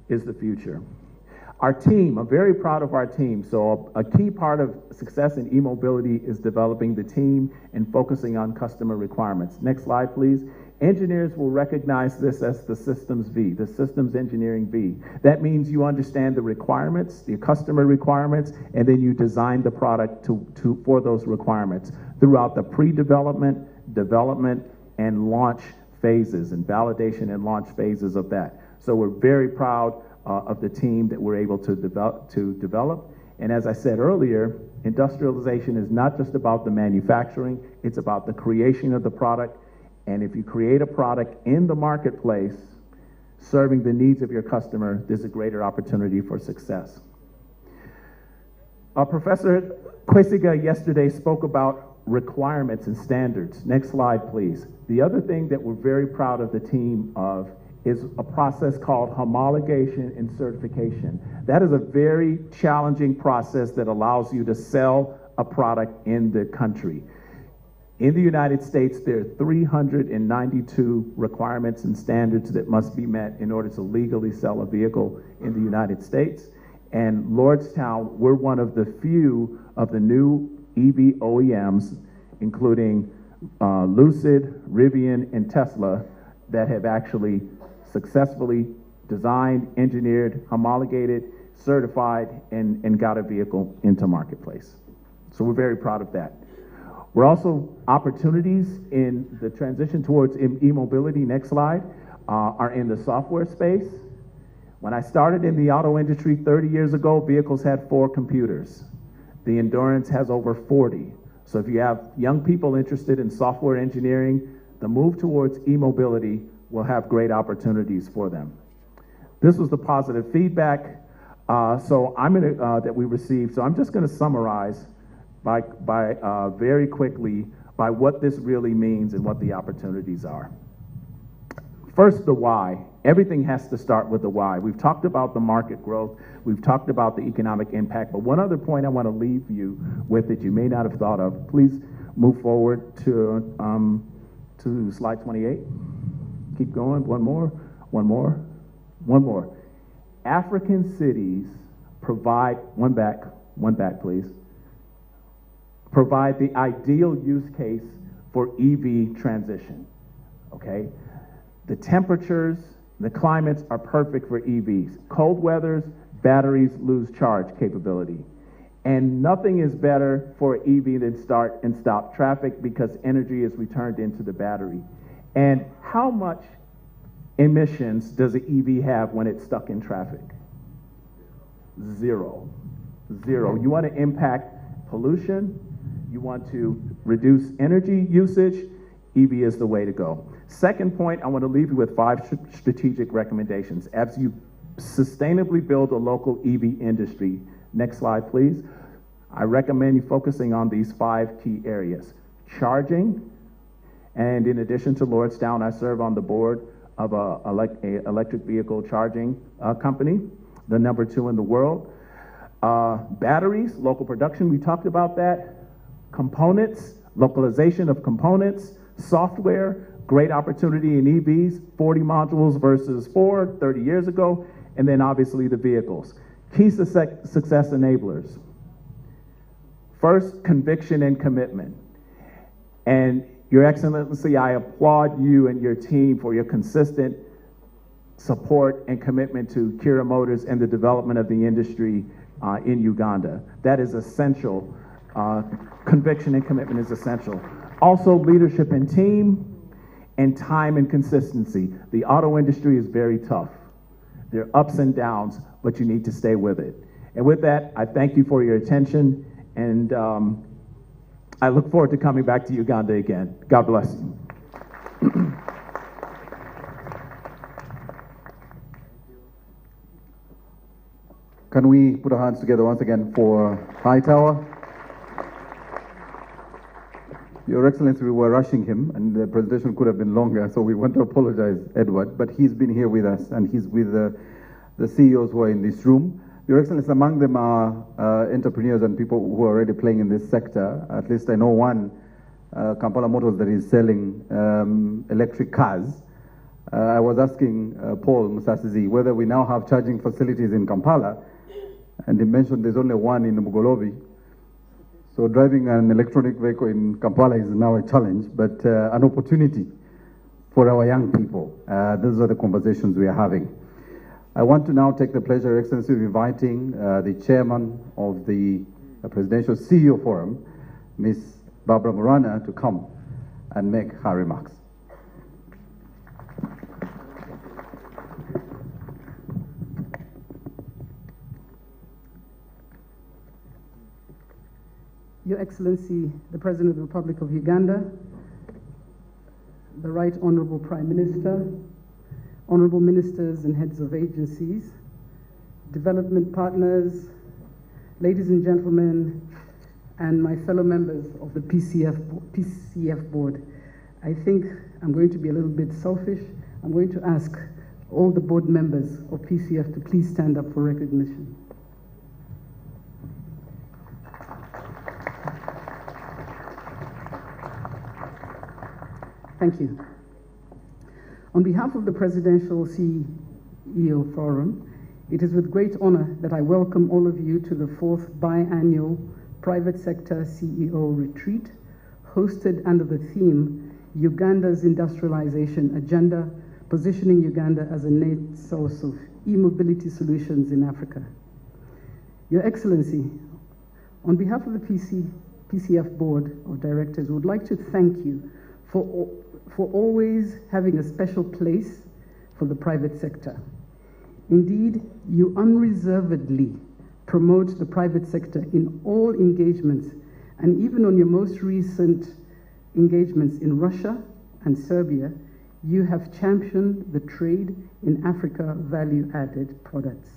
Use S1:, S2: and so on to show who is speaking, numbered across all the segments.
S1: is the future. Our team, I'm very proud of our team. So a key part of success in e-mobility is developing the team and focusing on customer requirements. Next slide, please. Engineers will recognize this as the systems V, the systems engineering V. That means you understand the requirements, the customer requirements, and then you design the product for those requirements throughout the pre-development, development, and launch phases, and validation and launch phases of that. So we're very proud of the team that we're able to develop. And as I said earlier, industrialization is not just about the manufacturing, it's about the creation of the product. And if you create a product in the marketplace, serving the needs of your customer, there's a greater opportunity for success. Professor Kwesiga yesterday spoke about requirements and standards. Next slide, please. The other thing that we're very proud of the team of is a process called homologation and certification. That is a very challenging process that allows you to sell a product in the country. In the United States, there are 392 requirements and standards that must be met in order to legally sell a vehicle in the United States. And Lordstown, we're one of the few of the new EV OEMs, including Lucid, Rivian, and Tesla, that have actually successfully designed, engineered, homologated, certified, and got a vehicle into marketplace. So we're very proud of that. We're also opportunities in the transition towards e-mobility, next slide, are in the software space. When I started in the auto industry 30 years ago, vehicles had 4 computers. The Endurance has over 40. So if you have young people interested in software engineering, the move towards e-mobility will have great opportunities for them. This was the positive feedback that we received. So I'm just gonna summarize very quickly by what this really means and what the opportunities are. First, the why. Everything has to start with the why. We've talked about the market growth. We've talked about the economic impact. But one other point I want to leave you with that you may not have thought of. Please move forward to slide 28. Keep going. One more. African cities provide, one back, please. Provide the ideal use case for EV transition, okay? The temperatures, the climates are perfect for EVs. Cold weathers, batteries lose charge capability. And nothing is better for an EV than start and stop traffic because energy is returned into the battery. And how much emissions does an EV have when it's stuck in traffic? Zero. You want to impact pollution, you want to reduce energy usage, EV is the way to go. Second point, I want to leave you with 5 strategic recommendations. As you sustainably build a local EV industry, next slide please, I recommend you focusing on these 5 key areas. Charging, and in addition to Lordstown, I serve on the board of an electric vehicle charging company, the number 2 in the world. Batteries, local production, we talked about that. Components, localization of components. Software, great opportunity in EVs, 40 modules versus 4 30 years ago. And then obviously the vehicles. Key success enablers. First, conviction and commitment. And Your Excellency, I applaud you and your team for your consistent support and commitment to Kira Motors and the development of the industry in Uganda. That is essential. Conviction and commitment is essential. Also, leadership and team, and time and consistency. The auto industry is very tough. There are ups and downs, but you need to stay with it. And with that, I thank you for your attention, and I look forward to coming back to Uganda again. God bless you.
S2: Can we put our hands together once again for Hightower? Your Excellency, we were rushing him, and the presentation could have been longer, so we want to apologize, Edward, but he's been here with us, and he's with the CEOs who are in this room. Your Excellency, among them are entrepreneurs and people who are already playing in this sector. At least I know one, Kampala Motors, that is selling electric cars. I was asking Paul Musasizi whether we now have charging facilities in Kampala, and he mentioned there's only one in Mugolobi. So driving an electronic vehicle in Kampala is now a challenge, but an opportunity for our young people. Those are the conversations we are having. I want to now take the pleasure, Your Excellency, of inviting the chairman of the Presidential CEO Forum, Ms. Barbara Murana, to come and make her remarks.
S3: Your Excellency, the President of the Republic of Uganda, the Right Honorable Prime Minister, Honorable Ministers and Heads of Agencies, development partners, ladies and gentlemen, and my fellow members of the PCF board. I think I'm going to be a little bit selfish. I'm going to ask all the board members of PCF to please stand up for recognition. Thank you. On behalf of the Presidential CEO Forum, it is with great honor that I welcome all of you to the 4th biannual Private Sector CEO Retreat, hosted under the theme, Uganda's Industrialization Agenda, Positioning Uganda as a Net Source of E-Mobility Solutions in Africa. Your Excellency, on behalf of the PCF Board of Directors, we would like to thank you for always having a special place for the private sector. Indeed, you unreservedly promote the private sector in all engagements, and even on your most recent engagements in Russia and Serbia, you have championed the trade in Africa value-added products.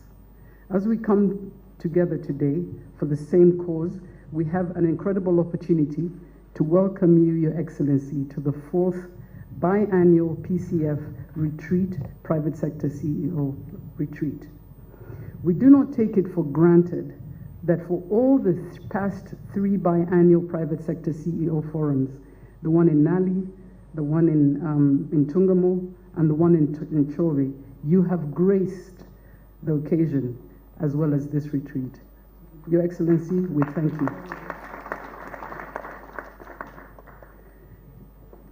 S3: As we come together today for the same cause, we have an incredible opportunity to welcome you, Your Excellency, to the 4th biannual PCF Retreat, Private Sector CEO Retreat. We do not take it for granted that for all the past 3 biannual Private Sector CEO Forums, the one in Nali, the one in Tungamo, and the one in Chove, you have graced the occasion as well as this retreat. Your Excellency, we thank you.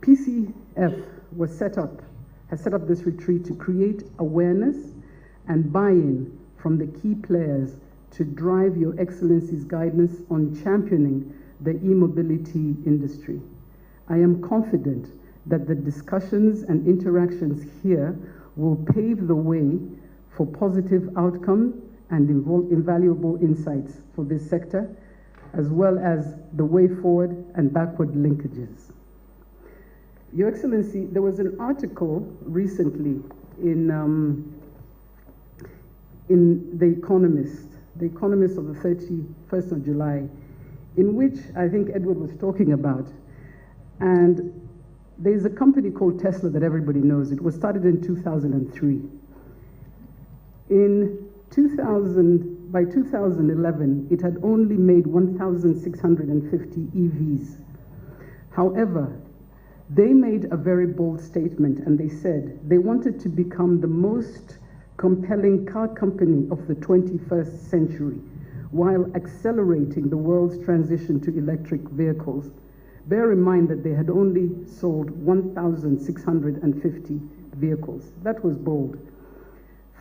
S3: PCF has set up this retreat to create awareness and buy-in from the key players to drive Your Excellency's guidance on championing the e-mobility industry. I am confident that the discussions and interactions here will pave the way for positive outcome and invaluable insights for this sector, as well as the way forward and backward linkages. Your Excellency, there was an article recently in The Economist of the 31st of July, in which I think Edward was talking about. And there's a company called Tesla that everybody knows. It was started in 2003. By 2011, it had only made 1,650 EVs. However, they made a very bold statement, and they said they wanted to become the most compelling car company of the 21st century while accelerating the world's transition to electric vehicles. Bear in mind that they had only sold 1,650 vehicles. That was bold.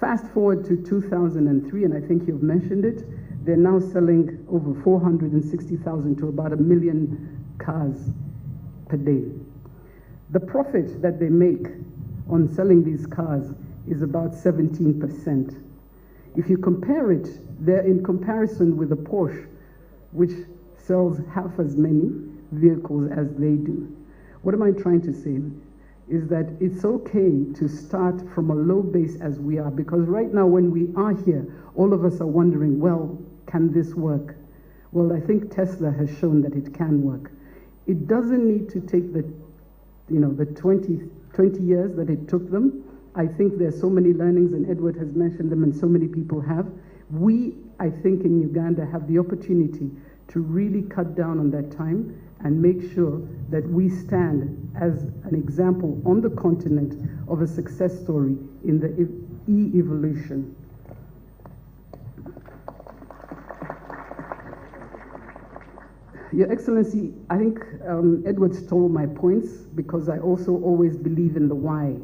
S3: Fast forward to 2003, and I think you've mentioned it, they're now selling over 460,000 to about 1 million cars per day. The profit that they make on selling these cars is about 17%. If you compare it, they're in comparison with a Porsche, which sells half as many vehicles as they do. What am I trying to say? Is that it's okay to start from a low base as we are, because right now when we are here, all of us are wondering, well, can this work? Well, I think Tesla has shown that it can work. It doesn't need to take the 20 years that it took them. I think there's so many learnings, and Edward has mentioned them, and so many people have. We, I think, in Uganda have the opportunity to really cut down on that time and make sure that we stand as an example on the continent of a success story in the e-evolution. Your Excellency, I think Edward stole my points because I also always believe in the why.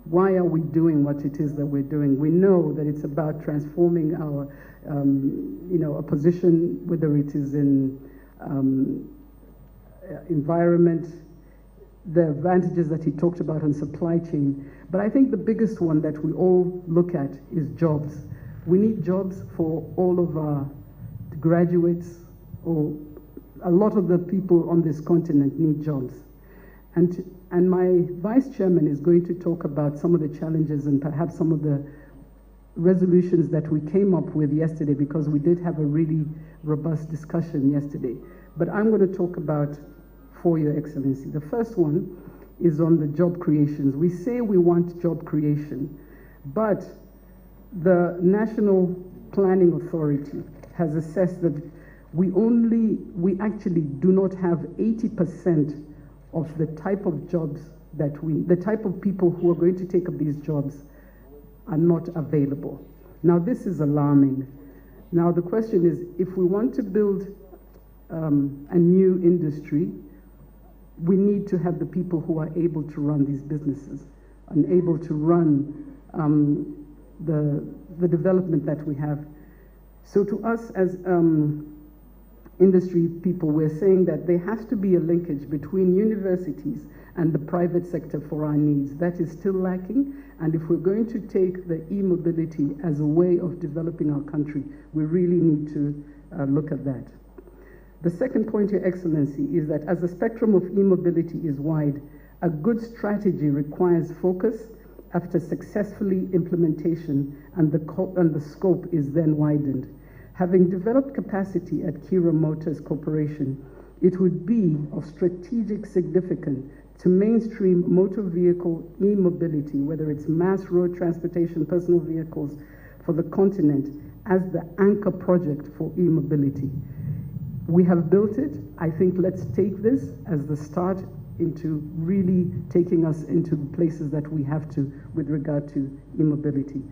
S3: Why are we doing what it is that we're doing? We know that it's about transforming our, a position, whether it is in environment, the advantages that he talked about on supply chain. But I think the biggest one that we all look at is jobs. We need jobs for all of our graduates, or a lot of the people on this continent need jobs. And my vice chairman is going to talk about some of the challenges and perhaps some of the resolutions that we came up with yesterday, because we did have a really robust discussion yesterday. But I'm going to talk about four, Your Excellency. The first one is on the job creations. We say we want job creation, but the National Planning Authority has assessed that we actually do not have 80% of the type of jobs the type of people who are going to take up these jobs are not available. Now, this is alarming. Now, the question is, if we want to build a new industry, we need to have the people who are able to run these businesses and able to run the development that we have. So to us as industry people, we're saying that there has to be a linkage between universities and the private sector for our needs. That is still lacking, and if we're going to take the e-mobility as a way of developing our country, we really need to look at that. The second point, Your Excellency, is that as the spectrum of e-mobility is wide, a good strategy requires focus after successfully implementation, and the scope is then widened. Having developed capacity at Kira Motors Corporation, it would be of strategic significance to mainstream motor vehicle e-mobility, whether it's mass road transportation, personal vehicles, for the continent as the anchor project for e-mobility. We have built it. I think let's take this as the start into really taking us into the places that we have to with regard to e-mobility.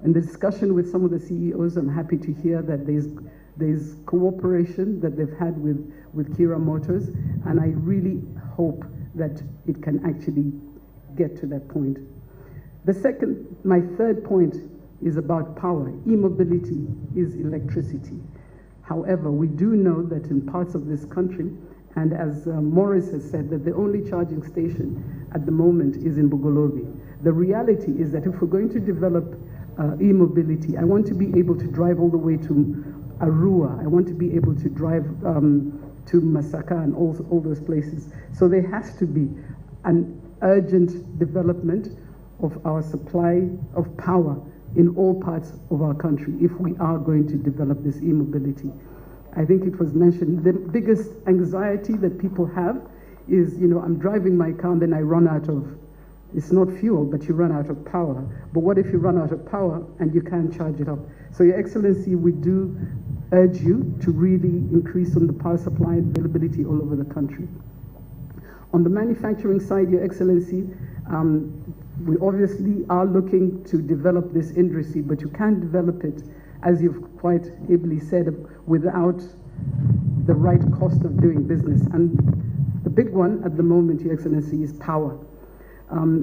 S3: In the discussion with some of the CEOs, I'm happy to hear that there's cooperation that they've had with Kira Motors, and I really hope that it can actually get to that point. My third point is about power. E-mobility is electricity. However, we do know that in parts of this country, and as Morris has said, that the only charging station at the moment is in Bugolobi. The reality is that if we're going to develop e-mobility, I want to be able to drive all the way to Arua. I want to be able to drive to Masaka and all those places. So there has to be an urgent development of our supply of power in all parts of our country if we are going to develop this e-mobility. I think it was mentioned, the biggest anxiety that people have is, I'm driving my car and then I run out of, it's not fuel, but you run out of power. But what if you run out of power and you can't charge it up? So, Your Excellency, we do urge you to really increase on the power supply availability all over the country. On the manufacturing side, Your Excellency, we obviously are looking to develop this industry, but you can't develop it, as you've quite ably said, without the right cost of doing business. And the big one at the moment, Your Excellency, is power.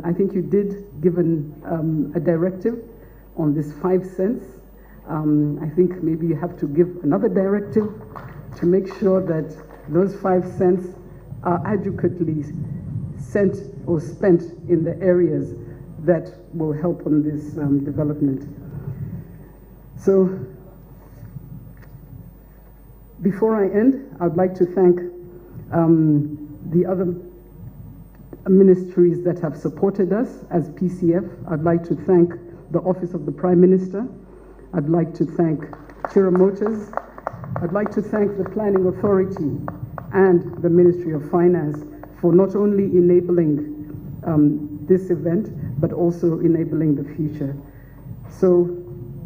S3: I think you did give a directive on this 5 cents. I think maybe you have to give another directive to make sure that those 5 cents are adequately sent or spent in the areas that will help on this development. So, before I end, I'd like to thank the other ministries that have supported us as PCF. I'd like to thank the Office of the Prime Minister. I'd like to thank Kira Motors. I'd like to thank the Planning Authority and the Ministry of Finance for not only enabling this event, but also enabling the future. So,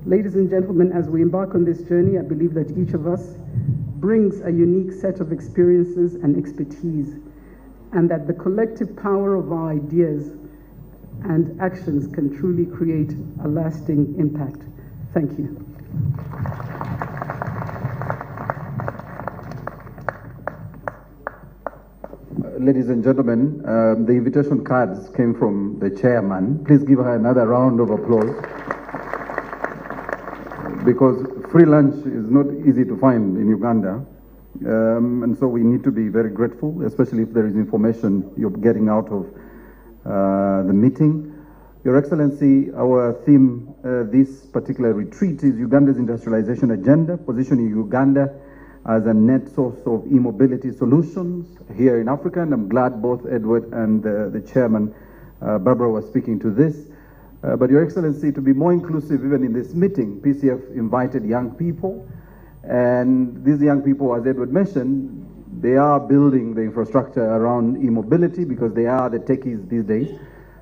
S3: ladies and gentlemen, as we embark on this journey, I believe that each of us brings a unique set of experiences and expertise, and that the collective power of our ideas and actions can truly create a lasting impact. Thank you.
S2: Ladies and gentlemen, the invitation cards came from the chairman. Please give her another round of applause. Because free lunch is not easy to find in Uganda. And so we need to be very grateful, especially if there is information you're getting out of the meeting. Your Excellency, our theme this particular retreat is Uganda's industrialization agenda, positioning Uganda as a net source of e-mobility solutions here in Africa. And I'm glad both Edward and the chairman, Barbara, was speaking to this. But Your Excellency, to be more inclusive even in this meeting, PCF invited young people. And these young people, as Edward mentioned, they are building the infrastructure around e-mobility because they are the techies these days.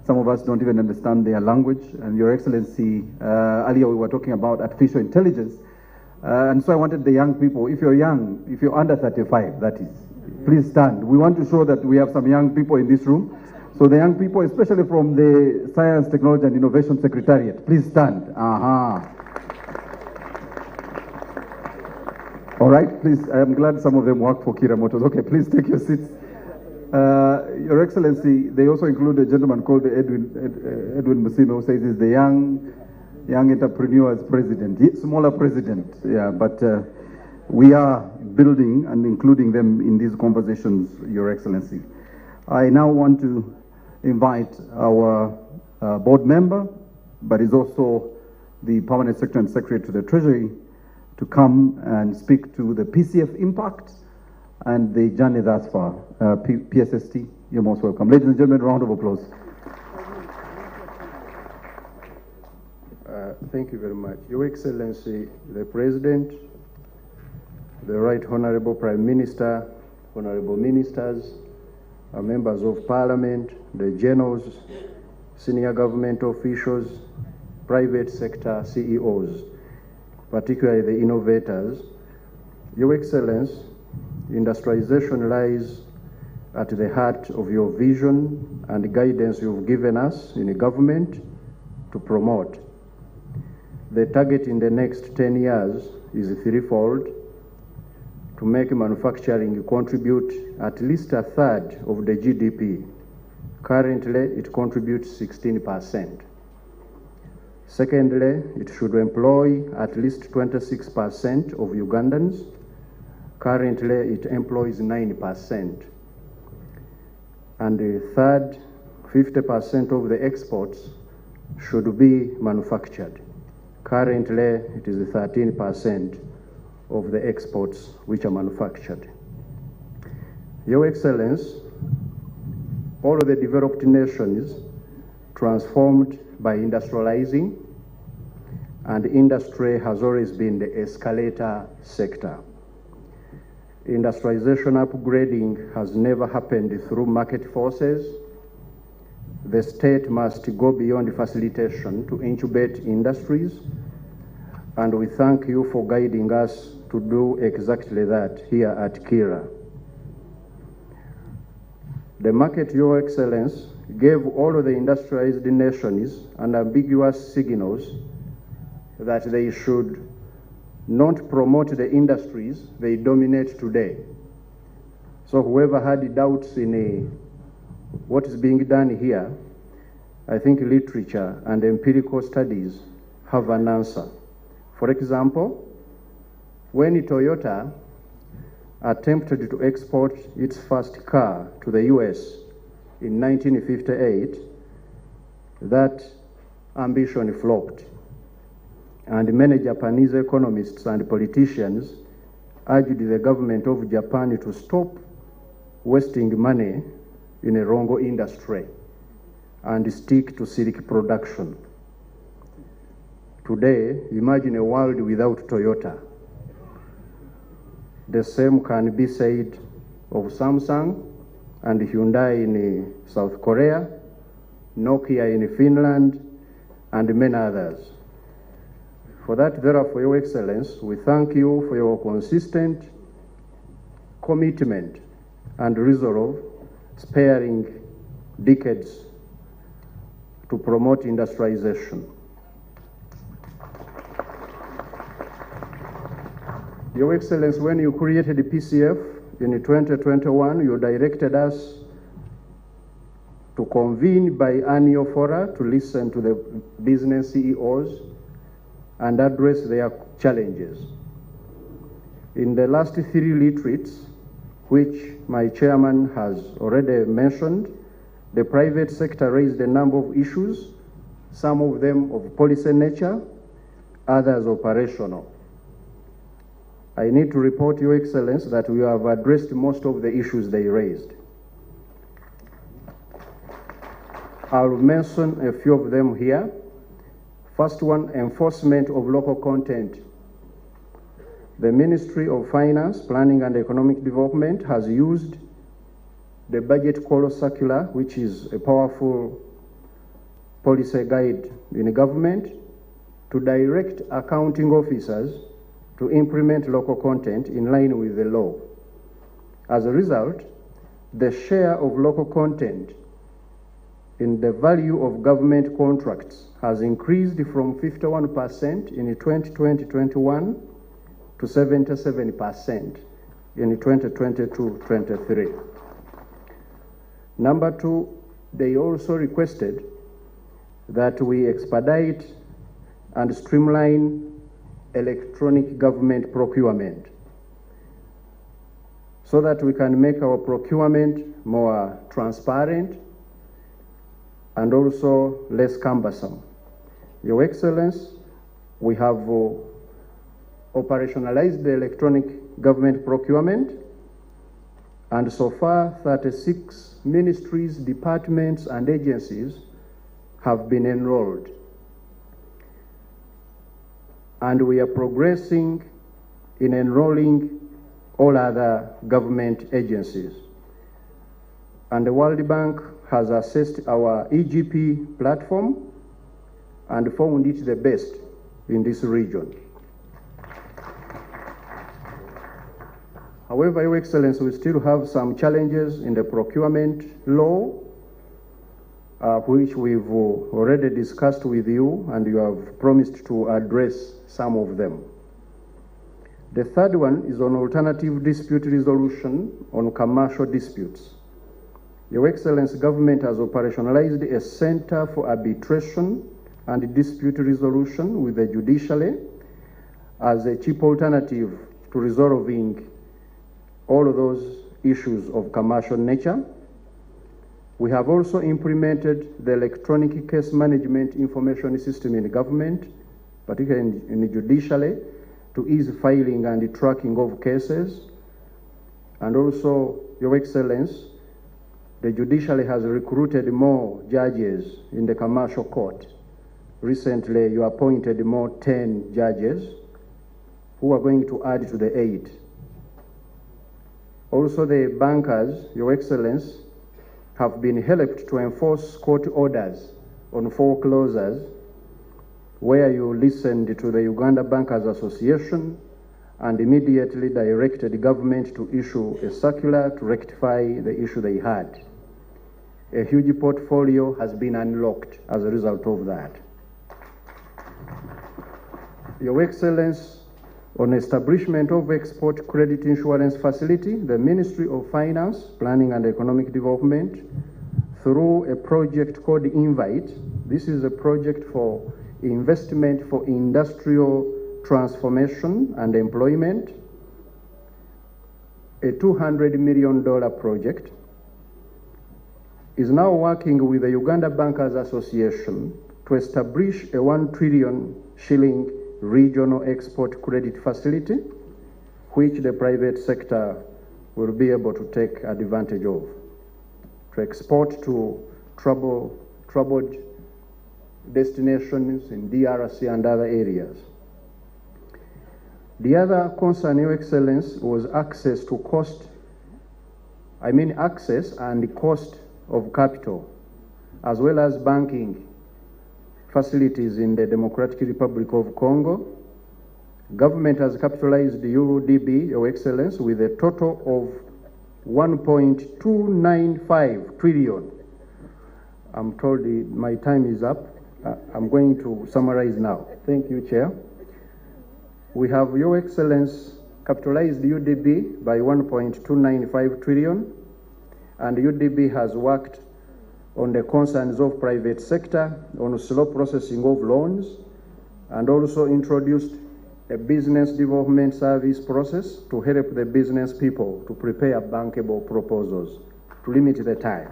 S2: Some of us don't even understand their language. And Your Excellency, earlier we were talking about artificial intelligence. And so I wanted the young people, if you're young, if you're under 35, that is, please stand. We want to show that we have some young people in this room. So the young people, especially from the Science, Technology and Innovation Secretariat, please stand. All right, please, I'm glad some of them work for Kira Motors. Okay, please take your seats. Your Excellency, they also include a gentleman called Edwin Musime, who says he's the young entrepreneurs president, smaller president, yeah, but we are building and including them in these conversations, Your Excellency. I now want to invite our board member, but is also the permanent secretary and secretary to the Treasury, to come and speak to the PCF impact and the journey thus far. PSST, you're most welcome. Ladies and gentlemen, round of applause.
S4: Thank you very much. Your Excellency, the President, the Right Honorable Prime Minister, Honorable Ministers, members of Parliament, the generals, senior government officials, private sector CEOs, particularly the innovators. Your Excellence, industrialization lies at the heart of your vision and the guidance you've given us in the government to promote. The target in the next 10 years is threefold: to make manufacturing contribute at least a third of the GDP. Currently, it contributes 16%. Secondly, it should employ at least 26% of Ugandans. Currently, it employs 9%. And the third, 50% of the exports should be manufactured. Currently, it is 13% of the exports which are manufactured. Your Excellence, all of the developed nations transformed by industrializing, and industry has always been the escalator sector. Industrialization upgrading has never happened through market forces. The state must go beyond facilitation to incubate industries, and we thank you for guiding us to do exactly that here at Kira. The market, Your Excellence, gave all of the industrialized nations unambiguous signals that they should not promote the industries they dominate today. So whoever had doubts in what is being done here, I think literature and empirical studies have an answer. For example, when Toyota attempted to export its first car to the US in 1958, that ambition flopped. And many Japanese economists and politicians urged the government of Japan to stop wasting money in a wrong industry and stick to silk production. Today, imagine a world without Toyota. The same can be said of Samsung and Hyundai in South Korea, Nokia in Finland, and many others. For that, therefore, Your Excellence, we thank you for your consistent commitment and resolve, sparing decades to promote industrialization. Your Excellency, when you created the PCF in 2021, you directed us to convene biannual fora to listen to the business CEOs and address their challenges. In the last 3 retreats, which my chairman has already mentioned, the private sector raised a number of issues, some of them of policy nature, others operational. I need to report, Your Excellency, that we have addressed most of the issues they raised. I'll mention a few of them here. First one, enforcement of local content. The Ministry of Finance, Planning and Economic Development has used the Budget Call Circular, which is a powerful policy guide in government, to direct accounting officers to implement local content in line with the law. As a result, the share of local content in the value of government contracts has increased from 51% in 2020-21 to 77% in 2022-23. Number two, they also requested that we expedite and streamline electronic government procurement so that we can make our procurement more transparent and also less cumbersome. Your Excellency, we have operationalized the electronic government procurement, and so far 36 ministries, departments, and agencies have been enrolled. And we are progressing in enrolling all other government agencies. And the World Bank has assessed our EGP platform and found it the best in this region. However, Your Excellency, we still have some challenges in the procurement law, which we've already discussed with you, and you have promised to address some of them. The third one is on alternative dispute resolution on commercial disputes. Your Excellency, government has operationalized a center for arbitration and dispute resolution with the judiciary as a cheap alternative to resolving all of those issues of commercial nature. We have also implemented the electronic case management information system in government, particularly in the judiciary, to ease filing and tracking of cases. And also, Your Excellency, the judiciary has recruited more judges in the commercial court. Recently, you appointed more 10 judges who are going to add to the 8. Also, the bankers, Your Excellency, have been helped to enforce court orders on foreclosures, where you listened to the Uganda Bankers Association and immediately directed the government to issue a circular to rectify the issue they had. A huge portfolio has been unlocked as a result of that. Your Excellency, on establishment of export credit insurance facility, the Ministry of Finance, Planning and Economic Development, through a project called Invite, this is a project for investment for industrial transformation and employment, a $200 million project, is now working with the Uganda Bankers Association to establish a 1 trillion shilling regional export credit facility, which the private sector will be able to take advantage of, to export to troubled destinations in DRC and other areas. The other concern, Your Excellency, was access and cost of capital, as well as banking facilities in the Democratic Republic of Congo, Government has capitalized the UDB, Your Excellence, with a total of 1.295 trillion. I'm told my time is up. I'm going to summarize now. Thank you, Chair. We have, Your Excellence, capitalized UDB by 1.295 trillion, and UDB has worked on the concerns of private sector, on slow processing of loans, and also introduced a business development service process to help the business people to prepare bankable proposals to limit the time.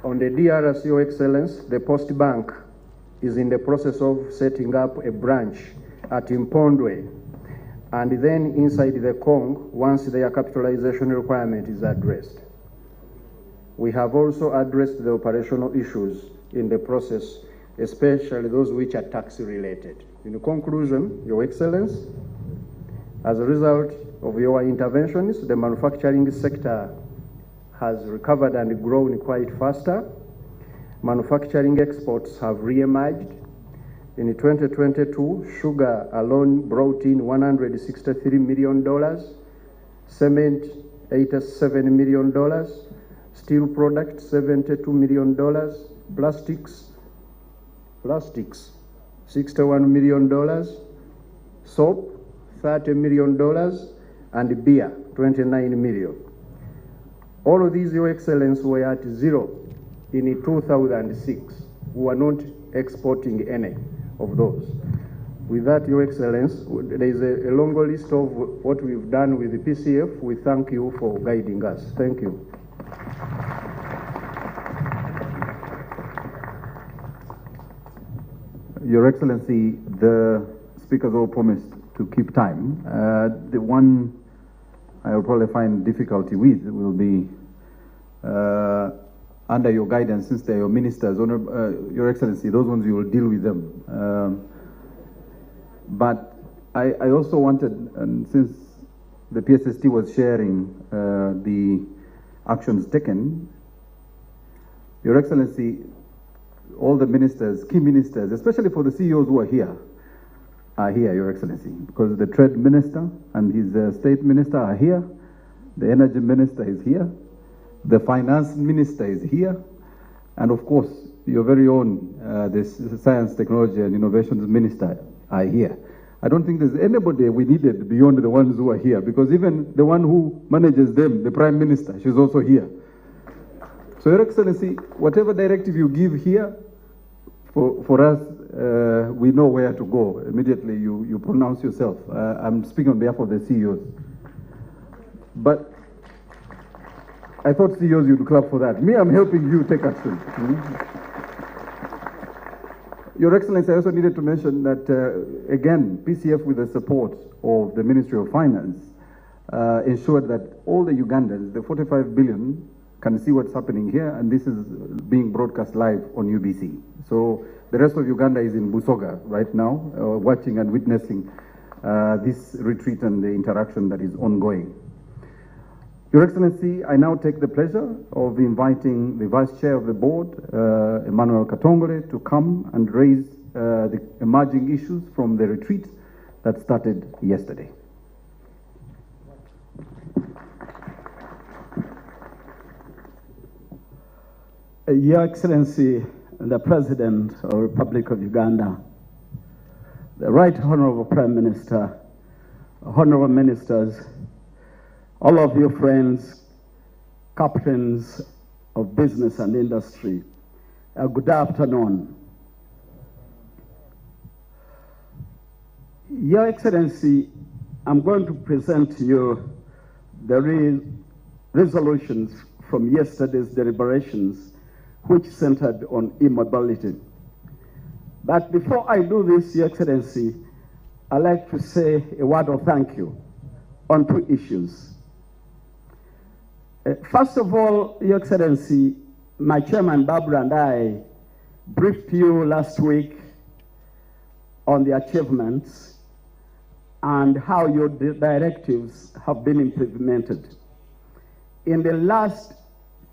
S4: On the DRC, Your Excellence, the Post Bank is in the process of setting up a branch at Impondwe, and then inside the Kong, once their capitalization requirement is addressed. We have also addressed the operational issues in the process, especially those which are tax related. In conclusion, Your Excellence, as a result of your interventions, the manufacturing sector has recovered and grown quite faster. Manufacturing exports have re-emerged. In 2022, sugar alone brought in $163 million, cement $87 million, steel products $72 million, plastics $61 million, soap $30 million, and beer $29 million. All of these, Your Excellence, were at zero in 2006. We were not exporting any of those. With that, Your Excellence, there is a longer list of what we've done with the PCF. We thank you for guiding us. Thank you.
S2: Your Excellency, the speakers all promised to keep time. The one I will probably find difficulty with will be under your guidance, since they're your ministers, Your Excellency, those ones you will deal with them. But I also wanted, and since the PSST was sharing the actions taken, Your Excellency, all the ministers, key ministers, especially for the CEOs who are here, Your Excellency, because the trade minister and his state minister are here, the energy minister is here, the finance minister is here, and of course, your very own the science, technology, and innovations minister are here. I don't think there's anybody we needed beyond the ones who are here, because even the one who manages them, the prime minister, she's also here. So, Your Excellency, whatever directive you give here, for us, we know where to go. Immediately you pronounce yourself. I'm speaking on behalf of the CEOs. But I thought CEOs you'd clap for that. Me, I'm helping you take action. Your Excellency, I also needed to mention that, again, PCF, with the support of the Ministry of Finance, ensured that all the Ugandans, the 45 billion, can see what's happening here, and this is being broadcast live on UBC. So the rest of Uganda is in Busoga right now, watching and witnessing this retreat and the interaction that is ongoing. Your Excellency, I now take the pleasure of inviting the Vice Chair of the Board, Emmanuel Katongole, to come and raise the emerging issues from the retreat that started yesterday.
S5: Your Excellency, the President of the Republic of Uganda, the Right Honorable Prime Minister, Honorable Ministers, all of your friends, captains of business and industry, good afternoon. Your Excellency, I'm going to present to you the resolutions from yesterday's deliberations, which centered on e-mobility. But before I do this, Your Excellency, I'd like to say a word of thank you on two issues. First of all, Your Excellency, my chairman Barbara and I briefed you last week on the achievements and how your directives have been implemented. In the last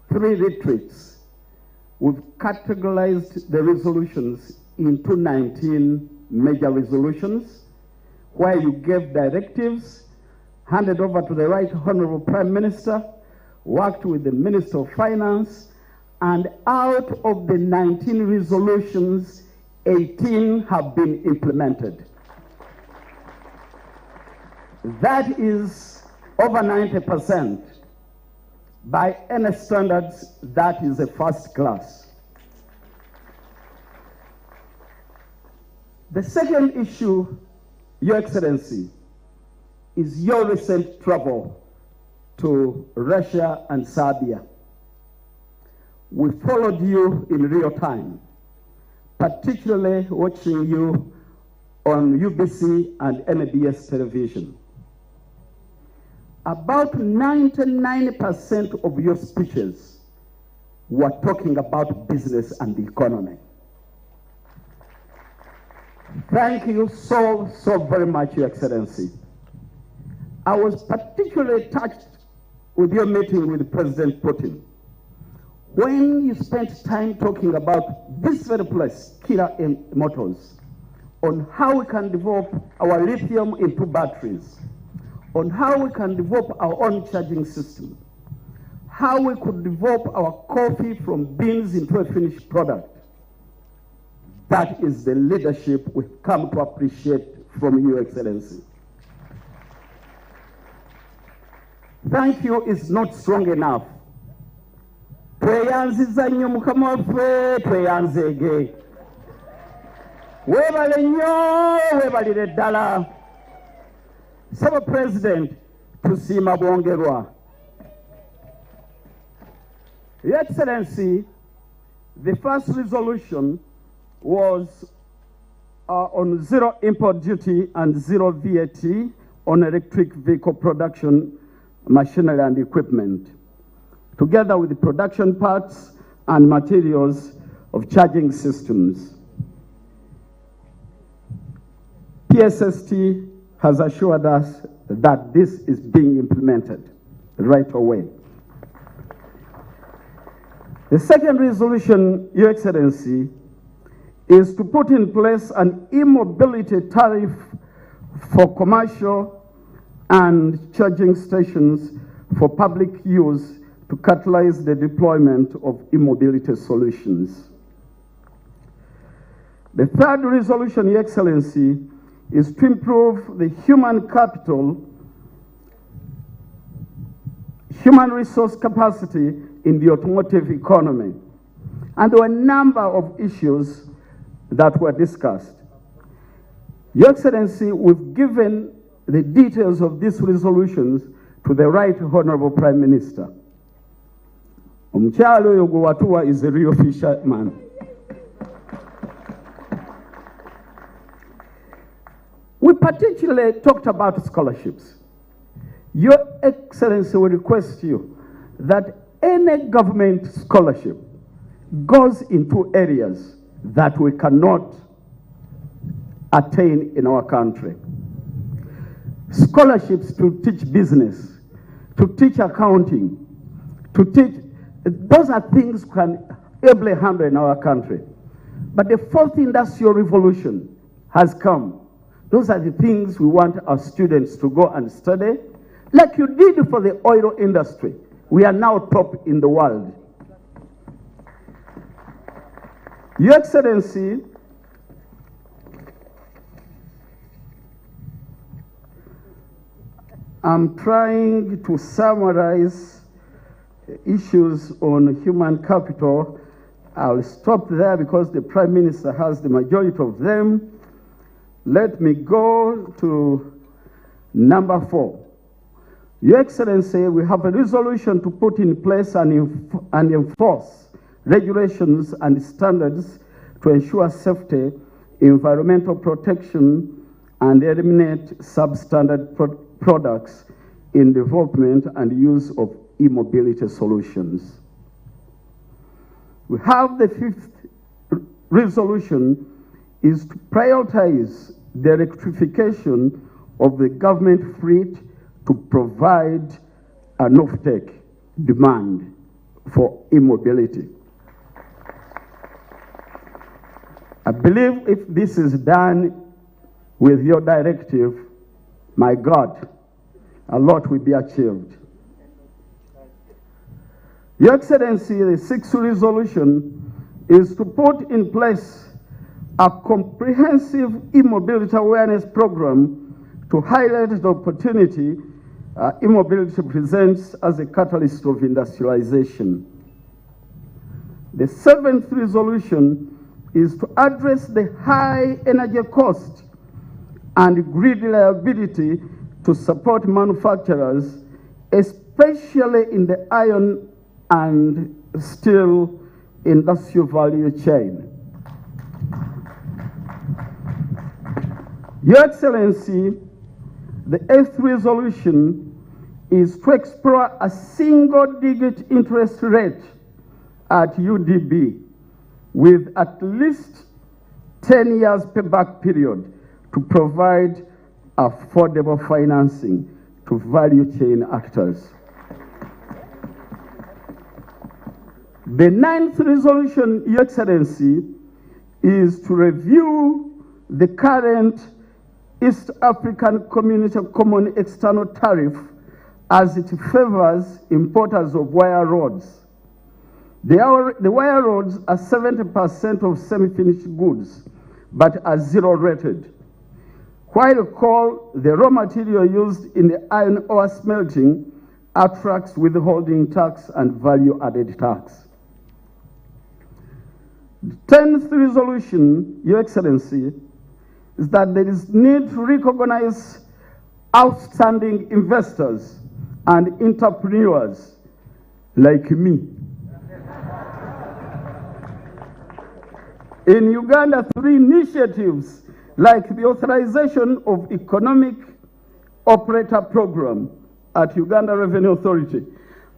S5: 3 retreats, we've categorized the resolutions into 19 major resolutions where you gave directives, handed over to the Right Honorable Prime Minister, worked with the Minister of Finance, and out of the 19 resolutions, 18 have been implemented. That is over 90%. By any standards, that is a first class. The second issue, Your Excellency, is your recent travel to Russia and Serbia. We followed you in real time, particularly watching you on UBC and NBS television. About 99% of your speeches were talking about business and the economy. Thank you so very much, Your Excellency. I was particularly touched with your meeting with President Putin, when you spent time talking about this very place, Kira Motors, on how we can develop our lithium into batteries, on how we can develop our own charging system, how we could develop our coffee from beans into a finished product. That is the leadership we've come to appreciate from you, Excellency. Thank you is not strong enough. Tweyanziza nnyo mukama waffe, tweyanzeege. Weebale nnyo, weebalire ddala. Saba President, tusiima bwongerwa. Your Excellency, the first resolution was on zero import duty and zero VAT on electric vehicle production, machinery and equipment, together with the production parts and materials of charging systems. PSST has assured us that this is being implemented right away. The second resolution, Your Excellency, is to put in place an e-mobility tariff for commercial and charging stations for public use to catalyze the deployment of e-mobility solutions. The third resolution, Your Excellency, is to improve the human capital, human resource capacity in the automotive economy. And there were a number of issues that were discussed. Your Excellency, we've given the details of these resolutions to the Right Honorable Prime Minister. Omukyalo oyo gwe watuwa is a real fisherman. We particularly talked about scholarships. Your Excellency, we request you that any government scholarship goes into areas that we cannot attain in our country. Scholarships to teach business, to teach accounting, to teach, those are things we can ably handle in our country. But the fourth industrial revolution has come. Those are the things we want our students to go and study, like you did for the oil industry. We are now top in the world. Your Excellency, I'm trying to summarize issues on human capital. I'll stop there because the Prime Minister has the majority of them. Let me go to number 4. Your Excellency, we have a resolution to put in place and enforce regulations and standards to ensure safety, environmental protection, and eliminate substandard products in development and use of e-mobility solutions. We have the 5th resolution is to prioritize the electrification of the government fleet to provide an off-take demand for e-mobility. I believe if this is done with your directive, my God, a lot will be achieved. Your Excellency, the sixth resolution is to put in place a comprehensive e-mobility awareness program to highlight the opportunity e-mobility presents as a catalyst of industrialization. The seventh resolution is to address the high energy cost and grid reliability to support manufacturers, especially in the iron and steel industrial value chain. Your Excellency, the eighth resolution is to explore a single-digit interest rate at UDB with at least 10 years payback period to provide affordable financing to value chain actors. The ninth resolution, Your Excellency, is to review the current East African Community Common External Tariff as it favors importers of wire rods. The wire rods are 70% of semi-finished goods, but are zero rated. While coal, the raw material used in the iron ore smelting, attracts withholding tax and value-added tax. The 10th resolution, Your Excellency, is that there is need to recognize outstanding investors and entrepreneurs like me. In Uganda, 3 initiatives like the authorization of economic operator program at Uganda Revenue Authority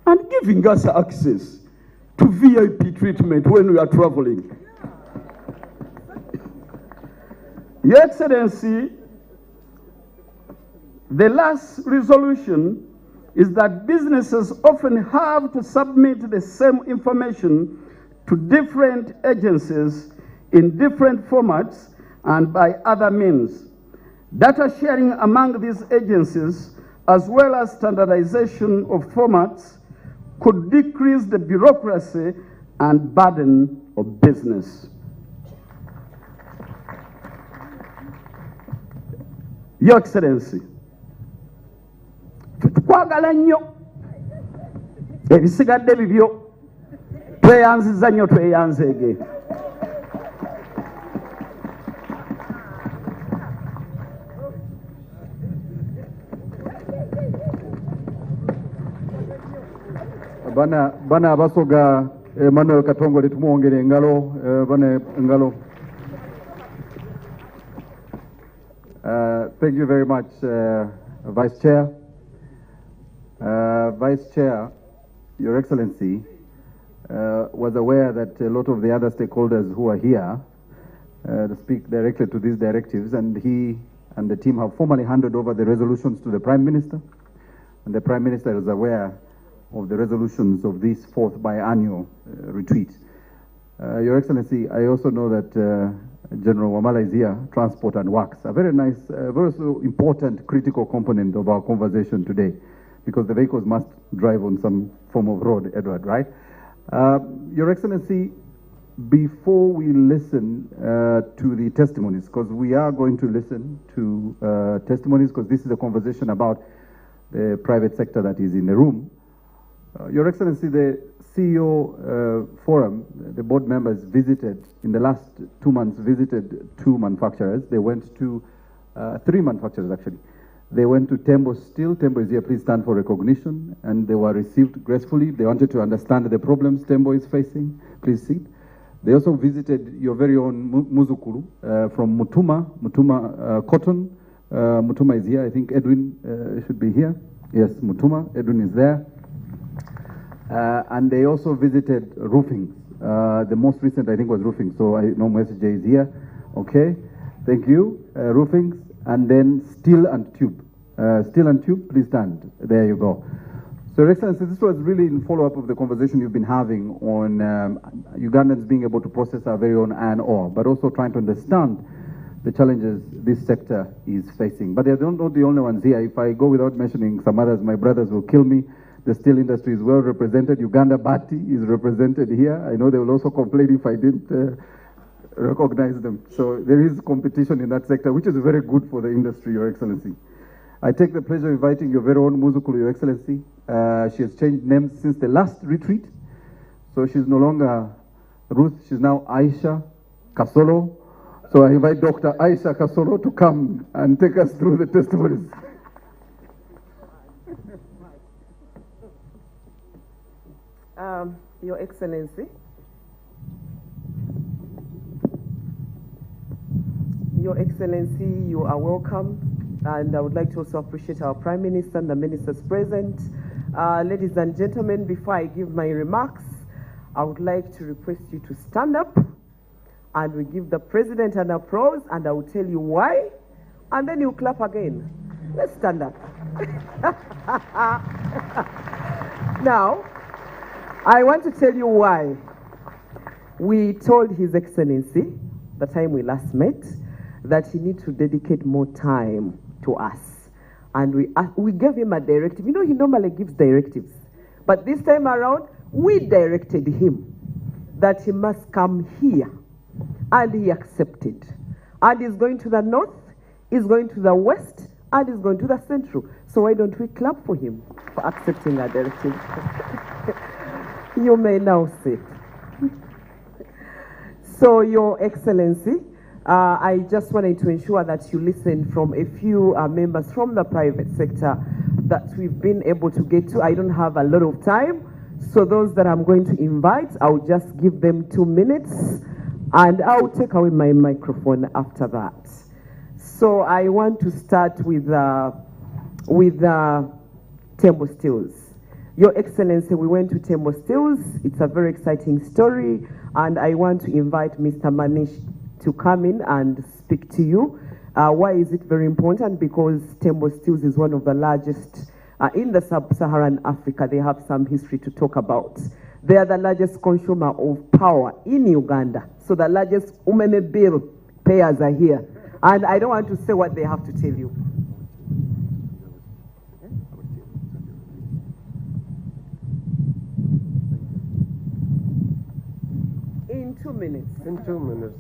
S5: and giving us access to VIP treatment when we are traveling. Your Excellency, the last resolution is that businesses often have to submit the same information to different agencies in different formats and by other means. Data sharing among these agencies, as well as standardization of formats, could decrease the bureaucracy and burden of business. Your Excellency, tukwagala nnyo, ebisigadde bibyo, tweyanziza nnyo tweyanzeege.
S2: Bana abasoga Emmanuel Katongole tumuwongere engalo, bana engalo. Thank you very much, Vice Chair. Vice Chair, Your Excellency, was aware that a lot of the other stakeholders who are here to speak directly to these directives, and he and the team have formally handed over the resolutions to the Prime Minister, and the Prime Minister is aware of the resolutions of this 4th biannual retreat. Your Excellency, I also know that General Wamala is here, Transport and Works, a very nice, very important, critical component of our conversation today, because the vehicles must drive on some form of road, Edward, right? Your Excellency, before we listen to the testimonies, because we are going to listen to testimonies, because this is a conversation about the private sector that is in the room. Your Excellency, the CEO forum, the board members visited, in the last 2 months, visited 2 manufacturers. They went to 3 manufacturers, actually. They went to Tembo Steel. Tembo is here, please stand for recognition. And they were received gracefully. They wanted to understand the problems Tembo is facing. Please sit. They also visited your very own Muzukuru from Mutuma Cotton. Mutuma is here. I think Edwin should be here. Yes, Mutuma. Edwin is there. And they also visited roofing. The most recent, I think, was roofing. So I know Message is here. Okay, thank you. Roofing, and then steel and tube. Steel and tube, please stand. There you go. So, Your Excellency, this was really in follow-up of the conversation you've been having on Ugandans being able to process our very own iron ore, but also trying to understand the challenges this sector is facing. But they're not the only ones here. If I go without mentioning some others, my brothers will kill me. The steel industry is well represented. Uganda Bati is represented here. I know they will also complain if I didn't recognize them. So there is competition in that sector, which is very good for the industry, Your Excellency. I take the pleasure of inviting your very own Muzukulu, Your Excellency. She has changed names since the last retreat. So she's no longer Ruth, she's now Aisha Kasolo. So I invite Dr. Aisha Kasolo to come and take us through the testimonies.
S6: Your Excellency, you are welcome, and I would like to also appreciate our Prime Minister and the ministers present. Ladies and gentlemen, before I give my remarks, I would like to request you to stand up, and we give the President an applause, and I will tell you why, and then you clap again. Let's stand up. Now, I want to tell you why. We told His Excellency, the time we last met, that he needs to dedicate more time to us. And we gave him a directive. You know, he normally gives directives. But this time around, we directed him that he must come here. And he accepted. And he's going to the north, he's going to the west, and he's going to the central. So why don't we clap for him for accepting our directive? You may now sit. So, Your Excellency, I just wanted to ensure that you listen from a few members from the private sector that we've been able to get to. I don't have a lot of time, so those that I'm going to invite, I'll just give them 2 minutes, and I'll take away my microphone after that. So I want to start with Tembo Steels. Your Excellency, we went to Tembo Steels. It's a very exciting story, and I want to invite Mr. Manish to come in and speak to you. Why is it very important? Because Tembo Steels is one of the largest in the sub-Saharan Africa. They have some history to talk about. They are the largest consumer of power in Uganda. So the largest umeme bill payers are here. And I don't want to say what they have to tell you. In 2 minutes.
S7: In 2 minutes.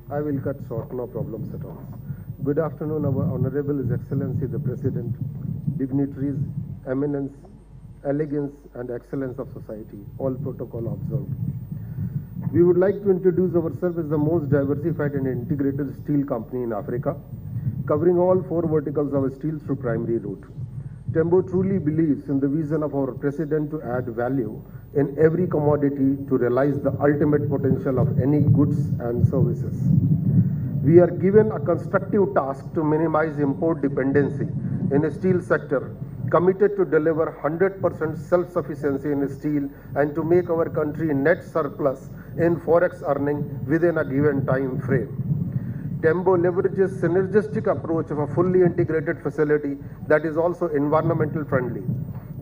S7: I will cut short, no problems at all. Good afternoon, our Honorable His Excellency the President, dignitaries, eminence, elegance and excellence of society, all protocol observed. We would like to introduce ourselves as the most diversified and integrated steel company in Africa, covering all 4 verticals of steel through primary route. Tembo truly believes in the vision of our President to add value in every commodity to realize the ultimate potential of any goods and services. We are given a constructive task to minimize import dependency in the steel sector, committed to deliver 100% self-sufficiency in steel and to make our country net surplus in forex earning within a given time frame. Tembo leverages synergistic approach of a fully integrated facility that is also environmental friendly.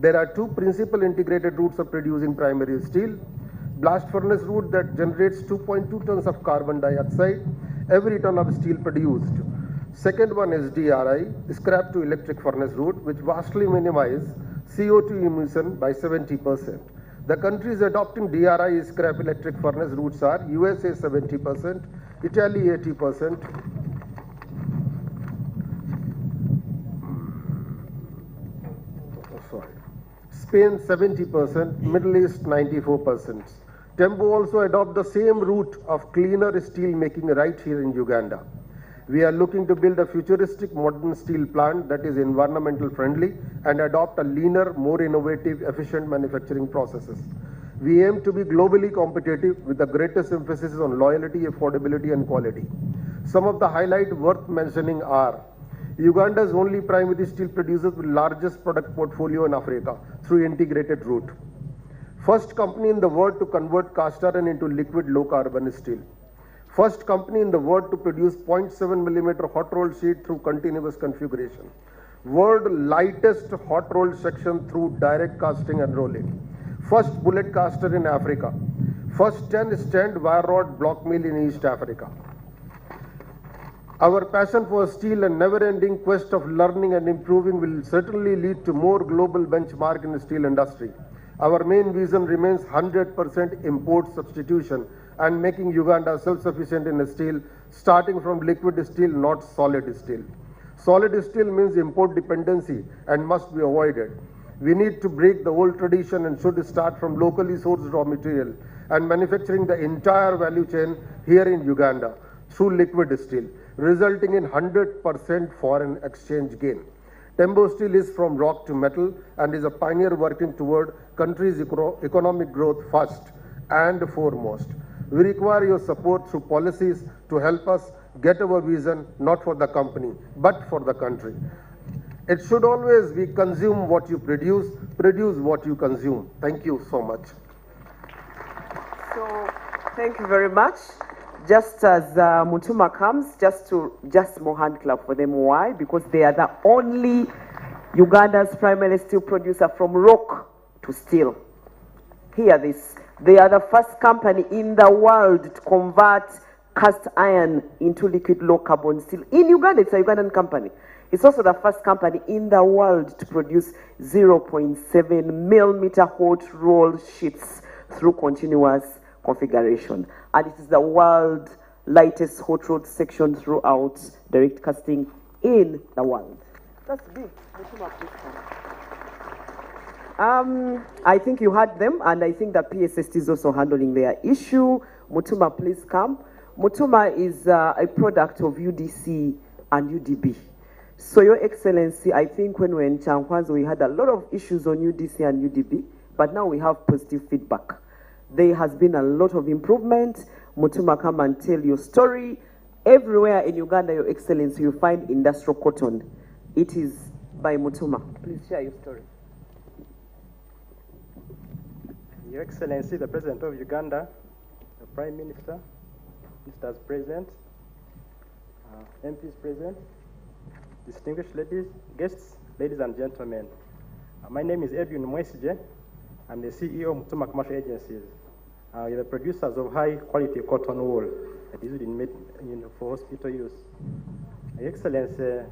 S7: There are 2 principal integrated routes of producing primary steel. Blast furnace route that generates 2.2 tons of carbon dioxide every ton of steel produced. Second one is DRI, scrap to electric furnace route, which vastly minimizes CO2 emission by 70%. The countries adopting DRI scrap electric furnace routes are USA 70%, Italy 80%, Spain 70%, Middle East 94%. Tembo also adopt the same route of cleaner steel making right here in Uganda. We are looking to build a futuristic modern steel plant that is environmental friendly and adopt a leaner, more innovative, efficient manufacturing processes. We aim to be globally competitive with the greatest emphasis on loyalty, affordability and quality. Some of the highlights worth mentioning are Uganda's only primary steel producer with largest product portfolio in Africa through integrated route. First company in the world to convert cast iron into liquid low carbon steel. First company in the world to produce 0.7 mm hot rolled sheet through continuous configuration. world lightest hot rolled section through direct casting and rolling, first bullet caster in Africa, first 10-stand wire rod block mill in East Africa. Our passion for steel and never-ending quest of learning and improving will certainly lead to more global benchmark in the steel industry. Our main vision remains 100% import substitution and making Uganda self-sufficient in steel, starting from liquid steel, not solid steel. Solid steel means import dependency and must be avoided. We need to break the old tradition and should start from locally sourced raw material and manufacturing the entire value chain here in Uganda through liquid steel, resulting in 100% foreign exchange gain. Tembo Steel is from rock to metal and is a pioneer working toward country's economic growth first and foremost. We require your support through policies to help us get our vision, not for the company, but for the country. It should always be consume what you produce what you consume. Thank you so much.
S6: So, thank you very much. Just as Mutuma comes, just more hand clap for them. Why? Because they are the only Uganda's primary steel producer from rock to steel. Hear this. They are the first company in the world to convert cast iron into liquid low carbon steel. In Uganda, it's a Ugandan company. It's also the first company in the world to produce 0.7 millimeter hot roll sheets through continuous configuration. And it is the world lightest hot rolled section throughout direct casting in the world. That's big. Mutuma, please come. I think you heard them, and I think the PSST is also handling their issue. Mutuma, please come. Mutuma is a product of UDC and UDB. So, Your Excellency, I think when we were in Chankwanzo, we had a lot of issues on UDC and UDB, but now we have positive feedback. There has been a lot of improvement. Mutuma, come and tell your story. Everywhere in Uganda, Your Excellency, you find industrial cotton. It is by Mutuma. Please share your story.
S8: Your Excellency, the President of Uganda, the Prime Minister, Ministers present, MPs present, distinguished ladies, guests, ladies and gentlemen. My name is Edwin Mwesije. I'm the CEO of Mutuma Commercial Agencies. We're the producers of high-quality cotton wool that is used for hospital use. Your Excellency,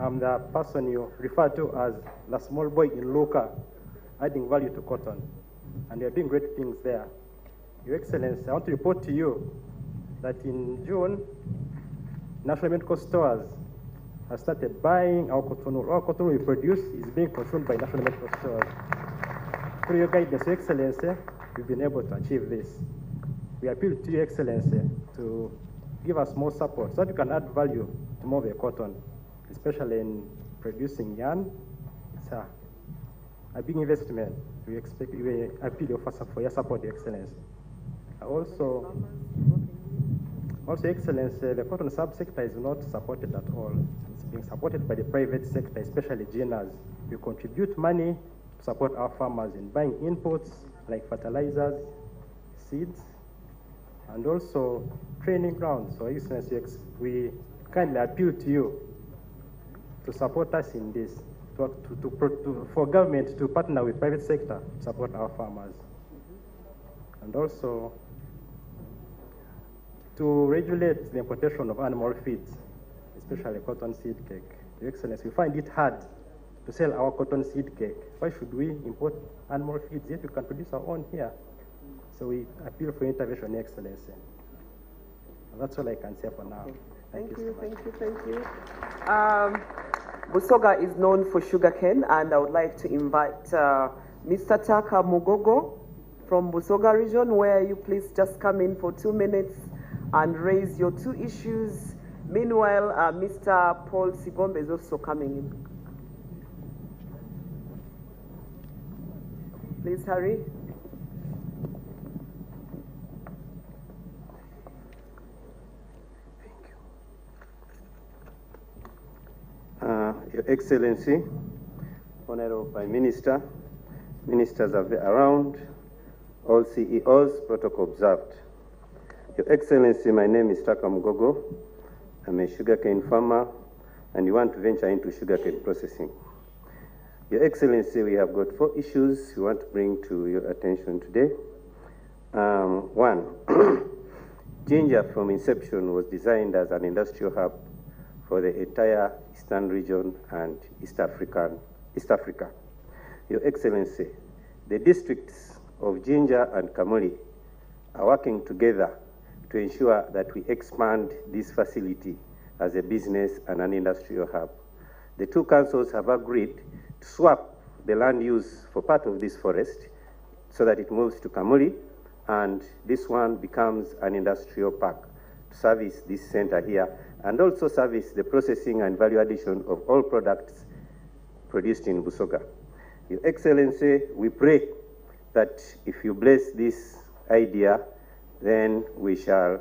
S8: I'm the person you refer to as the small boy in Luka, adding value to cotton. And they're doing great things there. Your Excellency, I want to report to you that in June, national medical stores have started buying our cotton wool. Our cotton wool we produce is being consumed by national medical stores. Through your guidance, Your Excellency, we've been able to achieve this. We appeal to Your Excellency to give us more support so that we can add value to more of your cotton, especially in producing yarn. It's a big investment. We appeal for your support, Your Excellency. Also, Your Excellency, the cotton subsector is not supported at all. It's being supported by the private sector, especially GNAs. We contribute money to support our farmers in buying inputs like fertilizers, seeds, and also training grounds. So, Your Excellency, we kindly appeal to you to support us in this, for government to partner with private sector to support our farmers. And also to regulate the importation of animal feeds, especially cotton seed cake. Your Excellency, we find it hard to sell our cotton seed cake. Why should we import animal feeds yet we can produce our own here? So we appeal for intervention, Your Excellency. And that's all I can say for now.
S6: Okay.
S8: Thank you so much.
S6: Thank you. Busoga is known for sugarcane, and I would like to invite Mr. Taka Mugogo from Busoga region, where you please just come in for 2 minutes and raise your 2 issues. Meanwhile, Mr. Paul Sigombe is also coming in. Please hurry.
S9: Your Excellency, Honorable Prime Minister, ministers are around, all CEOs, protocol observed. Your Excellency, my name is Taka Mugogo. I'm a sugarcane farmer and you want to venture into sugarcane processing. Your Excellency, we have got 4 issues we want to bring to your attention today. One, Jinja from inception was designed as an industrial hub for the entire Eastern region and East Africa. Your Excellency, the districts of Jinja and Kamuli are working together to ensure that we expand this facility as a business and an industrial hub. The 2 councils have agreed to swap the land use for part of this forest so that it moves to Kamuli, and this one becomes an industrial park to service this center here and also service the processing and value addition of all products produced in Busoga. Your Excellency, we pray that if you bless this idea, then we shall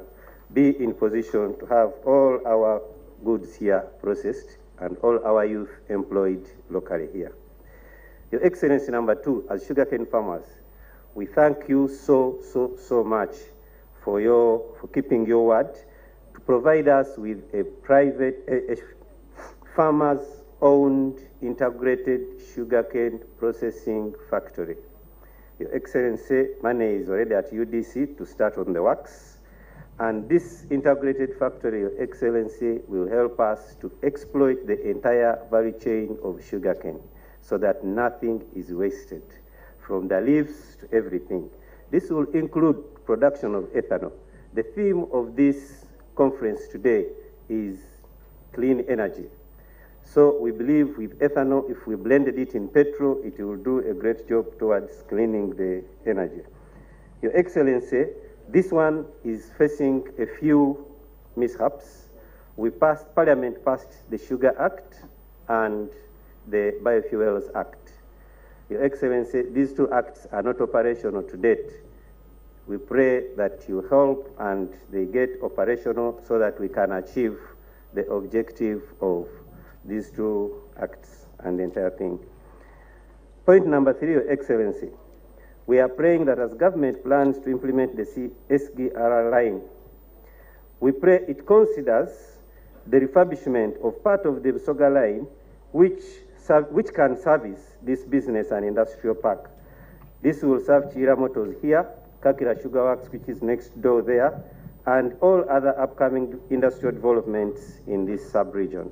S9: be in position to have all our goods here processed and all our youth employed locally here. Your Excellency, number 2, as sugarcane farmers, we thank you so much for keeping your word to provide us with a private, farmers-owned integrated sugarcane processing factory. Your Excellency, money is already at UDC to start on the works, and this integrated factory, Your Excellency, will help us to exploit the entire value chain of sugarcane so that nothing is wasted, from the leaves to everything. This will include production of ethanol. The theme of this conference today is clean energy. So we believe with ethanol, if we blended it in petrol, it will do a great job towards cleaning the energy. Your Excellency, this one is facing a few mishaps. Parliament passed the Sugar Act and the Biofuels Act. Your Excellency, these 2 acts are not operational to date. We pray that you help and they get operational so that we can achieve the objective of these 2 acts and the entire thing. Point number 3, Your Excellency, we are praying that as government plans to implement the SGR line, we pray it considers the refurbishment of part of the Busoga line which can service this business and industrial park. This will serve Chira Motors here, Kakira Sugar Works, which is next door there, and all other upcoming industrial developments in this sub-region.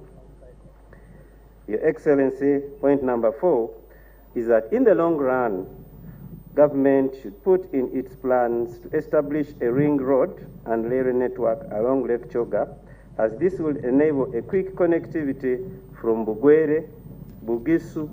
S9: Your Excellency, point number 4 is that in the long run, government should put in its plans to establish a ring road and rail network along Lake Choga, as this will enable a quick connectivity from Bugwere, Bugisu,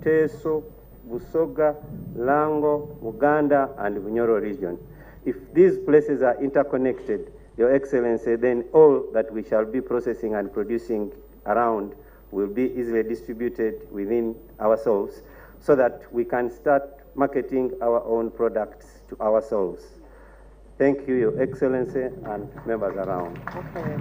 S9: Teso, Busoga, Lango, Uganda, and Bunyoro region. If these places are interconnected, Your Excellency, then all that we shall be processing and producing around will be easily distributed within ourselves so that we can start marketing our own products to ourselves. Thank you, Your Excellency, and members around.
S6: Okay.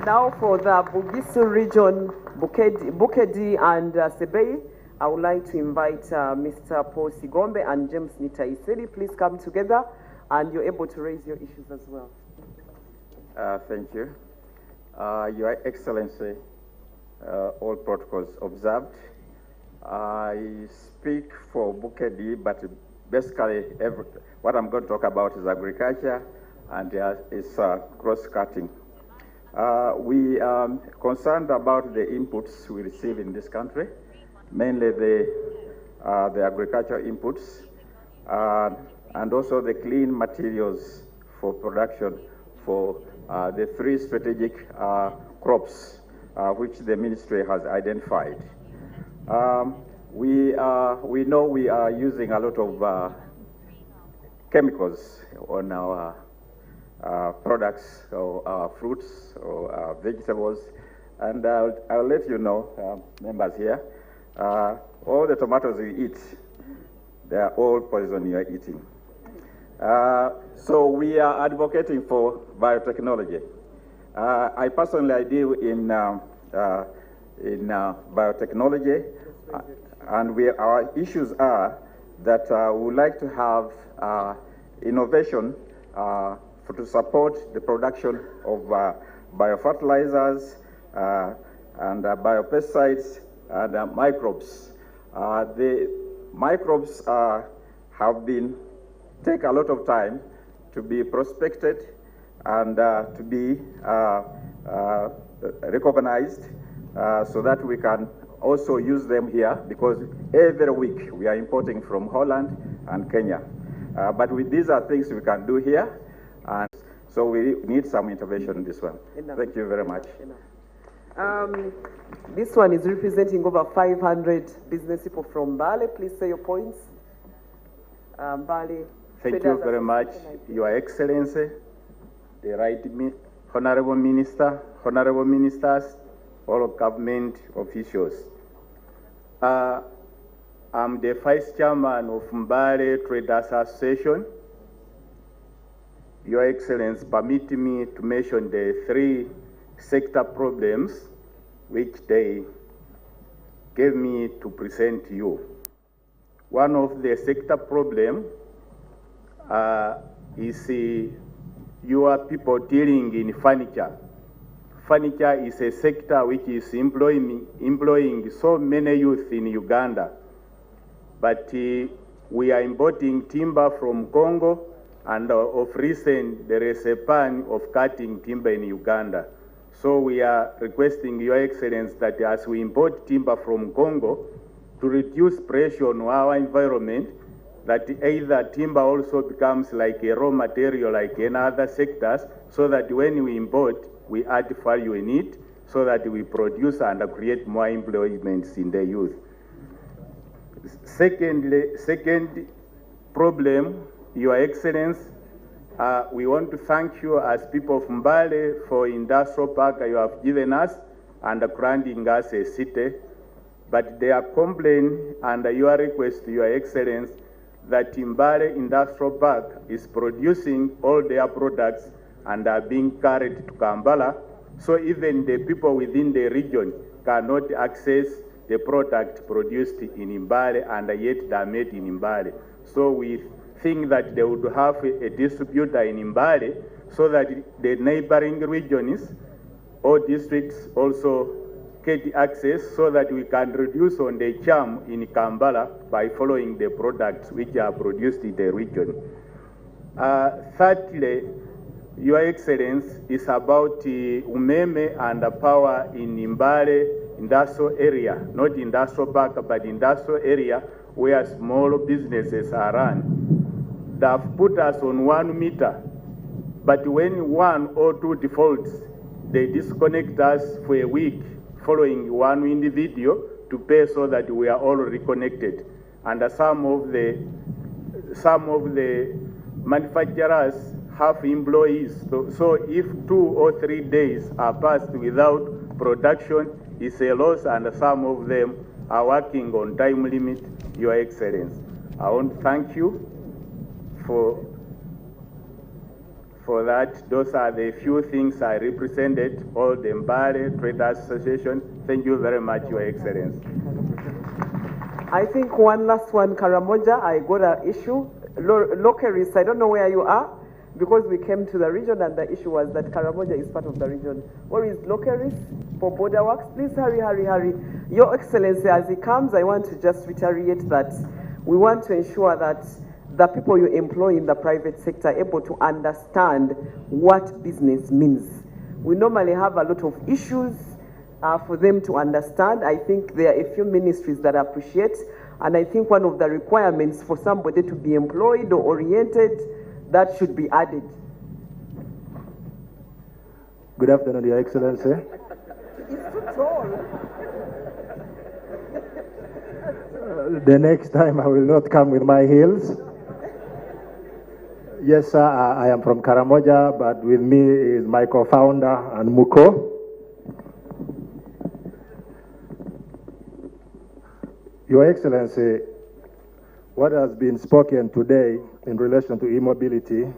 S6: Now for the Bugisu region, Bukedi and Sebei, I would like to invite Mr. Paul Sigombe and James Nitaiseli. Please come together, and you're able to raise your issues as well.
S10: Thank you. Your Excellency, all protocols observed. I speak for Bukedi, but basically what I'm going to talk about is agriculture, and it's cross-cutting. We are concerned about the inputs we receive in this country, mainly the agricultural inputs, and also the clean materials for production for the 3 strategic crops which the ministry has identified. We know we are using a lot of chemicals on our products, or our fruits, or our vegetables, and I'll let you know, members here, all the tomatoes we eat, they are all poison you are eating. So we are advocating for biotechnology. I personally deal in biotechnology, and our issues are that we would like to have innovation to support the production of biofertilizers, and biopesticides and microbes. The microbes have been take a lot of time to be prospected and to be recognized so that we can also use them here, because every week we are importing from Holland and Kenya. But these are things we can do here, and so we need some intervention in this one.
S6: Enough.
S10: Thank you very much.
S6: This one is representing over 500 business people from Mbale. Please say your points. Mbale.
S11: Thank you very much, Your Excellency, the Right Honorable Minister, Honorable Ministers, all government officials. I'm the Vice Chairman of Mbale Traders Association. Your Excellency, permit me to mention the 3 sector problems which they gave me to present to you. One of the sector problems is your people dealing in furniture. Furniture is a sector which is employing so many youth in Uganda. But we are importing timber from Congo, and of recent there is a ban of cutting timber in Uganda. So we are requesting Your Excellency that as we import timber from Congo, to reduce pressure on our environment, that either timber also becomes like a raw material like in other sectors, so that when we import, we add value in it, so that we produce and create more employments in the youth. Second problem, Your Excellency, we want to thank you as people of Mbale for industrial park you have given us and granting us a city. But their complaint and your request to Your Excellency that Mbale Industrial Park is producing all their products and are being carried to Kampala, so even the people within the region cannot access the product produced in Mbale and yet they are made in Mbale. So we think that they would have a distributor in Mbale so that the neighboring regions or districts also get access, so that we can reduce on the charm in Kampala by following the products which are produced in the region. Thirdly, Your Excellency, is about umeme and power in Mbale industrial area, not industrial park, but industrial area where small businesses are run. They have put us on 1 meter, but when 1 or 2 defaults, they disconnect us for a week, following one individual to pay, so that we are all reconnected. And some of the manufacturers have employees. So if 2 or 3 days are passed without production, it's a loss, and some of them are working on time limit, Your Excellency. I want to thank you for that. Those are the few things I represented, all the Mbale Traders Association. Thank you very much, Your Excellency.
S6: I think one last one, Karamoja, I got an issue. Lokeris, I don't know where you are, because we came to the region and the issue was that Karamoja is part of the region. Where is Lokeris for border works? Please hurry, hurry, hurry. Your Excellency, as he comes, I want to just reiterate that we want to ensure that the people you employ in the private sector are able to understand what business means. We normally have a lot of issues for them to understand. I think there are a few ministries that appreciate, and I think one of the requirements for somebody to be employed or oriented, that should be added.
S12: Good afternoon, Your Excellency.
S6: It's too tall.
S12: The next time I will not come with my heels. Yes, sir, I am from Karamoja, but with me is my co-founder and Muko. Your Excellency, what has been spoken today in relation to e-mobility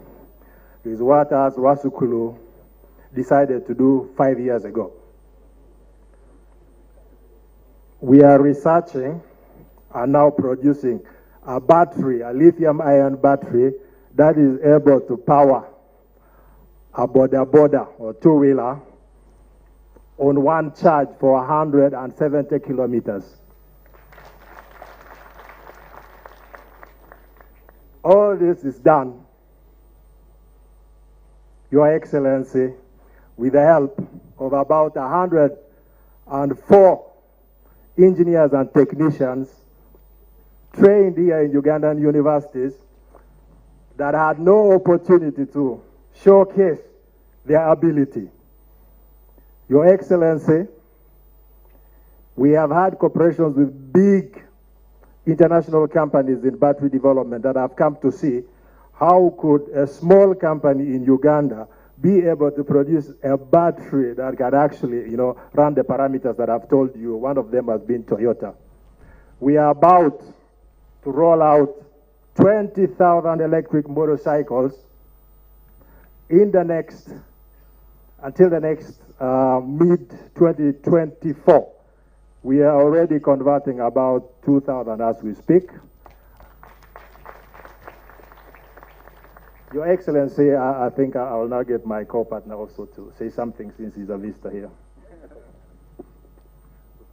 S12: is what us Wasukulu decided to do 5 years ago. We are researching and now producing a battery, a lithium-ion battery, that is able to power a boda or two-wheeler on one charge for 170 kilometers. All this is done, Your Excellency, with the help of about 104 engineers and technicians trained here in Ugandan universities that had no opportunity to showcase their ability. Your Excellency, we have had cooperations with big international companies in battery development that have come to see how could a small company in Uganda be able to produce a battery that can actually, run the parameters that I've told you. One of them has been Toyota. We are about to roll out 20,000 electric motorcycles until the next mid-2024. We are already converting about 2,000 as we speak. Your Excellency, I think I will now get my co-partner also to say something since he's a visitor here.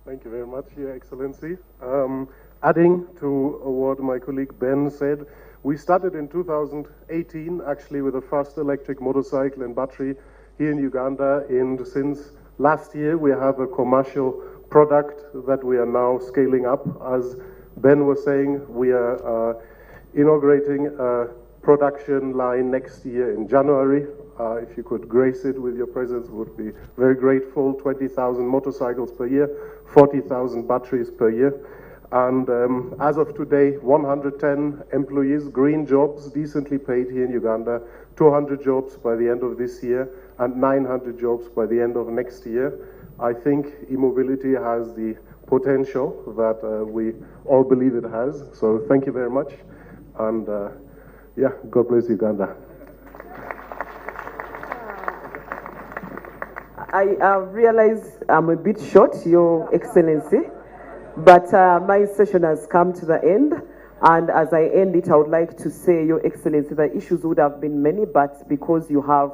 S13: Thank you very much, Your Excellency. Adding to what my colleague Ben said, we started in 2018 actually with the first electric motorcycle and battery here in Uganda, and since last year we have a commercial product that we are now scaling up. As Ben was saying, we are inaugurating a production line next year in January. If you could grace it with your presence, would be very grateful. 20,000 motorcycles per year, 40,000 batteries per year. And as of today, 110 employees, green jobs, decently paid here in Uganda, 200 jobs by the end of this year, and 900 jobs by the end of next year. I think e-mobility has the potential that we all believe it has. So thank you very much. And yeah, God bless Uganda.
S6: I realize I'm a bit short, Your Excellency, but my session has come to the end. And as I end it, I would like to say, Your Excellency, the issues would have been many, but because you have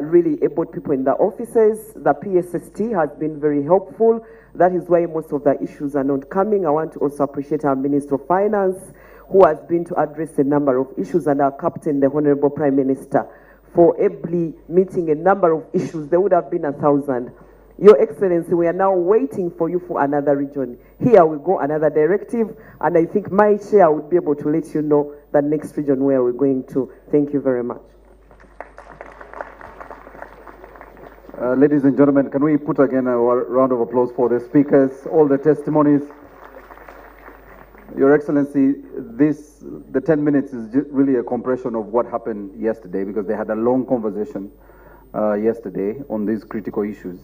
S6: really able people in the offices, the PSST has been very helpful. That is why most of the issues are not coming. I want to also appreciate our Minister of Finance, who has been to address a number of issues, and our Captain, the Honorable Prime Minister, for ably meeting a number of issues. There would have been 1,000. Your Excellency, we are now waiting for you for another region. Here we go, another directive, and I think my chair would be able to let you know the next region where we're going to. Thank you very much.
S2: Ladies and gentlemen, can we put again a round of applause for the speakers, all the testimonies? Your Excellency, the 10 minutes is really a compression of what happened yesterday, because they had a long conversation yesterday on these critical issues.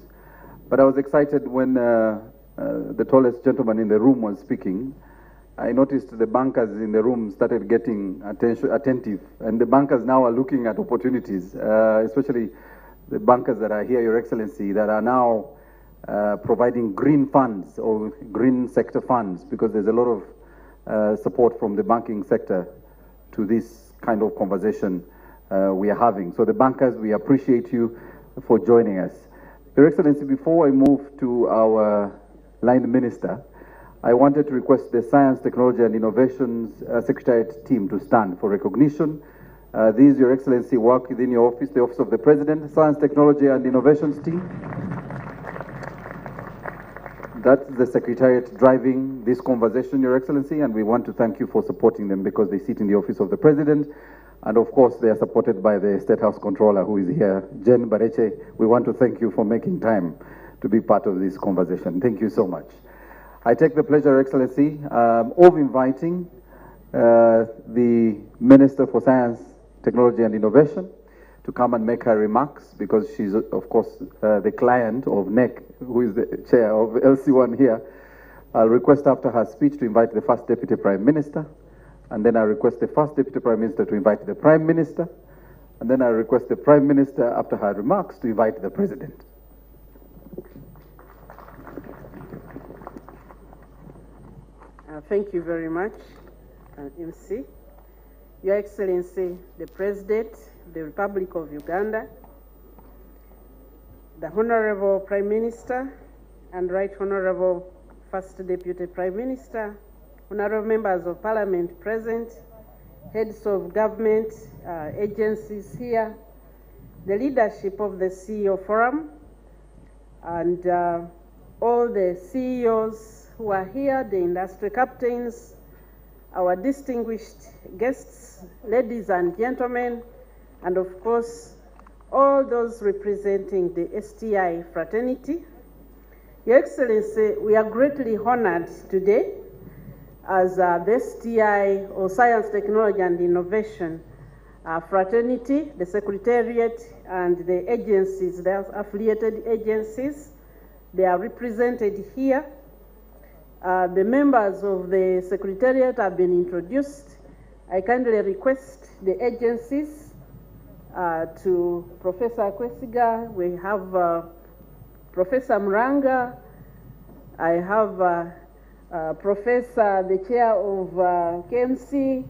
S2: But I was excited when the tallest gentleman in the room was speaking. I noticed the bankers in the room started getting attentive, and the bankers now are looking at opportunities, especially the bankers that are here, Your Excellency, that are now providing green funds or green sector funds, because there's a lot of support from the banking sector to this kind of conversation we are having. So the bankers, we appreciate you for joining us. Your Excellency, before I move to our line minister, I wanted to request the Science, Technology and Innovations Secretariat team to stand for recognition. These, Your Excellency, work within your office, the Office of the President, Science, Technology and Innovations team. That's the Secretariat driving this conversation, Your Excellency, and we want to thank you for supporting them, because they sit in the Office of the President, and of course they are supported by the State House Controller, who is here, Jen Bareche. We want to thank you for making time to be part of this conversation. Thank you so much. I take the pleasure, Your Excellency, of inviting the Minister for Science, Technology and Innovation to come and make her remarks, because she's, of course, the client of NEC, who is the chair of LC1 here. I'll request after her speech to invite the First Deputy Prime Minister, and then I'll request the First Deputy Prime Minister to invite the Prime Minister, and then I'll request the Prime Minister, after her remarks, to invite the President.
S14: Thank you very much, MC. Your Excellency, the President, the Republic of Uganda, the Honorable Prime Minister and Right Honorable First Deputy Prime Minister, honorable members of Parliament present, heads of government agencies here, the leadership of the CEO Forum, and all the CEOs who are here, the industry captains, our distinguished guests, ladies and gentlemen, and of course, all those representing the STI fraternity. Your Excellency, we are greatly honored today as the STI, or Science, Technology and Innovation fraternity, the Secretariat and the agencies, the affiliated agencies, they are represented here. The members of the Secretariat have been introduced. I kindly request the agencies to Professor Kwesiga. We have Professor Mranga. I have Professor, the chair of KMC,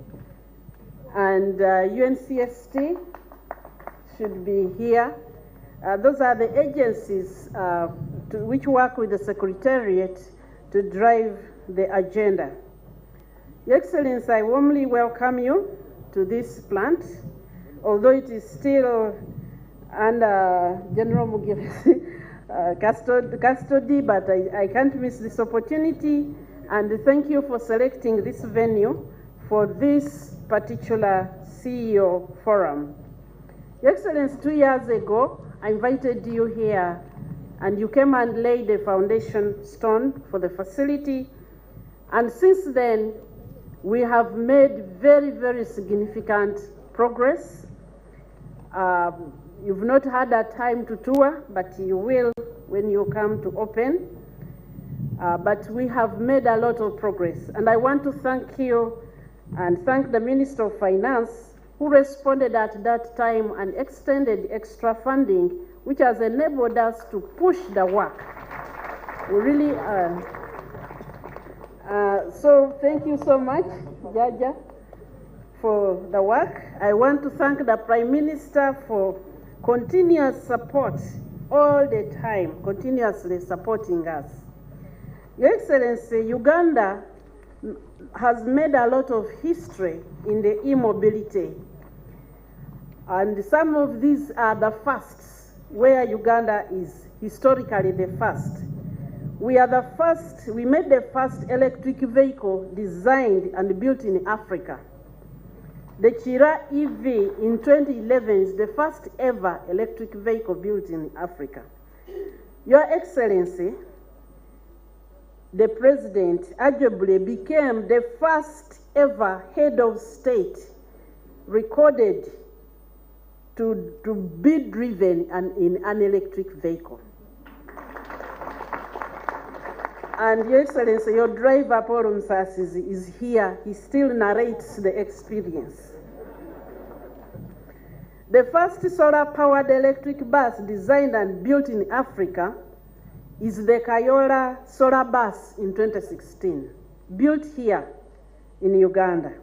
S14: and UNCST should be here. Those are the agencies which work with the Secretariat to drive the agenda. Your Excellency, I warmly welcome you to this plant, although it is still under General Mugirisi custody, but I can't miss this opportunity, and thank you for selecting this venue for this particular CEO forum. Your Excellency, 2 years ago, I invited you here and you came and laid the foundation stone for the facility. And since then, we have made very, very significant progress. You've not had a time to tour, but you will when you come to open. But we have made a lot of progress. And I want to thank you and thank the Minister of Finance who responded at that time and extended extra funding, which has enabled us to push the work. We really so thank you so much, Jaja, for the work. I want to thank the Prime Minister for continuous support all the time, continuously supporting us. Your Excellency, Uganda has made a lot of history in the e-mobility. And some of these are the firsts, where Uganda is historically the first. We are the first, we made the first electric vehicle designed and built in Africa. The Chira EV in 2011 is the first ever electric vehicle built in Africa. Your Excellency, the President arguably became the first ever head of state recorded to be driven in an electric vehicle. And Your Excellency, your driver, Paul Msas, is here. He still narrates the experience. The first solar-powered electric bus designed and built in Africa is the Kayola Solar Bus in 2016, built here in Uganda.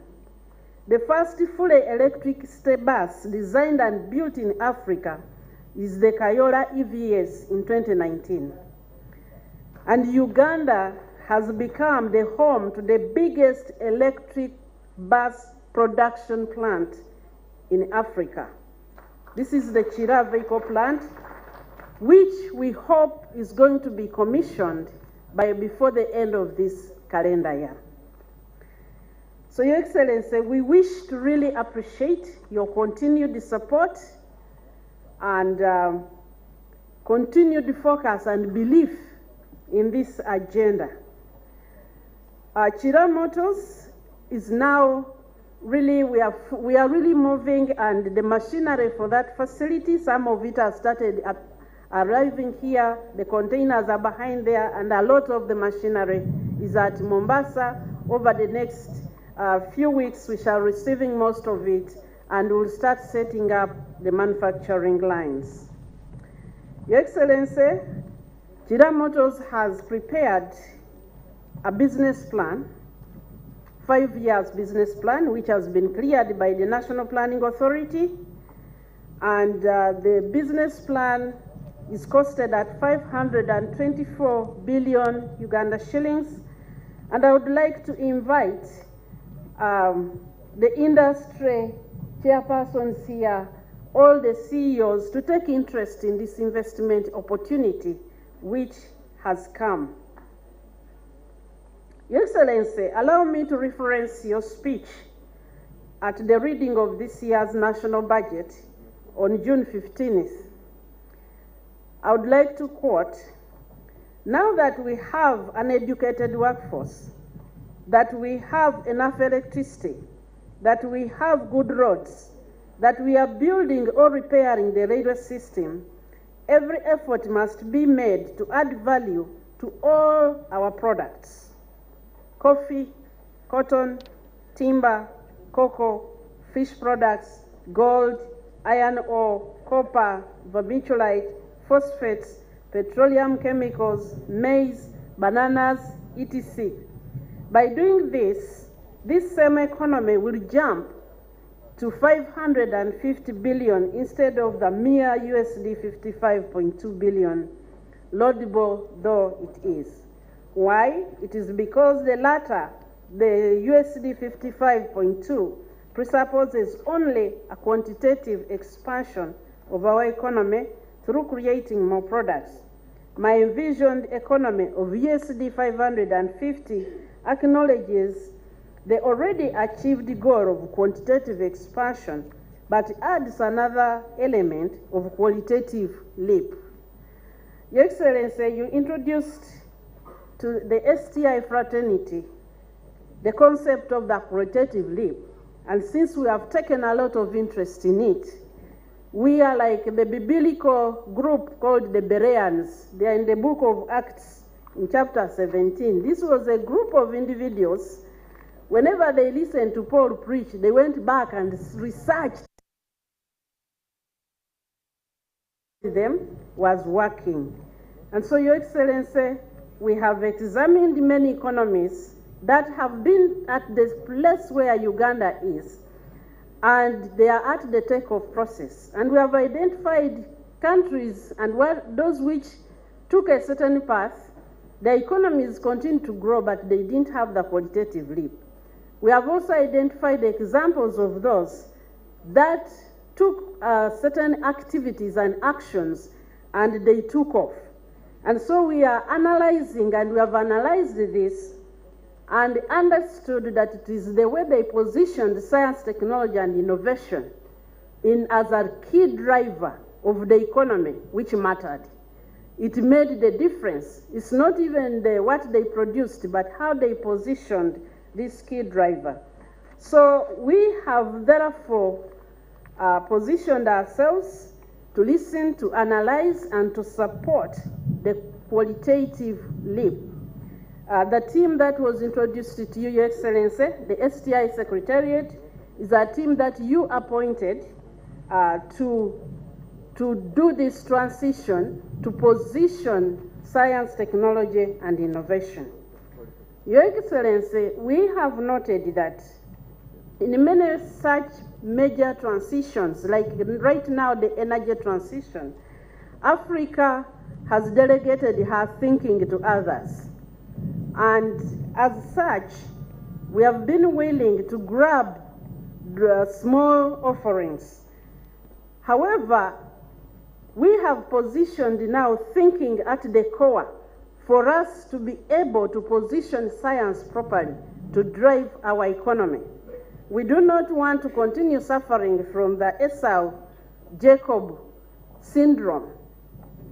S14: The first fully electric state bus designed and built in Africa is the Kayola EVS in 2019. And Uganda has become the home to the biggest electric bus production plant in Africa. This is the Chira vehicle plant, which we hope is going to be commissioned before the end of this calendar year. So, Your Excellency, we wish to really appreciate your continued support and continued focus and belief in this agenda. Chira Motors is now really, we are really moving, and the machinery for that facility, some of it has started arriving here. The containers are behind there, and a lot of the machinery is at Mombasa. Over the next few weeks, we shall receiving most of it, and we'll start setting up the manufacturing lines. Your Excellency, Chira Motors has prepared a business plan, 5 years business plan, which has been cleared by the National Planning Authority. And the business plan is costed at 524 billion Uganda shillings. And I would like to invite the industry chairpersons here, all the CEOs, to take interest in this investment opportunity which has come. Your Excellency, allow me to reference your speech at the reading of this year's national budget on June 15th. I would like to quote, "Now that we have an educated workforce, that we have enough electricity, that we have good roads, that we are building or repairing the railway system, every effort must be made to add value to all our products. Coffee, cotton, timber, cocoa, fish products, gold, iron ore, copper, vermiculite, phosphates, petroleum chemicals, maize, bananas, etc. By doing this, this same economy will jump to 550 billion instead of the mere USD 55.2 billion, laudable though it is. Why? It is because the latter, the USD 55.2, presupposes only a quantitative expansion of our economy through creating more products. My envisioned economy of USD 550 acknowledges the already achieved goal of quantitative expansion, but adds another element of qualitative leap. Your Excellency, you introduced to the STI fraternity the concept of the qualitative leap. And since we have taken a lot of interest in it, we are like the biblical group called the Bereans. They are in the book of Acts in chapter 17. This was a group of individuals. Whenever they listened to Paul preach, they went back and researched them was working. And so, Your Excellency, we have examined many economies that have been at the place where Uganda is, and they are at the takeoff process. And we have identified countries and those which took a certain path, their economies continue to grow, but they didn't have the qualitative leap. We have also identified examples of those that took certain activities and actions, and they took off. And so we are analyzing, and we have analyzed this and understood that it is the way they positioned science, technology, and innovation as a key driver of the economy which mattered. It made the difference. It's not even what they produced, but how they positioned this key driver. So we have therefore positioned ourselves to listen, to analyze, and to support the qualitative leap. The team that was introduced to you, Your Excellency, the STI Secretariat, is a team that you appointed to do this transition, to position science, technology, and innovation. Your Excellency, we have noted that in many such major transitions, like right now the energy transition, Africa has delegated her thinking to others. And as such, we have been willing to grab the small offerings. However, we have positioned now thinking at the core for us to be able to position science properly to drive our economy. We do not want to continue suffering from the Esau-Jacob syndrome,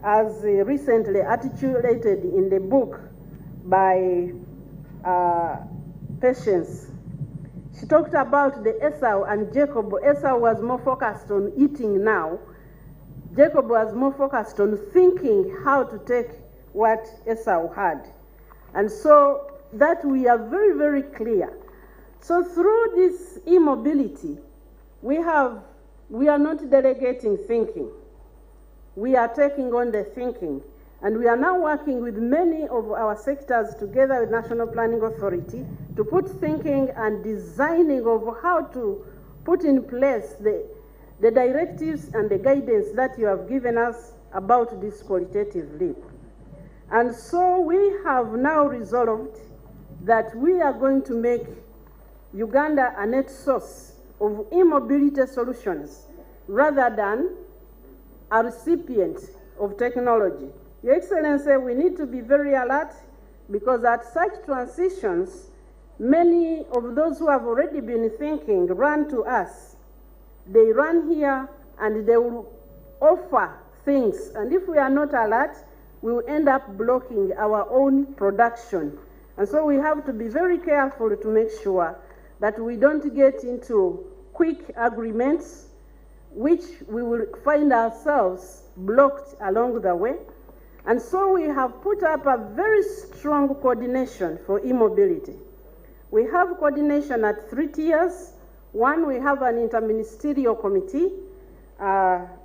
S14: as recently articulated in the book by Patience. She talked about the Esau and Jacob. Esau was more focused on eating now. Jacob was more focused on thinking how to take what Esau had. And so that we are very, very clear. So through this e-mobility, we are not delegating thinking. We are taking on the thinking. And we are now working with many of our sectors together with National Planning Authority to put thinking and designing of how to put in place the directives and the guidance that you have given us about this qualitative leap. And so we have now resolved that we are going to make Uganda a net source of e-mobility solutions rather than a recipient of technology. Your Excellency, we need to be very alert because at such transitions, many of those who have already been thinking run to us. They run here and they will offer things. And if we are not alert, we will end up blocking our own production. And so we have to be very careful to make sure that we don't get into quick agreements, which we will find ourselves blocked along the way. And so we have put up a very strong coordination for e-mobility. We have coordination at 3 tiers. One, we have an interministerial committee.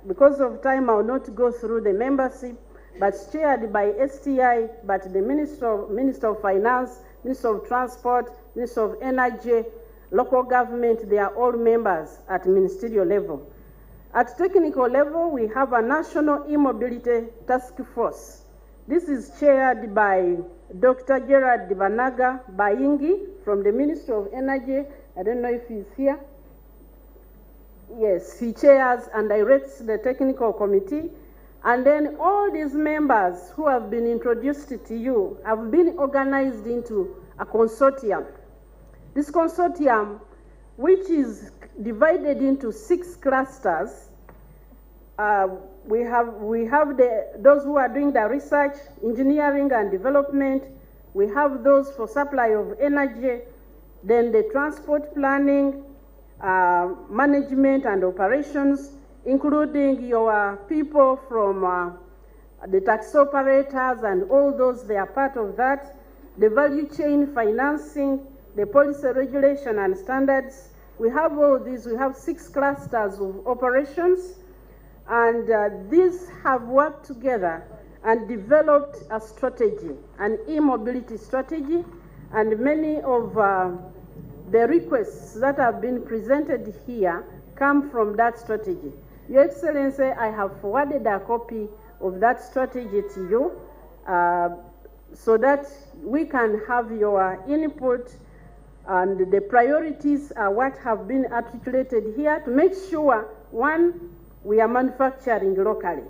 S14: Because of time, I will not go through the membership, but chaired by STI, but the Minister of Finance, Minister of Transport, Minister of Energy, local government, they are all members at ministerial level. At technical level, we have a National E-Mobility Task Force. This is chaired by Dr. Gerard Banaga Bayingi from the Ministry of Energy. I don't know if he's here. Yes, he chairs and directs the technical committee. And then all these members who have been introduced to you have been organized into a consortium. This consortium, which is divided into 6 clusters, we have those who are doing the research, engineering and development. We have those for supply of energy, then the transport planning, management and operations, including your people from the tax operators and all those, they are part of that. The value chain financing, the policy regulation and standards. We have all these, we have 6 clusters of operations, and these have worked together and developed a strategy, an e-mobility strategy, and many of the requests that have been presented here come from that strategy. Your Excellency, I have forwarded a copy of that strategy to you so that we can have your input, and the priorities are what have been articulated here to make sure, one, we are manufacturing locally.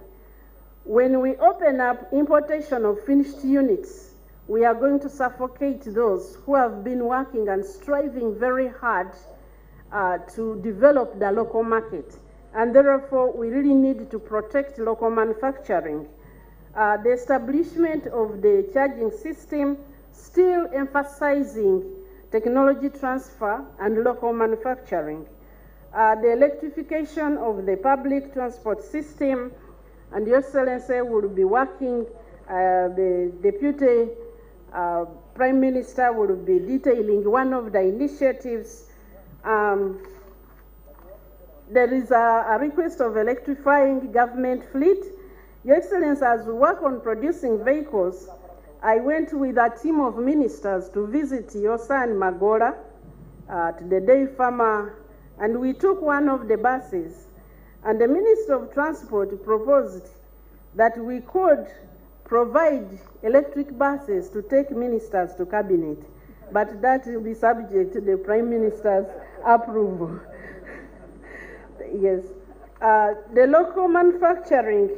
S14: When we open up importation of finished units, we are going to suffocate those who have been working and striving very hard to develop the local market. And therefore, we really need to protect local manufacturing. The establishment of the charging system, still emphasizing technology transfer and local manufacturing. The electrification of the public transport system, and Your Excellency will be working, the Deputy Prime Minister will be detailing one of the initiatives. There is a request of electrifying government fleet. Your Excellency, as we work on producing vehicles, I went with a team of ministers to visit your son Magola at the dairy farmer, and we took one of the buses, and the Minister of Transport proposed that we could provide electric buses to take ministers to cabinet, but that will be subject to the Prime Minister's approval. Yes. The local manufacturing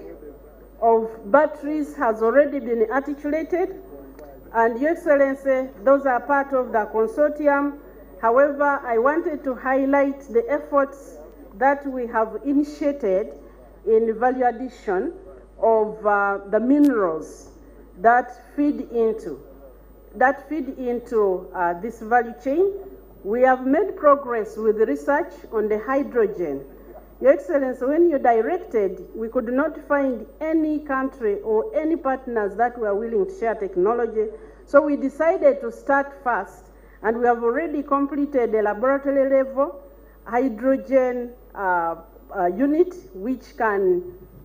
S14: of batteries has already been articulated, and Your Excellency, those are part of the consortium. However, I wanted to highlight the efforts that we have initiated in value addition of the minerals that feed into this value chain. We have made progress with research on the hydrogen. Your Excellency, when you directed, we could not find any country or any partners that were willing to share technology. So we decided to start first, and we have already completed the laboratory level hydrogen unit, which can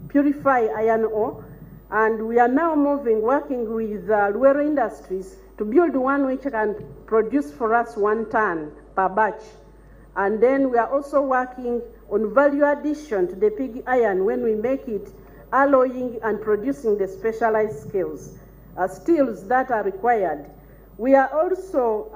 S14: purify iron ore. And we are now working with Luero Industries to build one which can produce for us 1 ton per batch. And then we are also working on value addition to the pig iron when we make it alloying and producing the specialized steels that are required. We are also,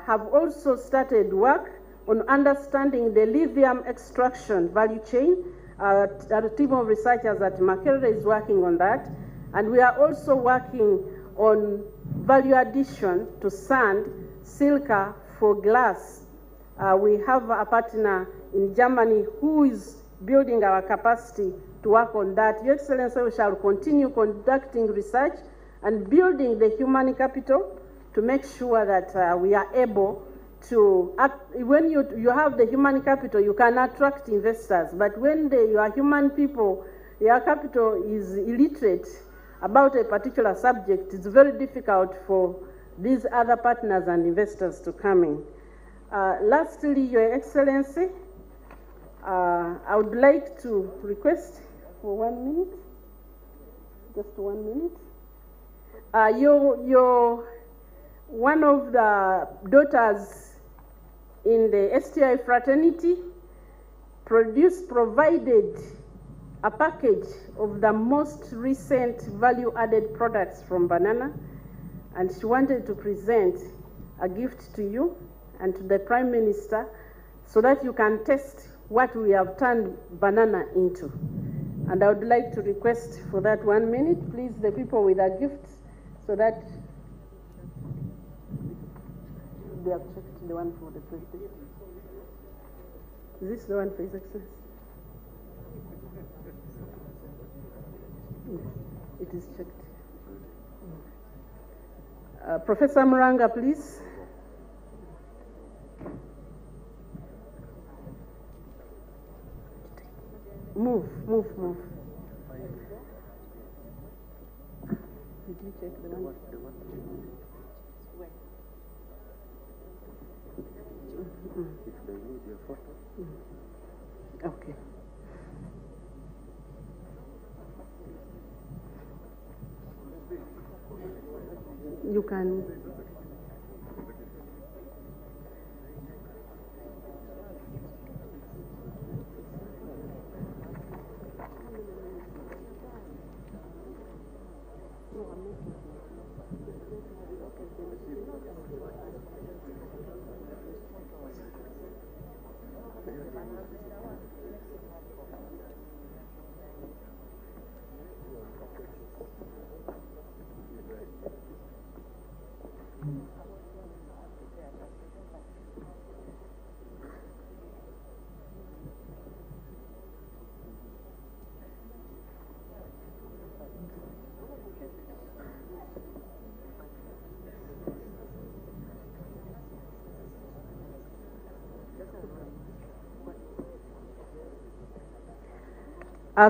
S14: have also started work on understanding the lithium extraction value chain. A team of researchers at Makerere is working on that. And we are also working on value addition to sand, silica for glass. We have a partner in Germany who is building our capacity to work on that. Your Excellency, we shall continue conducting research and building the human capital to make sure that we are able to, when you have the human capital, you can attract investors. But when your human people, your capital is illiterate about a particular subject, it's very difficult for these other partners and investors to come in. Lastly, Your Excellency, I would like to request for 1 minute, just 1 minute. One of the daughters in the STI fraternity provided a package of the most recent value-added products from banana, and she wanted to present a gift to you and to the Prime Minister so that you can test what we have turned banana into. And I would like to request for that 1 minute, please, the people with a gift, so that they have checked the one for the President. Is this the one for His Excellency? It is checked. Professor Muranga, please. Move. Did you check the one?
S10: If they need your photo.
S14: Okay. You can.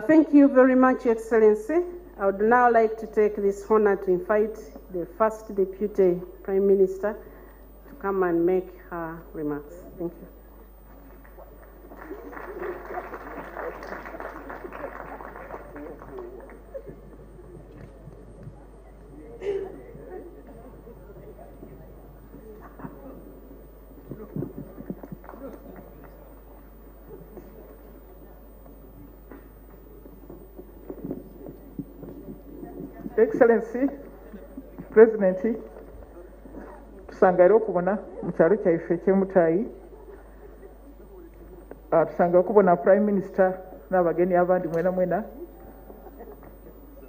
S14: Thank you very much, Your Excellency. I would now like to take this honor to invite the First Deputy Prime Minister to come and make her remarks. Thank you.
S15: Excellency, President, tusangaire okubona mu kyalo kyaife ky'Emutayi, tusangaire okubona Prime Minister n'abagenyi abandi mwena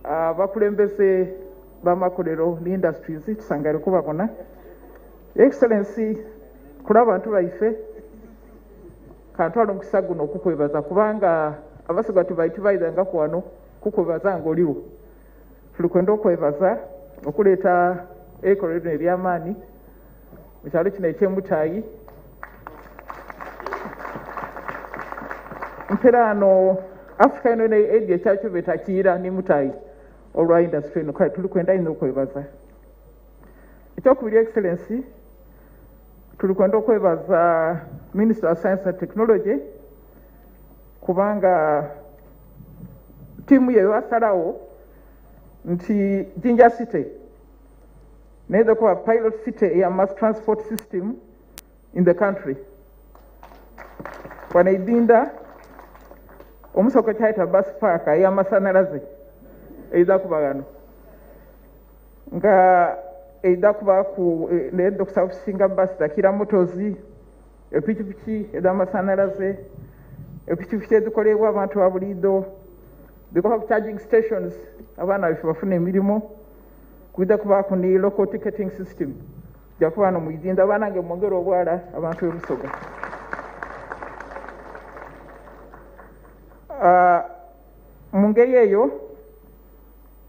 S15: abakulembeze b'amakolero ne industries tusangaire okubabona. Excellency, kuli abantu baife kantwala omukisa guno okukwebaza kubanga abasigwa tubaitibaiza ku wano kukwebaza ng'oliwo. Tulikwenda okwebaza okuleeta ekolero lino ery'amaanyi mu kyalo kino eky'Emutayi. Mpera ano Africa eno edi ekyakyo betakiira ne Mutayi olwa industry eno kale tulikwenda ino okwebaza. Ekyokubiri, Excellency, tulikwenda okwebaza Minister of Science and Technology kubanga tiimu yeyo asalawo nti Jinja City neither kuba pilot city eya mass transport system in the country. Wanaidinda omusoko kyaita bus park eya masanalaze either kuba gano nga either kuba ku ne Dr. Singa bus takira motozi epikipiki ez'amasanyalaze epikipiki ezikolebwa abantu abulido zikola ku charging stations abaana baffe bafuna emirimu kuida kubaako ne local ticketing system jakuba no muizinda abaana nge mwongera obwala abantu ebusoga mu ngeri eyo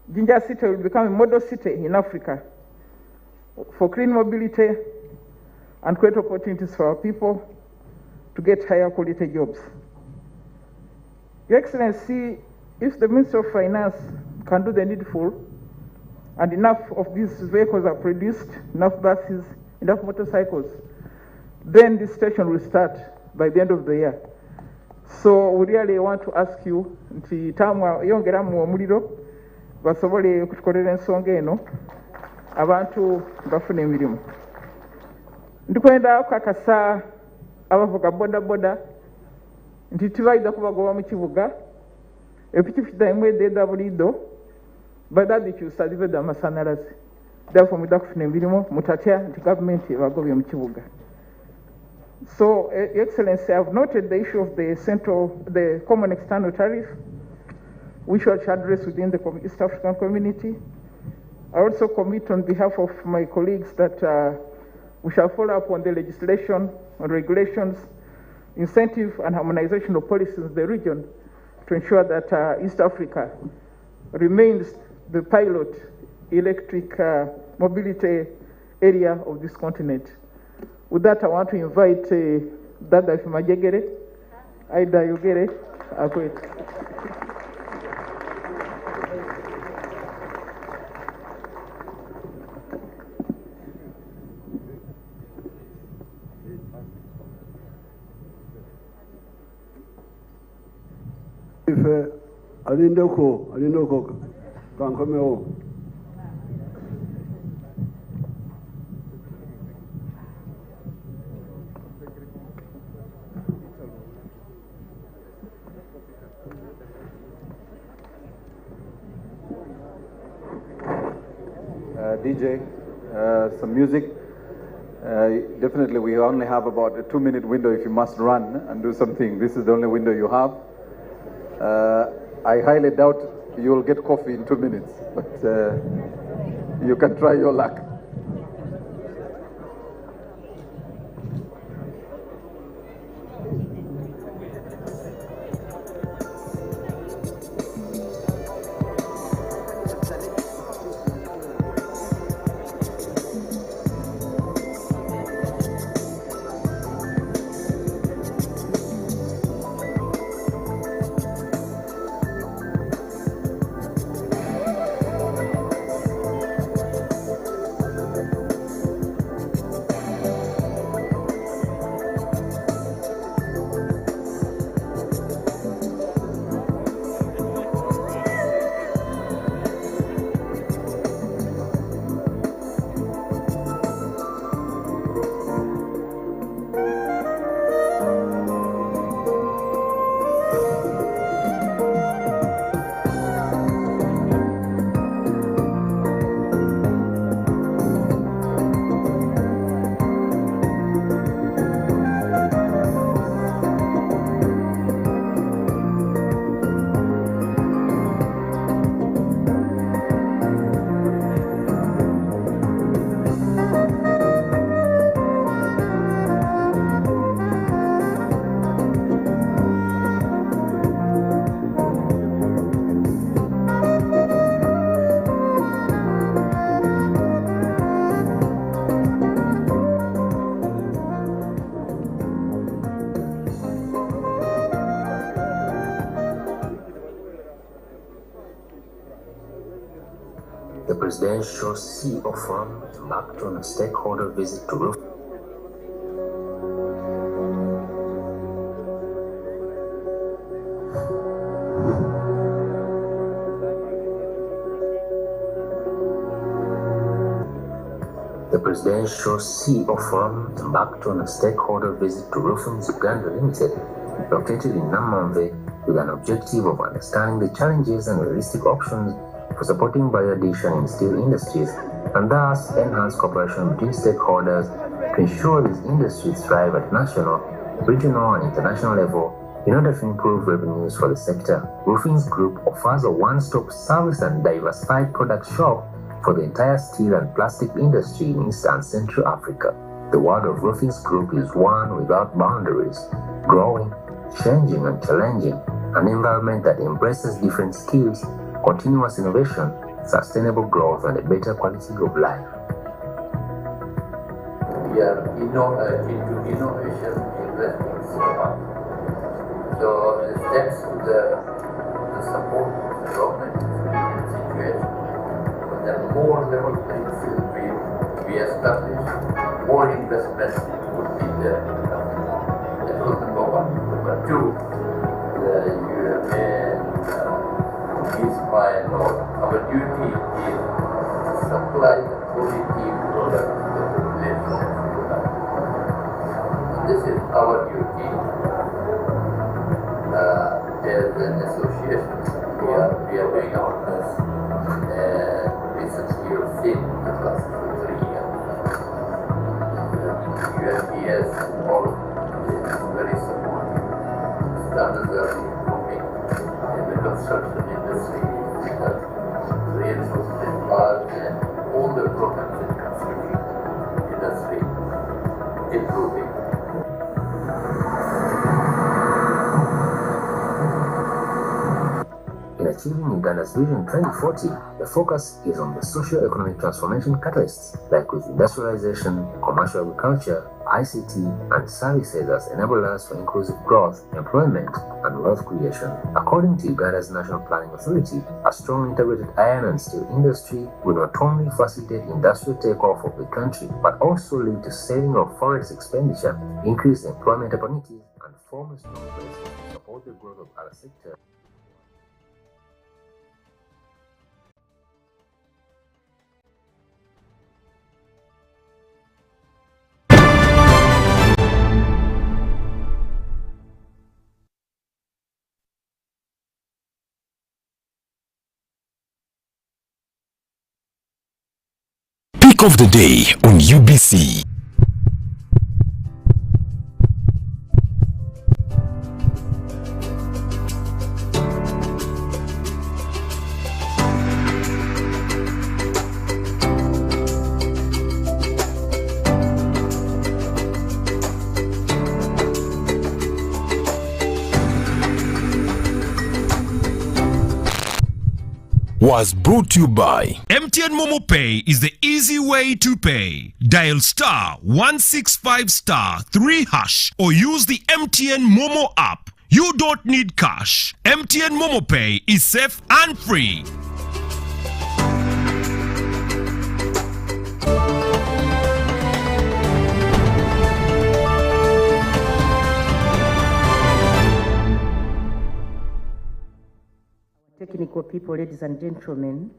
S15: Jinja City will become a model city in Africa for clean mobility and create opportunities for our people to get higher quality jobs. Your Excellency, if the Ministry of Finance can do the needful and enough of these vehicles are produced, enough buses, enough motorcycles, then this station will start by the end of the year. So we really want to ask you, nti tamwa yongeramu omuliro basobole okutukolera ensonga eno abantu bafuna emirimu. Ndikwenda okukakasa abavuga bodaboda nti tibaida kubagoba mu kibuga epikipiki zaimwe edda bulido badadikyusa zive z'amasanyalaze therefore mwida kufuna emirimu mutatya nti gavumenti ebagobye mu kibuga. So, Your Excellency, I have noted the issue of the common external tariff, which was addressed within the East African community. I also commit on behalf of my colleagues that we shall follow up on the legislation, on regulations, incentive and harmonization of policies in the region to ensure that East Africa remains the pilot electric mobility area of this continent. With that, I want to invite Dada Fimajegere, Aida Yogere, Akwet.
S16: Ife alindoko kankomeo.
S2: DJ, some music. Definitely, we only have about a 2-minute window if you must run and do something. This is the only window you have. I highly doubt you will get coffee in 2 minutes, but you can try your luck.
S17: The presidential CEO forum embarked on a stakeholder visit to Roof. The presidential CEO forum embarked on a stakeholder visit to Rufins Uganda Limited, located in Namamve, with an objective of understanding the challenges and realistic options for supporting value addition in steel industries and thus enhance cooperation between stakeholders to ensure these industries thrive at national, regional and international level in order to improve revenues for the sector. Roofings Group offers a one-stop service and diversified product shop for the entire steel and plastic industry in East and Central Africa. The world of Roofings Group is one without boundaries, growing, changing and challenging, an environment that embraces different skills, continuous innovation, sustainable growth and a better quality of life.
S18: We are into innovation investment so much. So the steps to the support of the government situation, but then more level playing field we establish, more investment would be there. That was number one. Number two, the UN is by law. Our duty is to supply the quality product to the population. This is our duty. As an association, we are doing our best. Recently, you've seen the last 3 years. UNPS all is very supportive. Standards are improving in the construction industry, reinforcement parks, and all the programs in construction industry improving.
S17: In achieving Uganda's Vision 2040, the focus is on the socio-economic transformation catalysts like with industrialization, commercial agriculture, ICT, and services as enablers for inclusive growth, employment, and wealth creation. According to Uganda's National Planning Authority, a strong integrated iron and steel industry will not only facilitate industrial takeoff of the country, but also lead to saving of forex expenditure, increased employment opportunities, and form a strong basis to support the growth of other sectors.
S19: Pick of the day on UBC. Was brought to you by MTN Momo Pay is the easy way to pay. Dial *165*3# or use the MTN Momo app. You don't need cash. MTN Momo Pay is safe and free.
S20: Technical people, ladies and gentlemen,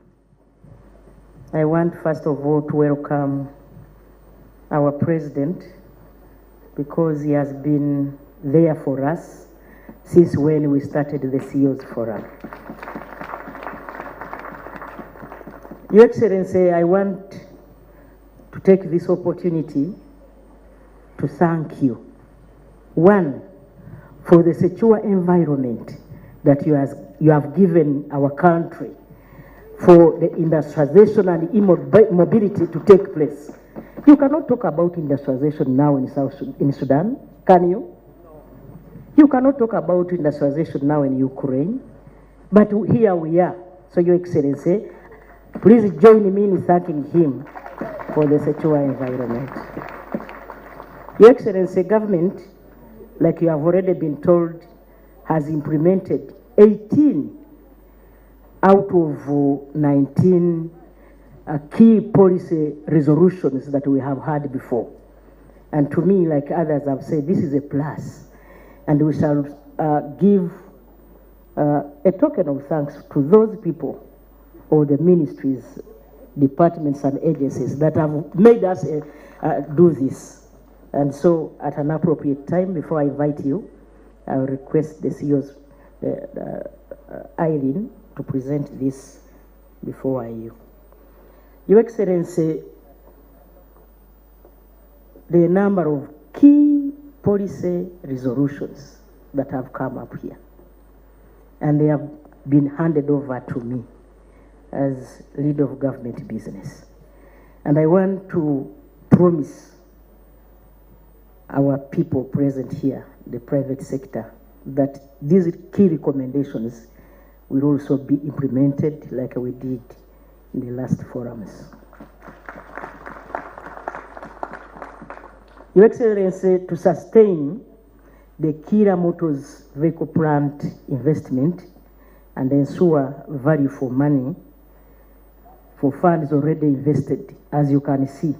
S20: I want first of all to welcome our president because he has been there for us since when we started the CEO's Forum. Your Excellency, I want to take this opportunity to thank you. One, for the secure environment that you have given our country for the industrialization and mobility to take place. You cannot talk about industrialization now in Sudan, can you? You cannot talk about industrialization now in Ukraine, but here we are. So, Your Excellency, please join me in thanking him for the secure environment. Your Excellency, government, like you have already been told, has implemented 18 out of 19 key policy resolutions that we have had before. And to me, like others have said, this is a plus. And we shall give a token of thanks to those people or the ministries, departments and agencies that have made us do this. And so at an appropriate time, before I invite you, I will request the CEO's Eileen to present this before you. Your Excellency, the number of key policy resolutions that have come up here, and they have been handed over to me as leader of government business. And I want to promise our people present here, the private sector, that these key recommendations will also be implemented like we did in the last forums. Your Excellency, to sustain the Kira Motors vehicle plant investment and ensure value for money for funds already invested, as you can see,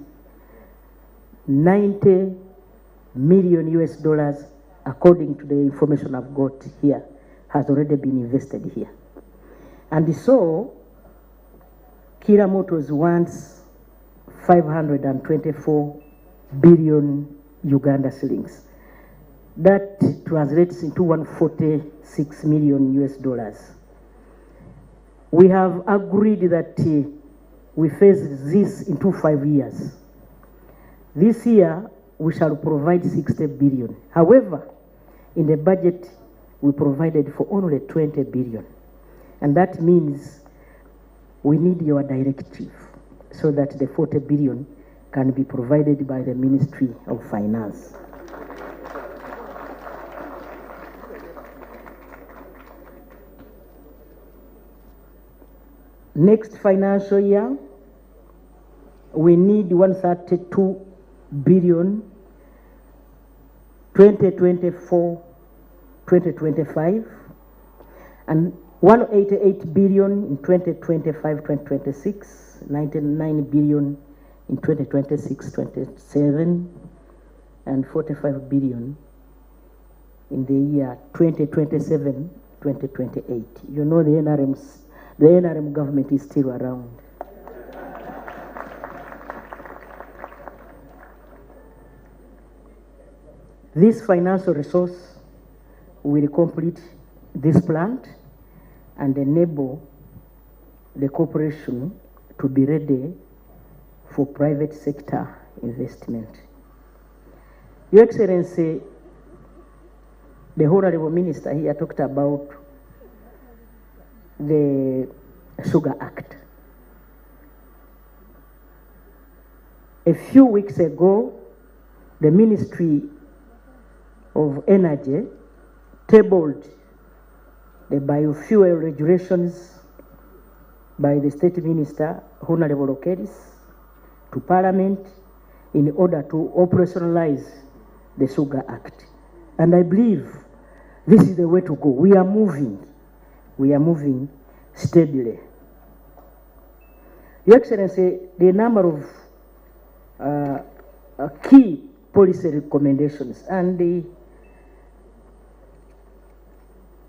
S20: 90 million US dollars, according to the information I've got here, has already been invested here. And so, Kira Motors wants 524 billion Uganda shillings. That translates into 146 million US dollars. We have agreed that we phase this into 5 years. This year, we shall provide 60 billion. However, in the budget, we provided for only 20 billion. And that means we need your directive so that the 40 billion can be provided by the Ministry of Finance. Next financial year, we need 132 billion 2024-2025 and 188 billion in 2025-2026, 99 billion in 2026-27, and 45 billion in the year 2027-2028. You know the NRM government is still around. This financial resource will complete this plant and enable the corporation to be ready for private sector investment. Your Excellency, the Honorable Minister here talked about the Sugar Act. A few weeks ago, the Ministry of Energy tabled the biofuel regulations by the State Minister, Honorable Okeris, to Parliament in order to operationalize the Sugar Act. And I believe this is the way to go. We are moving steadily. Your Excellency, the number of key policy recommendations, and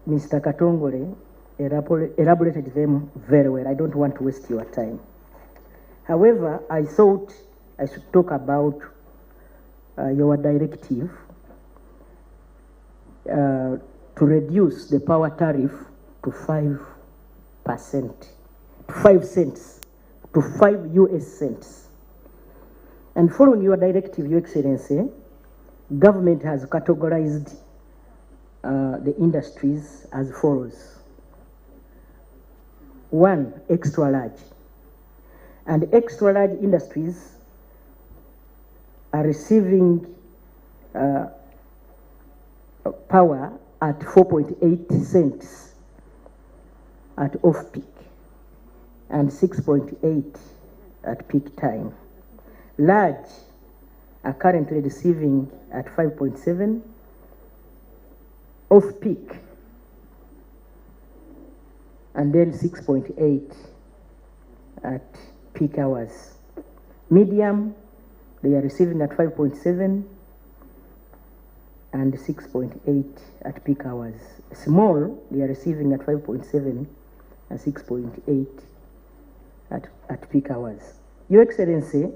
S20: Mr. Katongole elaborated them very well. I don't want to waste your time. However, I thought I should talk about your directive to reduce the power tariff to 5%, to 5 cents, to 5 US cents. And following your directive, Your Excellency, government has categorized the industries as follows. 1, extra large. And extra large industries are receiving power at 4.8 cents at off-peak and 6.8 at peak time. Large are currently receiving at 5.7 off-peak and then 6.8 at peak hours. Medium, they are receiving at 5.7 and 6.8 at peak hours. Small, they are receiving at 5.7 and 6.8 at peak hours. Your Excellency,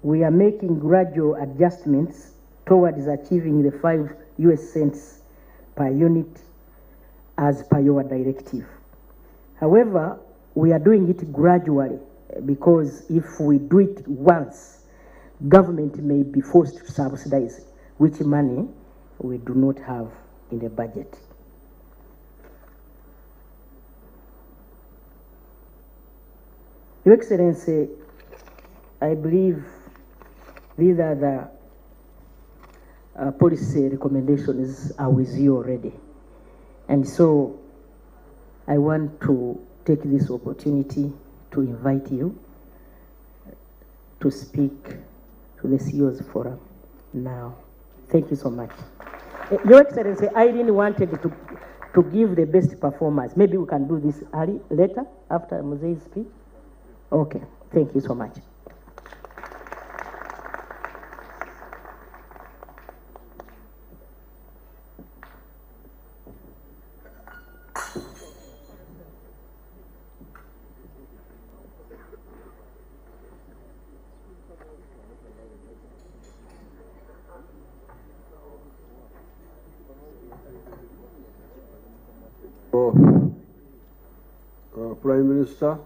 S20: we are making gradual adjustments towards achieving the 5 US cents per unit as per your directive. However, we are doing it gradually, because if we do it once, government may be forced to subsidize, which money we do not have in the budget. Your Excellency, I believe these are the policy recommendations are with you already. And so I want to take this opportunity to invite you to speak to the CEOs Forum now. Thank you so much. Your Excellency, I really wanted to give the best performance. Maybe we can do this later, after Muzee's speech. Okay, thank you so much.
S16: Prime Minister,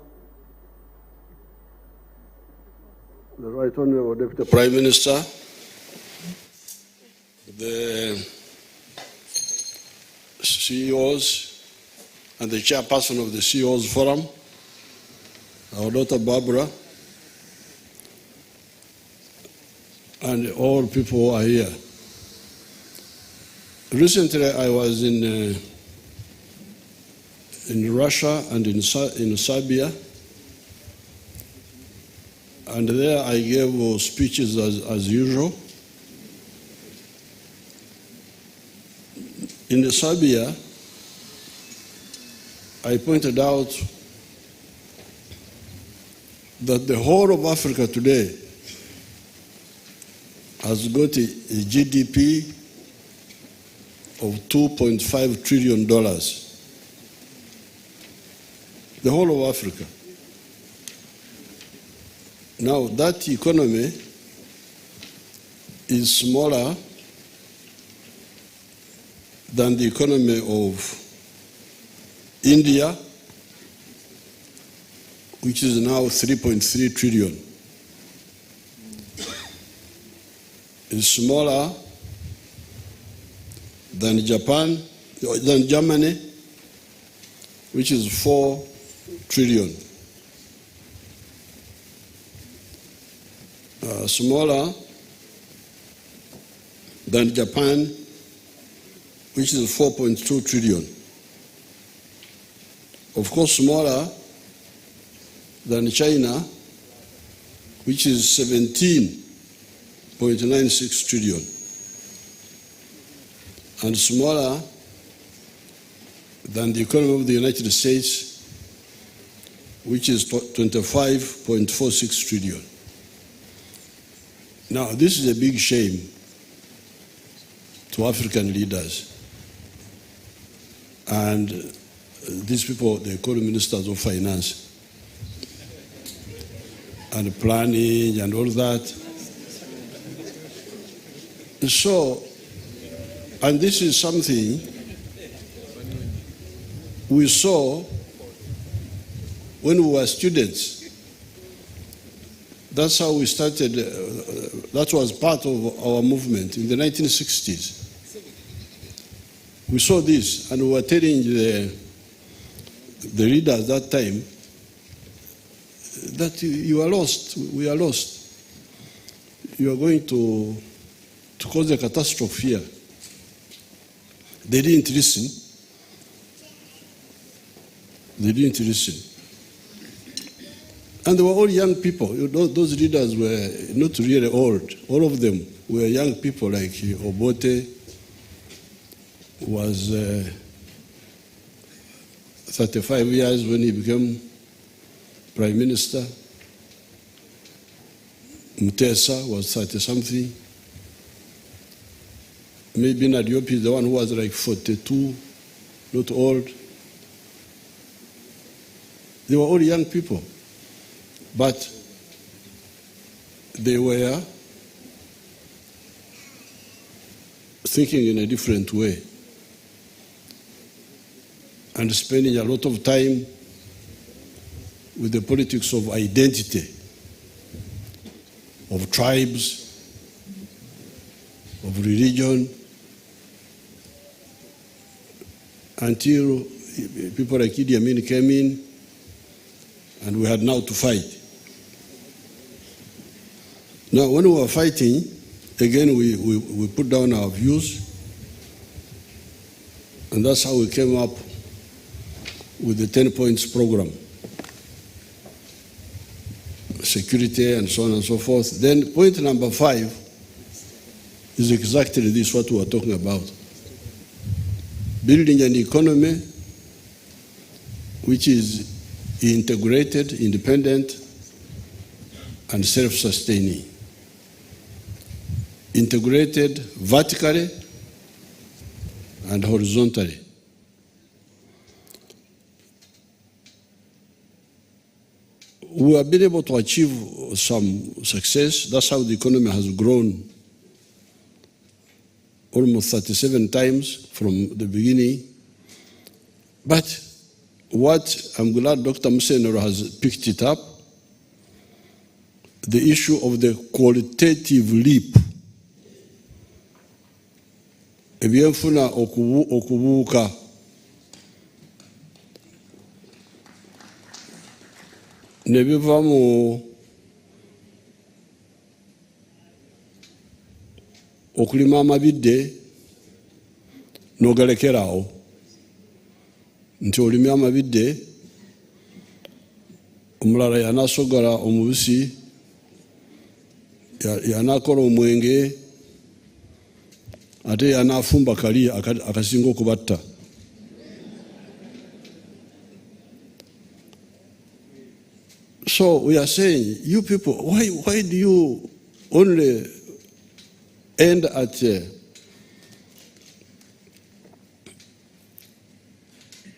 S16: the Right Honorable Deputy Prime Minister, the CEOs and the chairperson of the CEOs Forum, our daughter Barbara, and all people who are here. Recently, I was in Russia and in Serbia, and there I gave speeches as usual. In Serbia, I pointed out that the whole of Africa today has got a GDP of $2.5 trillion. The whole of Africa. Now, that economy is smaller than the economy of India, which is now 3.3 trillion. It's smaller than Japan, than Germany, which is 4 trillion. Smaller than Japan, which is 4.2 trillion. Of course, smaller than China, which is 17.96 trillion. And smaller than the economy of the United States, which is 25.46 trillion. Now, this is a big shame to African leaders. And these people, they call ministers of finance and planning and all that. So, and this is something we saw when we were students. That's how we started, that was part of our movement in the 1960s. We saw this and we were telling the leaders that time that you are lost, we are lost. You are going to cause a catastrophe here. They didn't listen. They didn't listen. And they were all young people. Those leaders were not really old. All of them were young people, like Obote was 35 years when he became prime minister. Mutesa was 30-something. Maybe Nadiopi is the one who was like 42, not old. They were all young people. But they were thinking in a different way and spending a lot of time with the politics of identity, of tribes, of religion, until people like Idi Amin came in, and we had now to fight. Now, when we were fighting, again, we put down our views, and that's how we came up with the 10 points program. Security and so on and so forth. Then point number 5 is exactly this, what we are talking about. Building an economy which is integrated, independent, and self-sustaining. Integrated vertically and horizontally. We have been able to achieve some success. That's how the economy has grown almost 37 times from the beginning. But what I'm glad Dr. Musenero has picked it up, the issue of the qualitative leap. Ebyenfuna okubuuka. Ne biva mu okulima amabidde n'ogalekerawo nti olimya amabidde omulala yanasogala omubisi yanakola omwenge ate yanafumba kali akasinga okubatta. So we are saying, you people, why do you only end at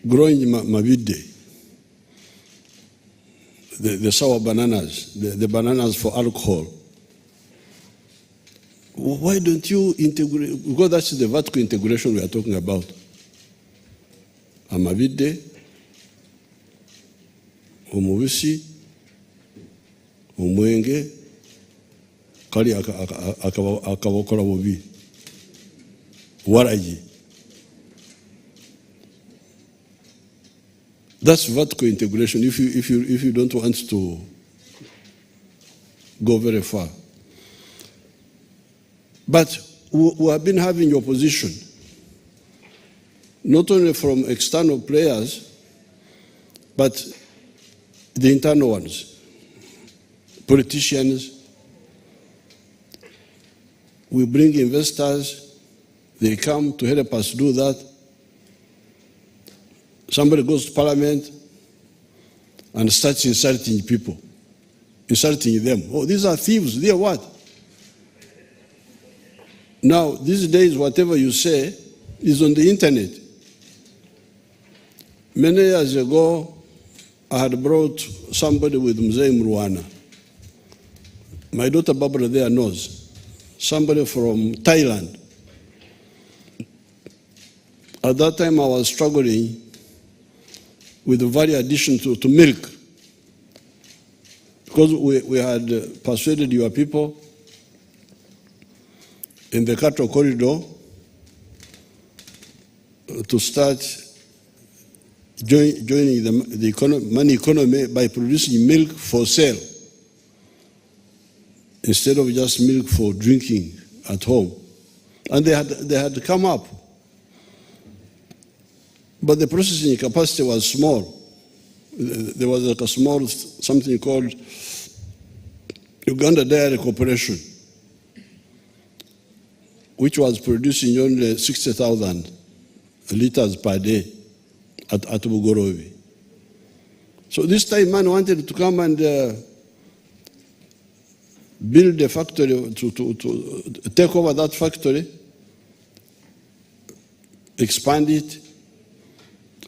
S16: growing mabidde, the sour bananas, the bananas for alcohol? Why don't you integrate? Because that's the vertical integration we are talking about. Amabidde, omubisi, omwenge, kali akabakola bubi, waragi. That's vertical integration if you don't want to go very far. But we have been having opposition, not only from external players, but the internal ones, politicians. We bring investors, they come to help us do that. Somebody goes to parliament and starts insulting people, insulting them. Oh, these are thieves, they are what? Now, these days, whatever you say is on the internet. Many years ago, I had brought somebody with Mzee Mruana. My daughter Barbara there knows. Somebody from Thailand. At that time, I was struggling with the value addition to milk. Because we had persuaded your people in the cattle corridor to start joining the money economy by producing milk for sale instead of just milk for drinking at home. And they had come up. But the processing capacity was small. There was like a small something called Uganda Dairy Corporation, which was producing only 60,000 liters per day at Bugorovi. So this time man wanted to come and build a factory, to take over that factory, expand it,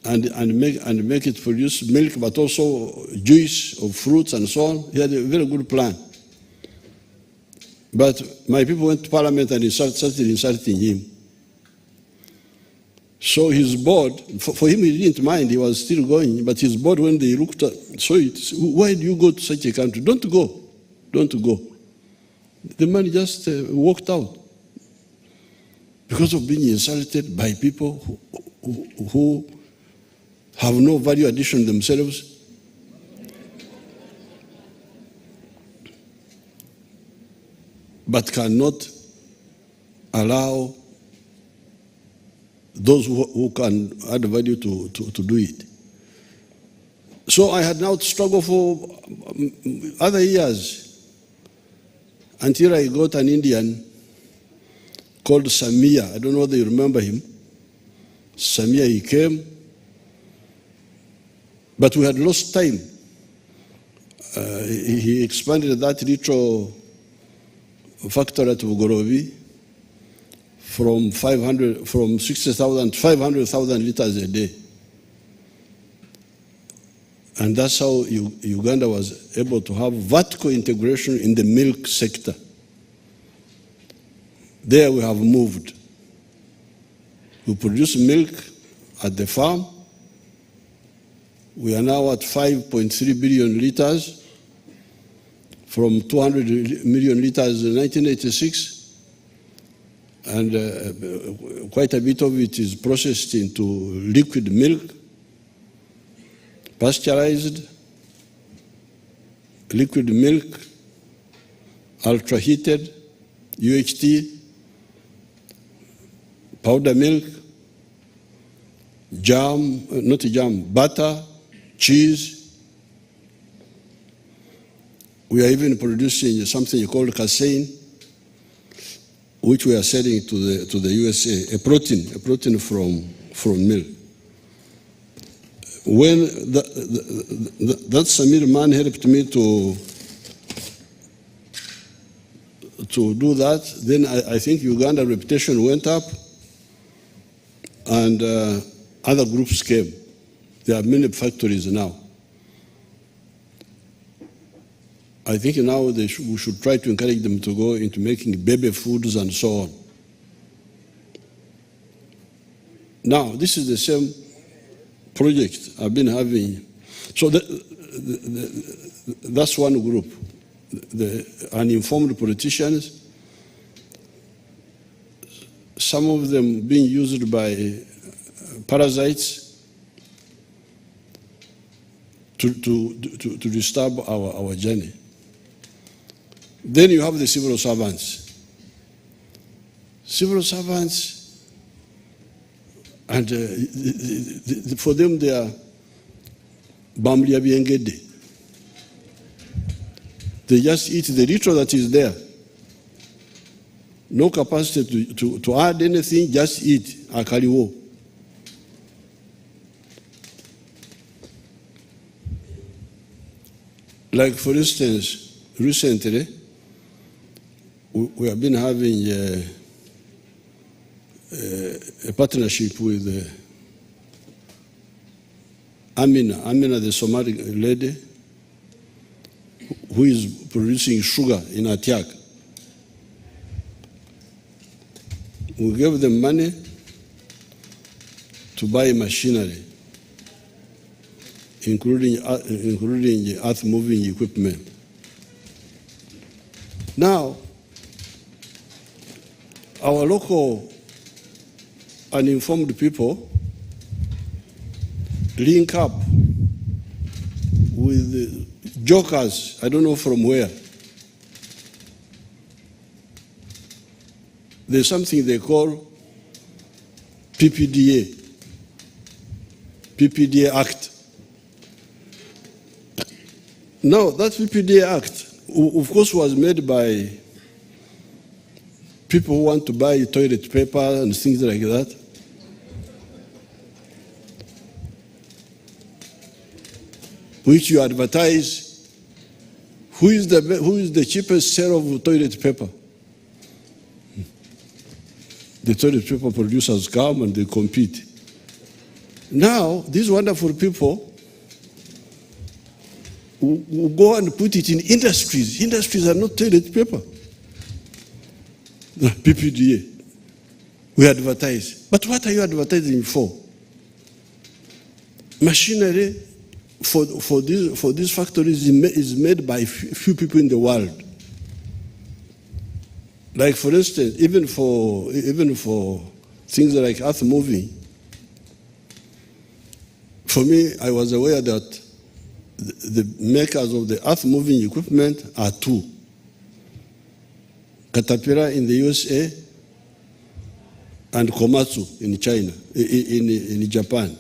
S16: and make it produce milk, but also juice of fruits and so on. He had a very good plan. But my people went to parliament and started insulting him. So his board, for him, he didn't mind, he was still going, but his board, when they looked at, saw it, why do you go to such a country? Don't go, don't go. The man just walked out because of being insulted by people who have no value addition themselves. But cannot allow those who can add value to do it. So I had now to struggle for other years until I got an Indian called Samia. I don't know whether you remember him. Samia, he came, but we had lost time. He expanded that little factory at Ugorovi from 60,000 to 500,000 liters a day. And that's how Uganda was able to have vertical integration in the milk sector. There we have moved. We produce milk at the farm. We are now at 5.3 billion liters from 200 million liters in 1986. And quite a bit of it is processed into liquid milk, pasteurized, liquid milk, ultra-heated, UHT, powder milk, jam, not jam, butter, cheese. We are even producing something called casein, which we are selling to the USA, a protein from milk. When that Samir man helped me to do that, then I think Uganda reputation went up, and other groups came. There are many factories now. I think now we should try to encourage them to go into making baby foods and so on. Now, this is the same project I've been having. So that's one group, the uninformed politicians, some of them being used by parasites to disturb our journey. Then you have the civil servants. Civil servants, and for them they are Bamlia Biengede. They just eat the little that is there. No capacity to add anything, just eat. Akaliwo. Like for instance, recently, we have been having a partnership with Amina, the Somali lady, who is producing sugar in Atiak. We gave them money to buy machinery, including earth-moving equipment. Now, our local uninformed people link up with jokers, I don't know from where. There's something they call PPDA Act. Now, that PPDA Act, of course, was made by people who want to buy toilet paper and things like that. Which you advertise. Who is the cheapest seller of toilet paper? The toilet paper producers come and they compete. Now, these wonderful people will go and put it in industries. Industries are not toilet paper. The PPDA. We advertise. But what are you advertising for? Machinery for these factories is made by few people in the world. Like, for instance, even for things like earth moving, for me, I was aware that the makers of the earth moving equipment are two. Caterpillar in the USA and Komatsu in China, in Japan.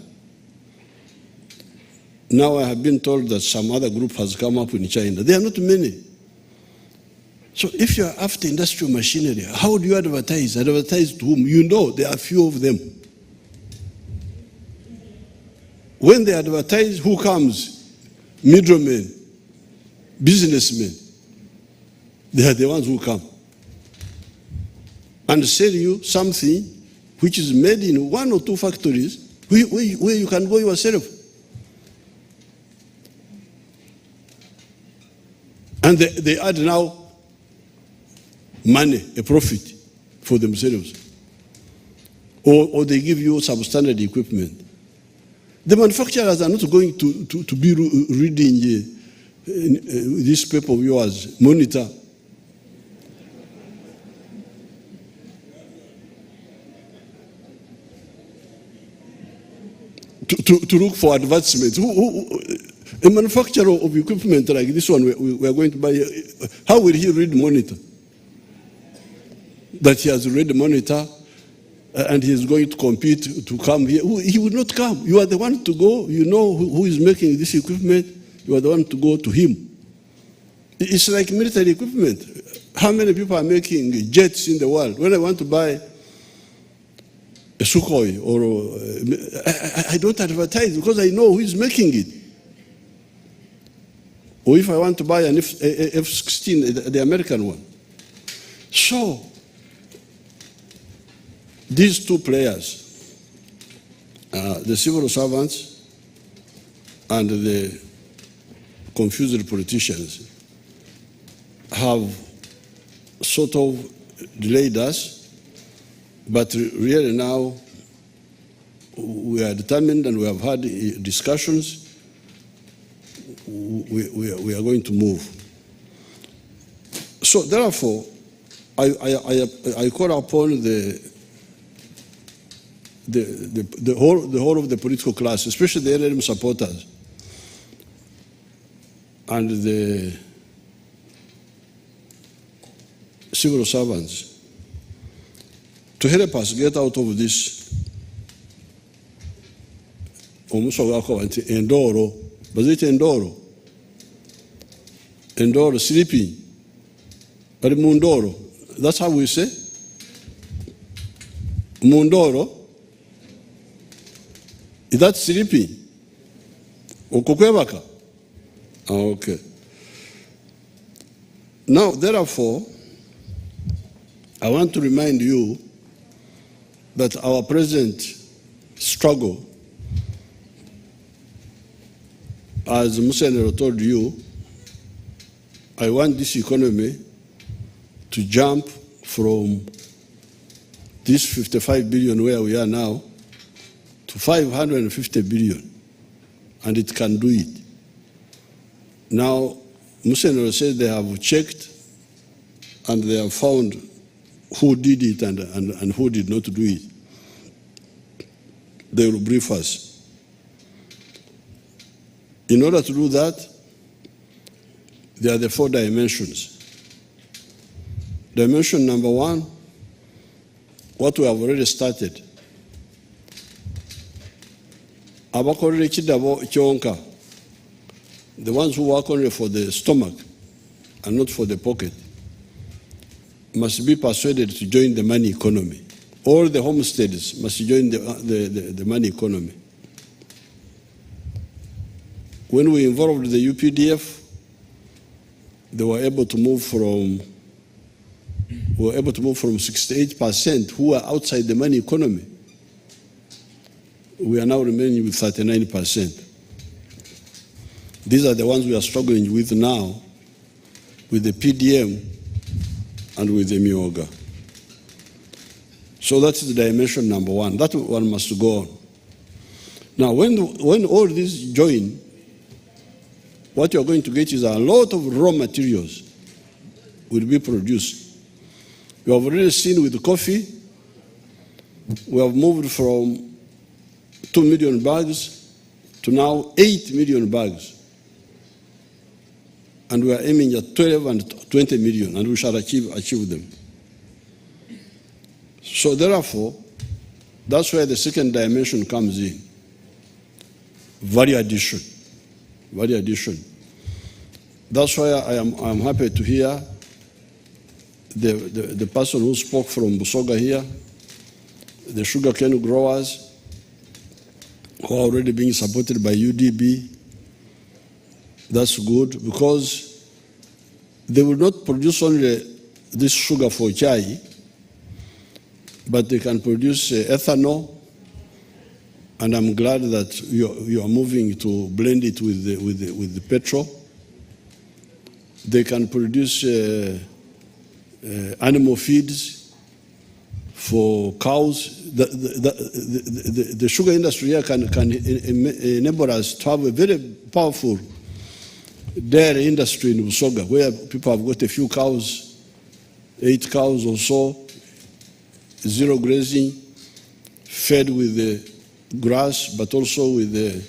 S16: Now I have been told that some other group has come up in China. There are not many. So if you are after industrial machinery, how do you advertise? Advertise to whom? You know there are few of them. When they advertise, who comes? Middlemen, businessmen. They are the ones who come and sell you something which is made in one or two factories where you can go yourself. And they add now money, a profit for themselves. Or they give you substandard equipment. The manufacturers are not going to be reading this paper of yours, Monitor. To look for advancements. A manufacturer of equipment like this one we are going to buy, how will he read Monitor? That he has read Monitor and he is going to compete to come here. He will not come. You are the one to go. You know who is making this equipment. You are the one to go to him. It's like military equipment. How many people are making jets in the world? When I want to buy a Sukhoi, or I don't advertise because I know who is making it. Or if I want to buy an F-16, the American one. So, these two players, the civil servants and the confused politicians, have sort of delayed us, but really now we are determined and we have had discussions. We are going to move. So therefore, I call upon the whole of the political class, especially the NRM supporters and the civil servants, to help us get out of this endoro, endoro, sleeping, but mundoro. That's how we say mundoro. Is that sleeping? Okukwebaka? Okay. Now, therefore, I want to remind you that our present struggle, as Musenero told you, I want this economy to jump from this 55 billion where we are now to 550 billion, and it can do it. Now, Musenero said they have checked and they have found who did it and who did not do it. They will brief us. In order to do that, there are the 4 dimensions. Dimension number 1, what we have already started. Abakorere kidabo kyonka, the ones who work only for the stomach and not for the pocket, must be persuaded to join the money economy. All the homesteaders must join the money economy. When we involved the UPDF, they were able to move from 68% who are outside the money economy. We are now remaining with 39%. These are the ones we are struggling with now, with the PDM and with the Mioga. So that is the dimension number one. That one must go on. Now, when all these join, what you're going to get is a lot of raw materials will be produced. You have already seen with coffee, we have moved from 2 million bags to now 8 million bags. And we are aiming at 12 and 20 million, and we shall achieve them. So therefore, that's where the second dimension comes in. Value addition. Value addition. That's why I'm happy to hear the person who spoke from Busoga here, the sugarcane growers who are already being supported by UDB. That's good, because they will not produce only this sugar for chai, but they can produce ethanol, and I'm glad that you are moving to blend it with the petrol. They can produce animal feeds for cows. The sugar industry here can enable us to have a very powerful dairy industry in Busoga, where people have got a few cows, 8 cows or so, zero grazing, fed with the grass, but also with the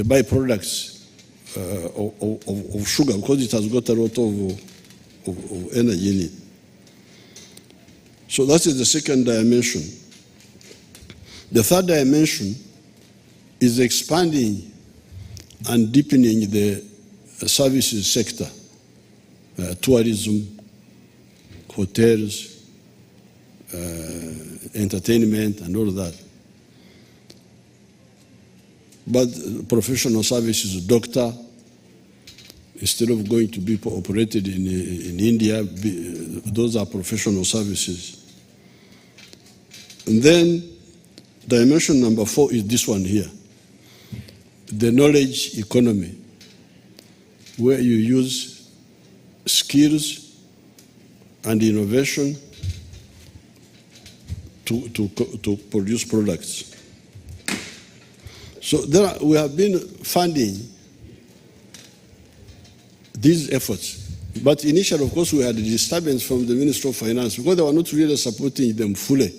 S16: byproducts of sugar, because it has got a lot of energy in it. So that is the second dimension. The third dimension is expanding and deepening the services sector, tourism, hotels, entertainment, and all of that. But professional services, doctor, instead of going to be operated in India, those are professional services. And then dimension number 4 is this one here, the knowledge economy, where you use skills and innovation to produce products. So we have been funding these efforts. But initially, of course, we had a disturbance from the Ministry of Finance because they were not really supporting them fully.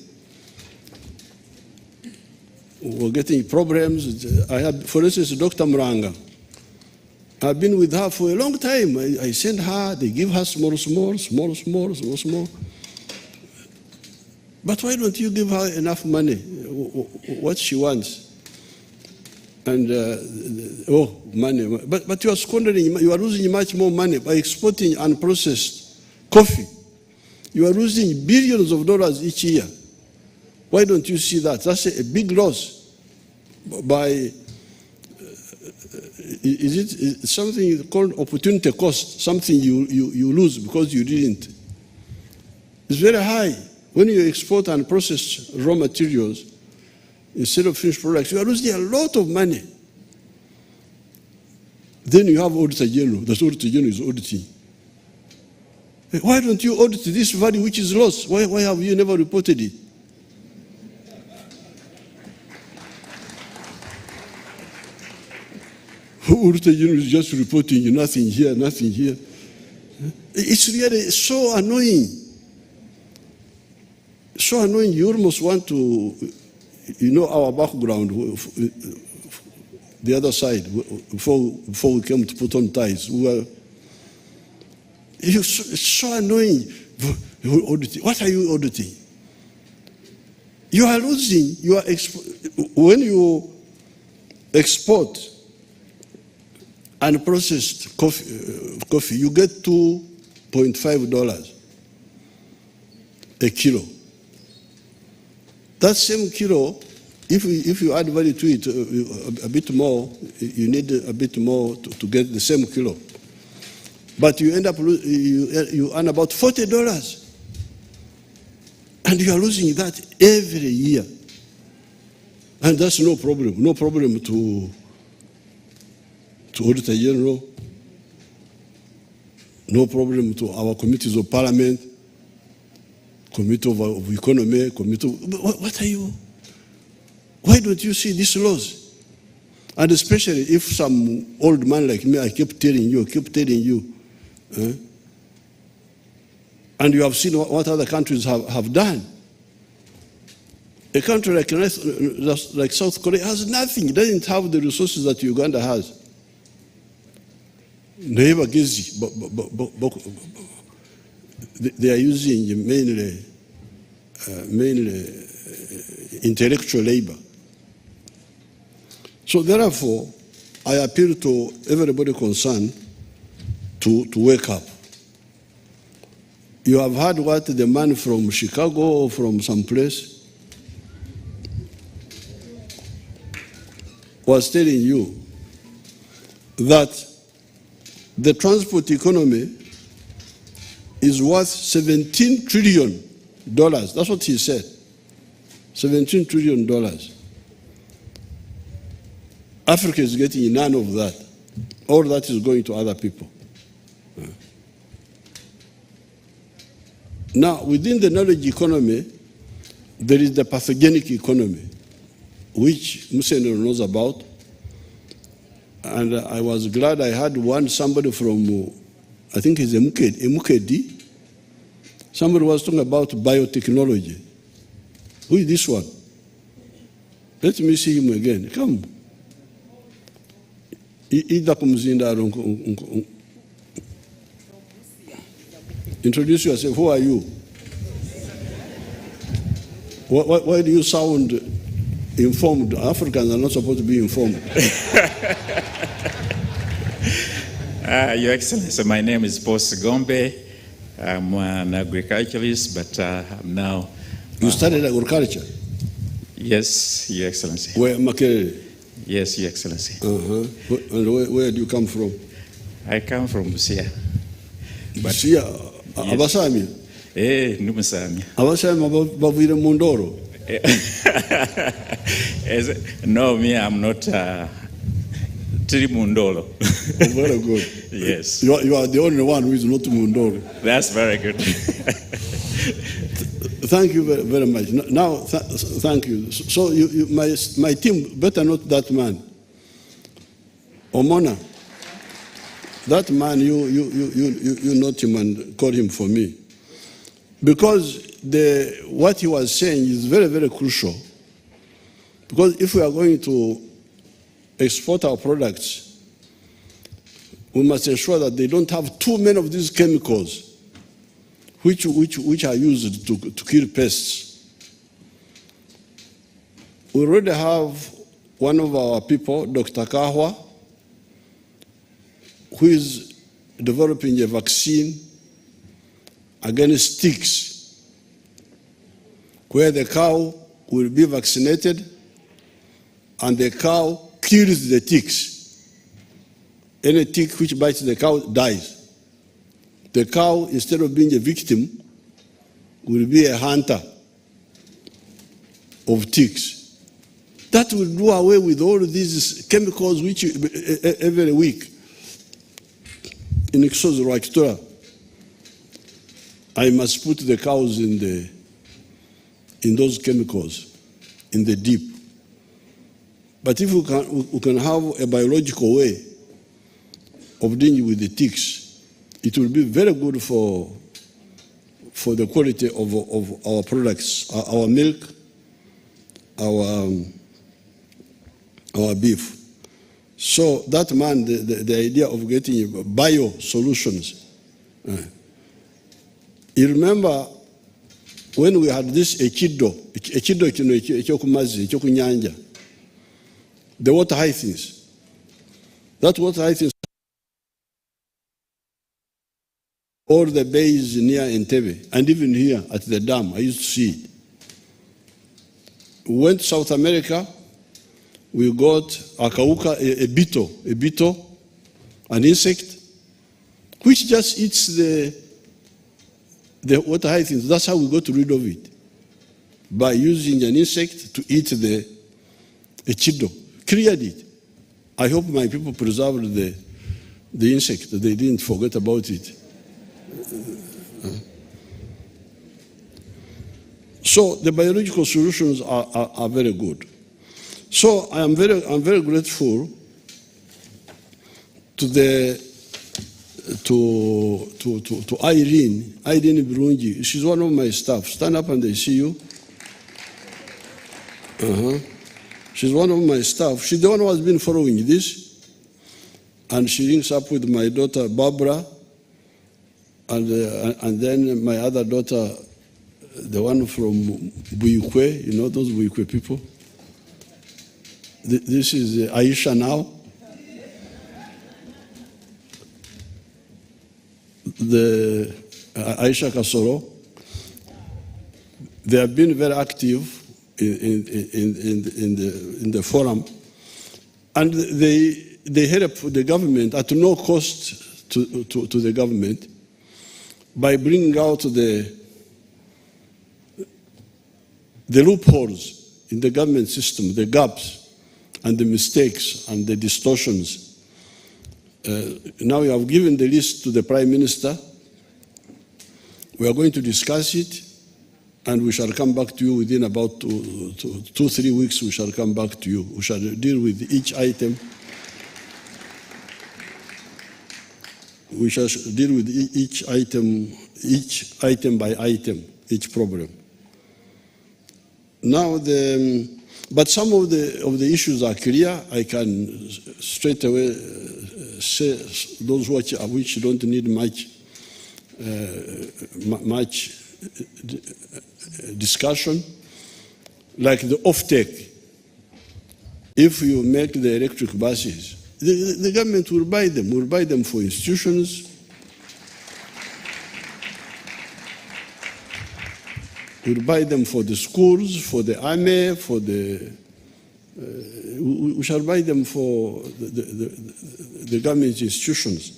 S16: We were getting problems. I had, for instance, Dr. Muranga. I've been with her for a long time. I send her, they give her small. But why don't you give her enough money, what she wants? And, money. But you are squandering, you are losing much more money by exporting unprocessed coffee. You are losing billions of dollars each year. Why don't you see that? That's a big loss by, is it something called opportunity cost, something you lose because you didn't. It's very high. When you export unprocessed raw materials, instead of finished products, you are losing a lot of money. Then you have Auditor General. The Auditor General is auditing. Why don't you audit this value which is lost? Why have you never reported it? Auditor General is just reporting nothing here, nothing here. It's really so annoying. So annoying, you almost want to, you know, our background, the other side, before we came to put on ties, it's so annoying. What are you auditing? You are losing. When you export unprocessed coffee, you get $2.5 a kilo. That same kilo, if you add value to it a bit more, you need a bit more to get the same kilo. But you end up, you earn about $40. And you are losing that every year. And that's no problem. No problem to Auditor General, no problem to our committees of parliament, Committee of Economy, Committee of, what are you? Why don't you see these laws? And especially if some old man like me, I keep telling you, and you have seen what other countries have done. A country like South Korea has nothing. It doesn't have the resources that Uganda has. Neighbor Gezi, they are using mainly intellectual labor. So therefore, I appeal to everybody concerned to wake up. You have heard what the man from Chicago or from some place was telling you, that the transport economy is worth $17 trillion. That's what he said. $17 trillion. Africa is getting none of that. All that is going to other people. Now, within the knowledge economy, there is the pathogenic economy, which Museno knows about. And I was glad I had somebody from, I think he's a Mukedi. Somebody was talking about biotechnology. Who is this one? Let me see him again. Come. Introduce yourself. Who are you? Why do you sound informed? Africans are not supposed to be informed.
S21: Your Excellency, my name is Paul Sigombe. I'm an agriculturalist, but I'm now...
S16: You studied agriculture?
S21: Yes, Your Excellency.
S16: Where, Makerere?
S21: Yes, Your Excellency.
S16: And where do you come from?
S21: I come from Busia.
S16: Busia? Abasami?
S21: Numusami.
S16: Abasami bavire Mundoro?
S21: No, me, I'm not Mundoro.
S16: Very good.
S21: Yes.
S16: You are the only one who is not Mundoro.
S21: That's very good.
S16: Thank you very much. Now, thank you. So my team better not that man. Omona. That man, you note him and call him for me. Because what he was saying is very, very crucial. Because if we are going to export our products, we must ensure that they don't have too many of these chemicals which are used to kill pests. We already have one of our people, Dr. Kahwa, who is developing a vaccine against ticks, where the cow will be vaccinated and the cow kills the ticks. Any tick which bites the cow dies. The cow, instead of being a victim, will be a hunter of ticks. That will do away with all of these chemicals which every week in Exosoractura. I must put the cows in those chemicals in the deep. But if we can have a biological way of dealing with the ticks, it will be very good for the quality of our products, our milk, our beef. So that man, the idea of getting bio solutions. You remember when we had this echido ekyokunyanja, the water hyacinths. That water hyacinths, all the bays near Entebbe, and even here at the dam, I used to see it. We went to South America, we got akauka, a beetle, an insect, which just eats the water hyacinths. That's how we got rid of it, by using an insect to eat the echido. Cleared it. I hope my people preserved the insect. They didn't forget about it. So the biological solutions are very good. So I'm very grateful to Irene Birungi. She's one of my staff. Stand up and they see you. She's one of my staff. She's the one who has been following this. And she links up with my daughter, Barbara, and then my other daughter, the one from Buikwe, you know those Buikwe people? This is Aisha now. The Aisha Kasoro. They have been very active in the forum, and they help the government at no cost to the government by bringing out the loopholes in the government system, the gaps and the mistakes and the distortions. Now we have given the list to the Prime Minister. We are going to discuss it, and we shall come back to you within about 2-3 weeks. We shall come back to you. We shall deal with each item. We shall deal with each item by item, each problem. Now, but some of the issues are clear. I can straight away say those which don't need much discussion, like the offtake. If you make the electric buses, the government will buy them for institutions, will buy them for the schools, for the army, for the we shall buy them for the government institutions.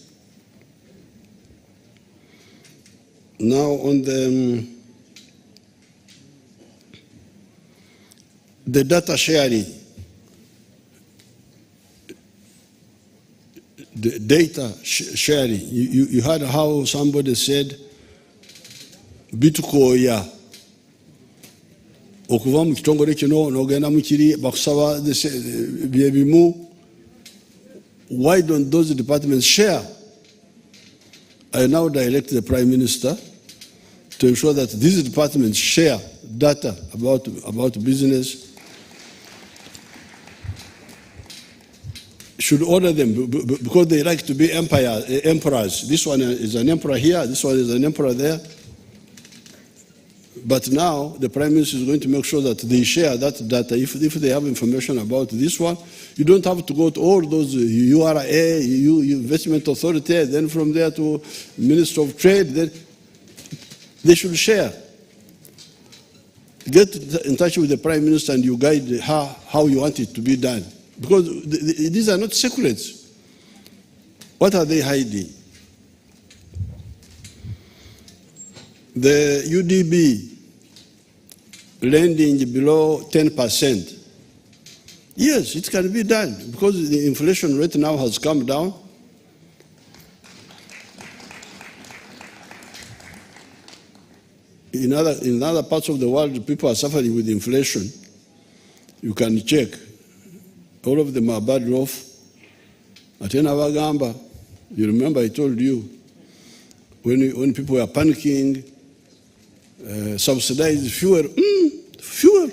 S16: Now on the data sharing, the data sharing, you heard how somebody said, Bitcoin, okuva mu kitongole kino n'ogenda mu kiri bakusaba byebimu. Why don't those departments share? I now direct the Prime Minister to ensure that these departments share data about business. Should order them because they like to be emperors. This one is an emperor here, this one is an emperor there. But now the Prime Minister is going to make sure that they share that data. If they have information about this one, you don't have to go to all those URA, Investment Authority, then from there to Minister of Trade. Then they should share. Get in touch with the Prime Minister and you guide how you want it to be done. Because these are not secrets. What are they hiding? The UDB lending below 10%. Yes, it can be done because the inflation rate now has come down. In other parts of the world, people are suffering with inflation. You can check. All of them are bad off. Atena Bagamba, you remember I told you, when people were panicking, subsidized fuel. Fuel.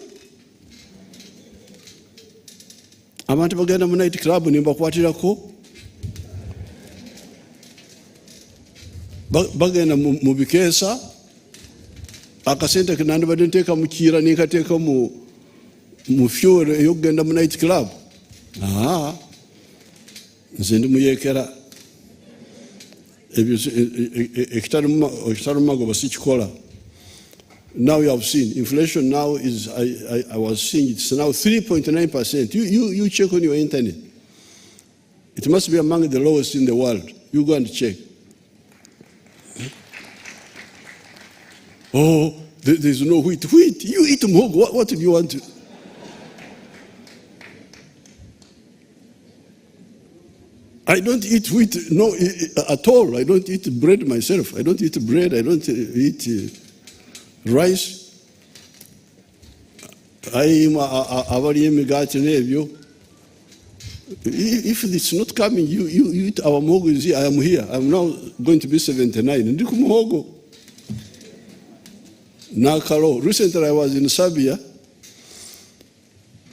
S16: Abantu bagenda mu night club nimbakwatirako. Bagenda mu bikeesa. Akasente kanandibadde nteeka mu kiira ninkateeka mu fuel ey'okugenda mu night club. Nze ndi muyeekera. Ekitali mu magoba sikikola. Now you have seen inflation now is, I was seeing it's now 3.9%. You check on your internet. It must be among the lowest in the world. You go and check. Oh, there's no wheat. Wheat, you eat more. What do you want to? I don't eat wheat at all. I don't eat bread myself. I don't eat bread. I don't eat rice. abali emigati nebyo. If it's not coming, you eat our muhogo. You see, I am here. I'm now going to be 79. Ndi ku muhogo. Nakalo. Recently I was in Serbia,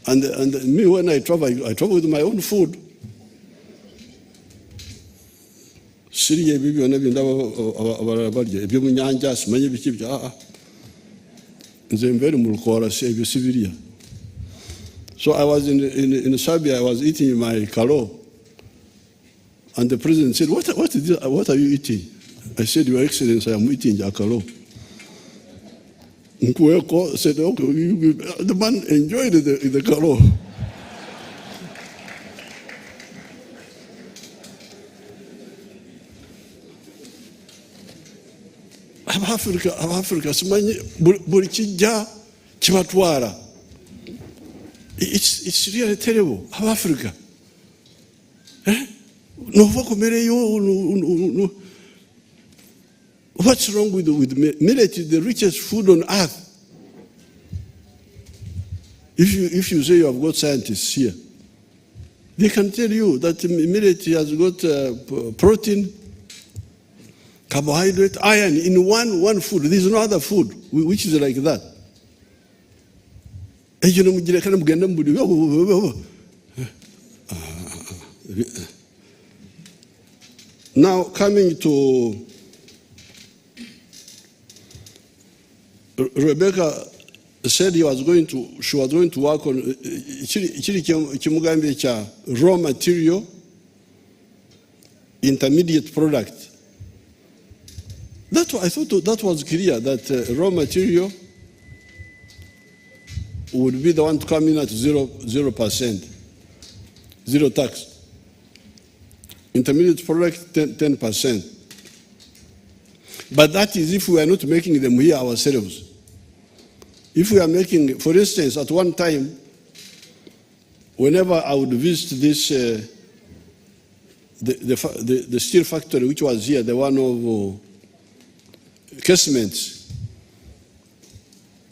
S16: and me when I travel with my own food. Siriye bibi wanabinda abarabye ebyo munyanja simanye bikibya nze mbere mu rukora se ebyo sibiria. So I was in Serbia. I was eating my kalo, and the president said, "What are you eating?" I said, "Your Excellency, I am eating jakalo." Nkueko said, "Okay." The man enjoyed the kalo. Africa simanyi buli kijja kibatwala. It's really terrible. How Africa? No, what's wrong with millet? Is the richest food on earth. If you say you have got scientists here, they can tell you that millet has got protein, carbohydrate, iron in one food. There is no other food which is like that. Now coming to Rebecca said she was going to work on raw material, intermediate product. I thought that was clear, that raw material would be the one to come in at 0%, zero tax. Intermediate product 10%. But that is if we are not making them here ourselves. If we are making, for instance, at one time, whenever I would visit this the steel factory which was here, the one of casements.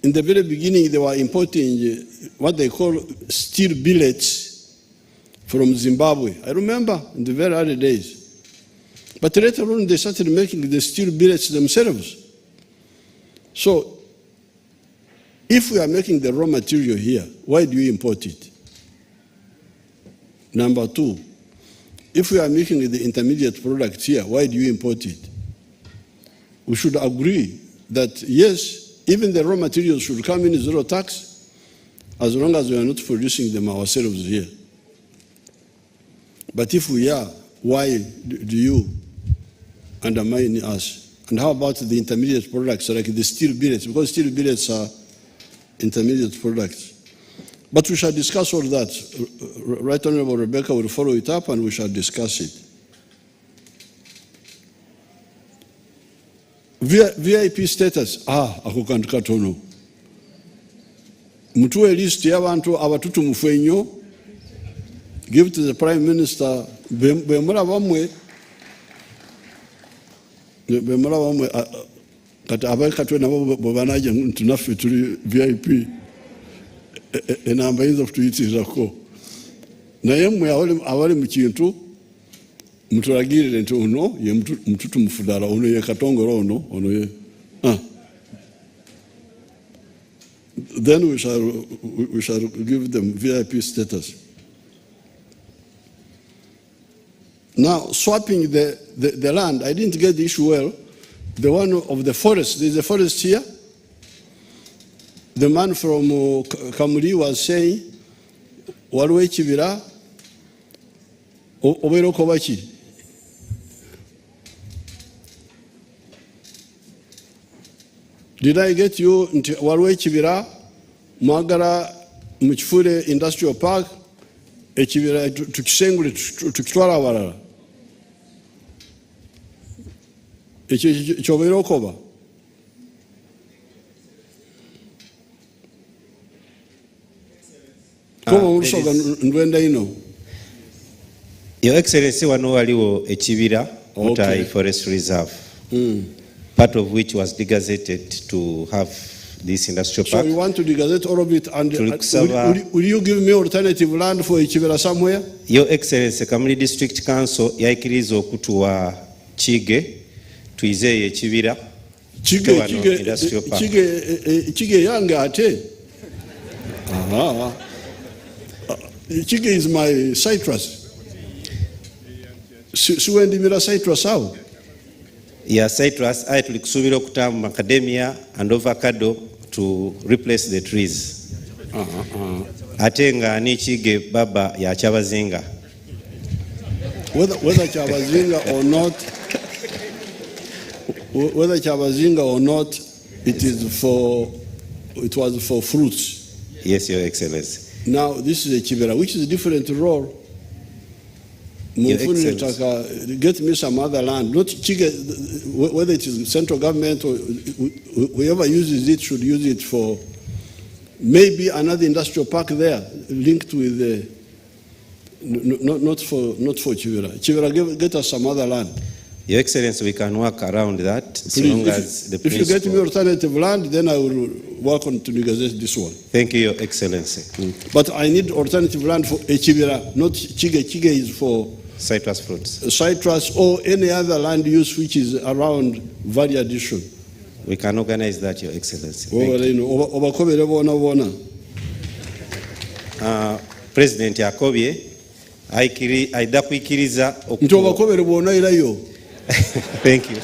S16: In the very beginning, they were importing what they call steel billets from Zimbabwe. I remember in the very early days. But later on, they started making the steel billets themselves. So, if we are making the raw material here, why do you import it? Number two, if we are making the intermediate products here, why do you import it? We should agree that, yes, even the raw materials should come in zero tax, as long as we are not producing them ourselves here. But if we are, why do you undermine us? And how about the intermediate products like the steel billets? Because steel billets are intermediate products. But we shall discuss all that. Right Honorable Rebecca will follow it up and we shall discuss it. VIP status, ako kantu katono. Mutuwe list y'abantu abatutumufu ennyo, give to the Prime Minister, bemula bamwe kati abakatwe nabo bobanaje ntunaffe tuli VIP enamba hizo tuyitirako. Naye mmwe abali mu kintu mutulagirire nti ono ye mututumufu ddala, ono ye katongoro ono ye then we shall give them VIP status. Now, swapping the land, I didn't get the issue well. The one of the forest, there's a forest here. The man from Kamuri was saying, Walwe Chivira, Obero Kobachi. Did I get you into Walwe Chivira, Magara Muchfure Industrial Park, Chivira to Kisenguri to Kitwara Warara? Chobero Koba.
S1: Your Excellency, wano waliwo ekibira Mutai Forest Reserve, part of which was degazetted to have this industrial
S16: So
S1: park.
S16: you want to negate all of it, and
S1: Tulikusaba-
S16: will you give me alternative land for Chibera somewhere?
S1: Your Excellency, Kamuli District Council yaikiriza okutuwa Chige tuizeeyo ekibira wano industrial park.
S16: Chige yange ate. Aha. Chige is my citrus. Siwendimira citrus awo.
S1: Ya citrus aye tulikusuubira okutamba macadamia and avocado to replace the trees. Ate nga ani Chige baba ya Kyabazinga.
S16: Whether Kyabazinga or not, whether Kyabazinga or not, it was for fruits.
S1: Yes, Your Excellency.
S16: Now this is a Chibera, which is a different role.
S1: Your Excellency.
S16: Get me some other land, not Chige, whether it is central government or whoever uses it should use it for maybe another industrial park there linked with the, not for Chibera. Chibera, get us some other land.
S1: Your Excellency, we can work around that as
S16: Please,
S1: long as the
S16: if you get me alternative land, then I will work on to negotiate this one.
S1: Thank you, Your Excellency.
S16: But I need alternative land for Chibera, not Chige. Chige is for
S1: citrus fruits.
S16: Citrus or any other land use which is around value addition.
S1: We can organize that, Your Excellency. President Yakobye aida kuikiriza Thank you.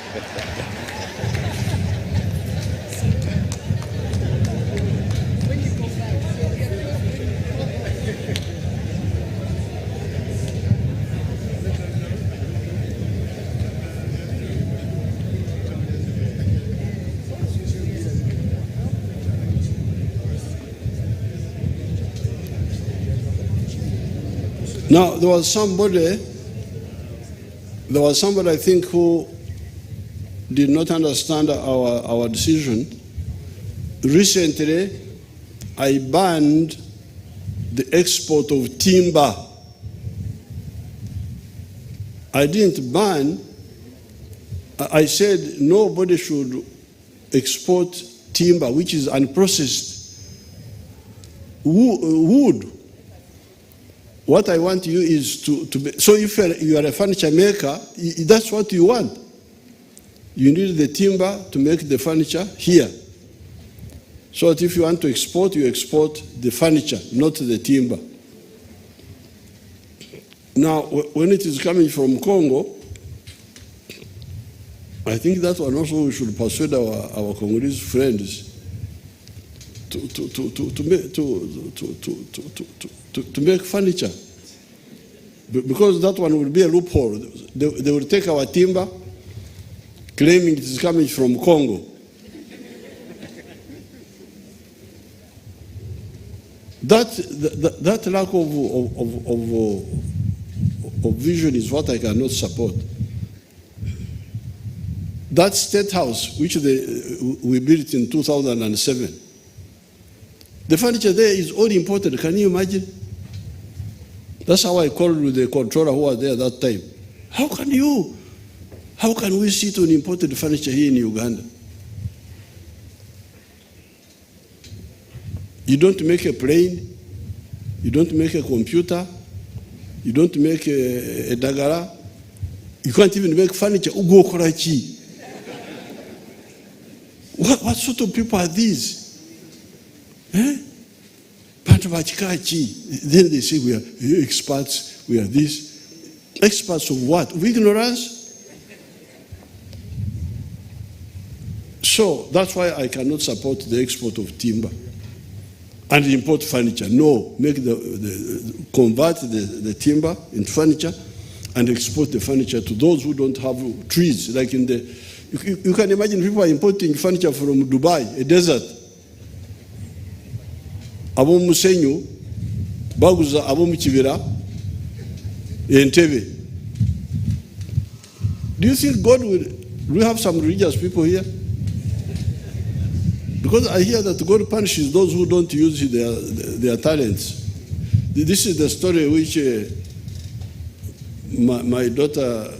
S16: Now, there was somebody I think who did not understand our decision. Recently, I banned the export of timber. I didn't ban, I said nobody should export timber, which is unprocessed wood. What I want you is to be, so if you are a furniture maker, that's what you want. You need the timber to make the furniture here. So that if you want to export, you export the furniture, not the timber. Now, when it is coming from Congo, I think that one also we should persuade our Congolese friends to make furniture, because that one will be a loophole. They will take our timber, claiming it is coming from Congo. That lack of vision is what I cannot support. That State House, which we built in 2007, the furniture there is all imported. Can you imagine? That's how I called with the controller who was there at that time. How can we sit on imported furniture here in Uganda? You don't make a plane, you don't make a computer, you don't make a dagara, you can't even make furniture. Ugo korachi. What sort of people are these? Eh? Then they say we are experts, we are this. Experts of what? Of ignorance? So that's why I cannot support the export of timber and import furniture. No, convert the timber into furniture and export the furniture to those who don't have trees. Like in you can imagine people are importing furniture from Dubai, a desert. Abo Musenyu, baguza abo Mukibira, Entebbe. Do you think God will? Do we have some religious people here? Because I hear that God punishes those who don't use their talents. This is the story which my daughter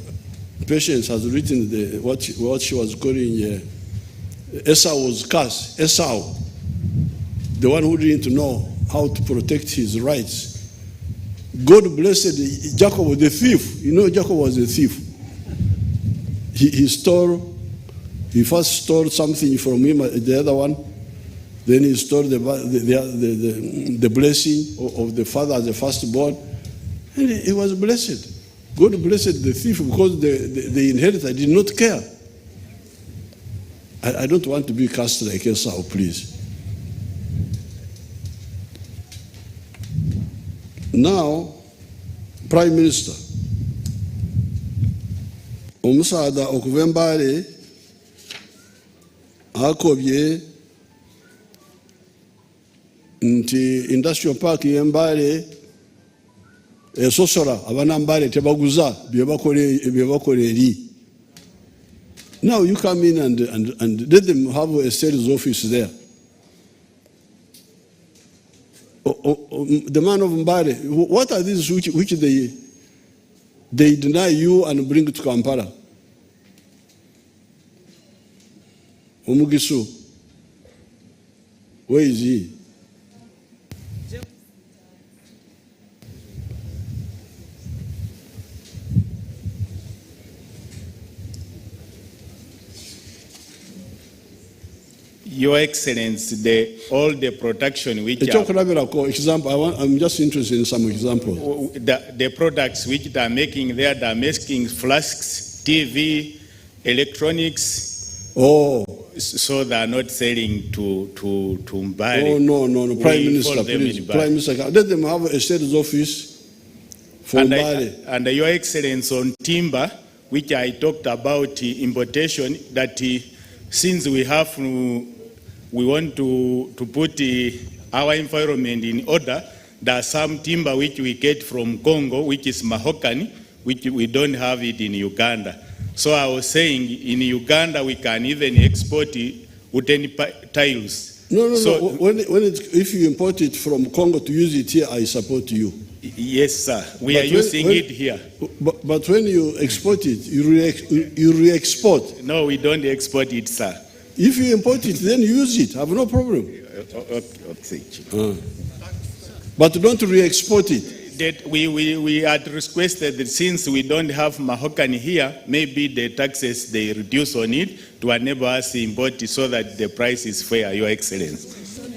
S16: Patience has written. What she was calling Esau was cursed. Esau. the one who didn't know how to protect his rights. God blessed Jacob, the thief. You know, Jacob was a thief. He first stole something from him, the other one. Then he stole the blessing of the father as the firstborn. And he was blessed. God blessed the thief because the inheritor did not care. I don't want to be cast like Esau, please. Now, Prime Minister, omusaada okuva eMbaale akobye nti industrial park y'eMbaale esosola abanambaale tebaguza byebakola eri. Now you come in and let them have a sales office there. The man of Mbale, what are these which they deny you and bring to Kampala? Omugisu, where is he?
S21: Your Excellency, all the production which
S16: example, I'm just interested in some examples.
S21: The products which they are making there, they are making flasks, TV, electronics.
S16: Oh.
S21: So they are not selling to Mbale.
S16: Oh, no. Prime Minister, please. Prime Minister, let them have a sales office for Mbale.
S21: And Your Excellency, on timber, which I talked about importation, that since we want to put our environment in order, there are some timber which we get from Congo, which is mahogany, which we don't have it in Uganda. So I was saying, in Uganda, we can even export wooden tiles.
S16: No. If you import it from Congo to use it here, I support you.
S21: Yes, sir. We are using it here.
S16: But when you export it, you re-export.
S21: No, we don't export it, sir.
S16: If you import it, then use it. I have no problem.
S21: Okay.
S16: But don't re-export it.
S21: That we had requested that since we don't have mahogany here, maybe the taxes they reduce on it to enable us to import it so that the price is fair, Your Excellency.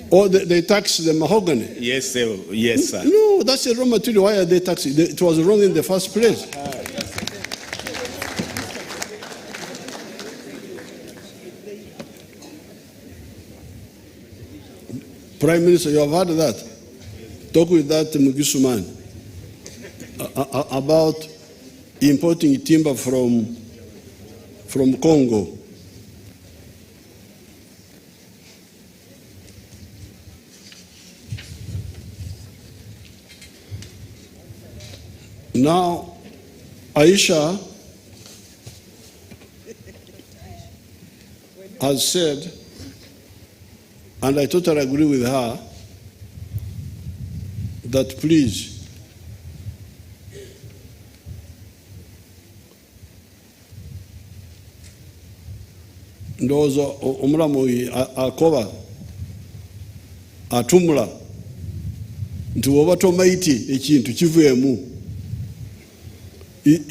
S16: Or they tax the mahogany?
S21: Yes, sir. Yes, sir.
S16: No, that's a raw material. Why are they taxing? It was wrong in the first place. Prime Minister, you have heard that. Talk with that Mugisu man about importing timber from Congo. Now, Aisha has said, and I totally agree with her, that please, ndowooza omulamu akoba atumula nti bw'oba tomaiti ekintu kiveemu.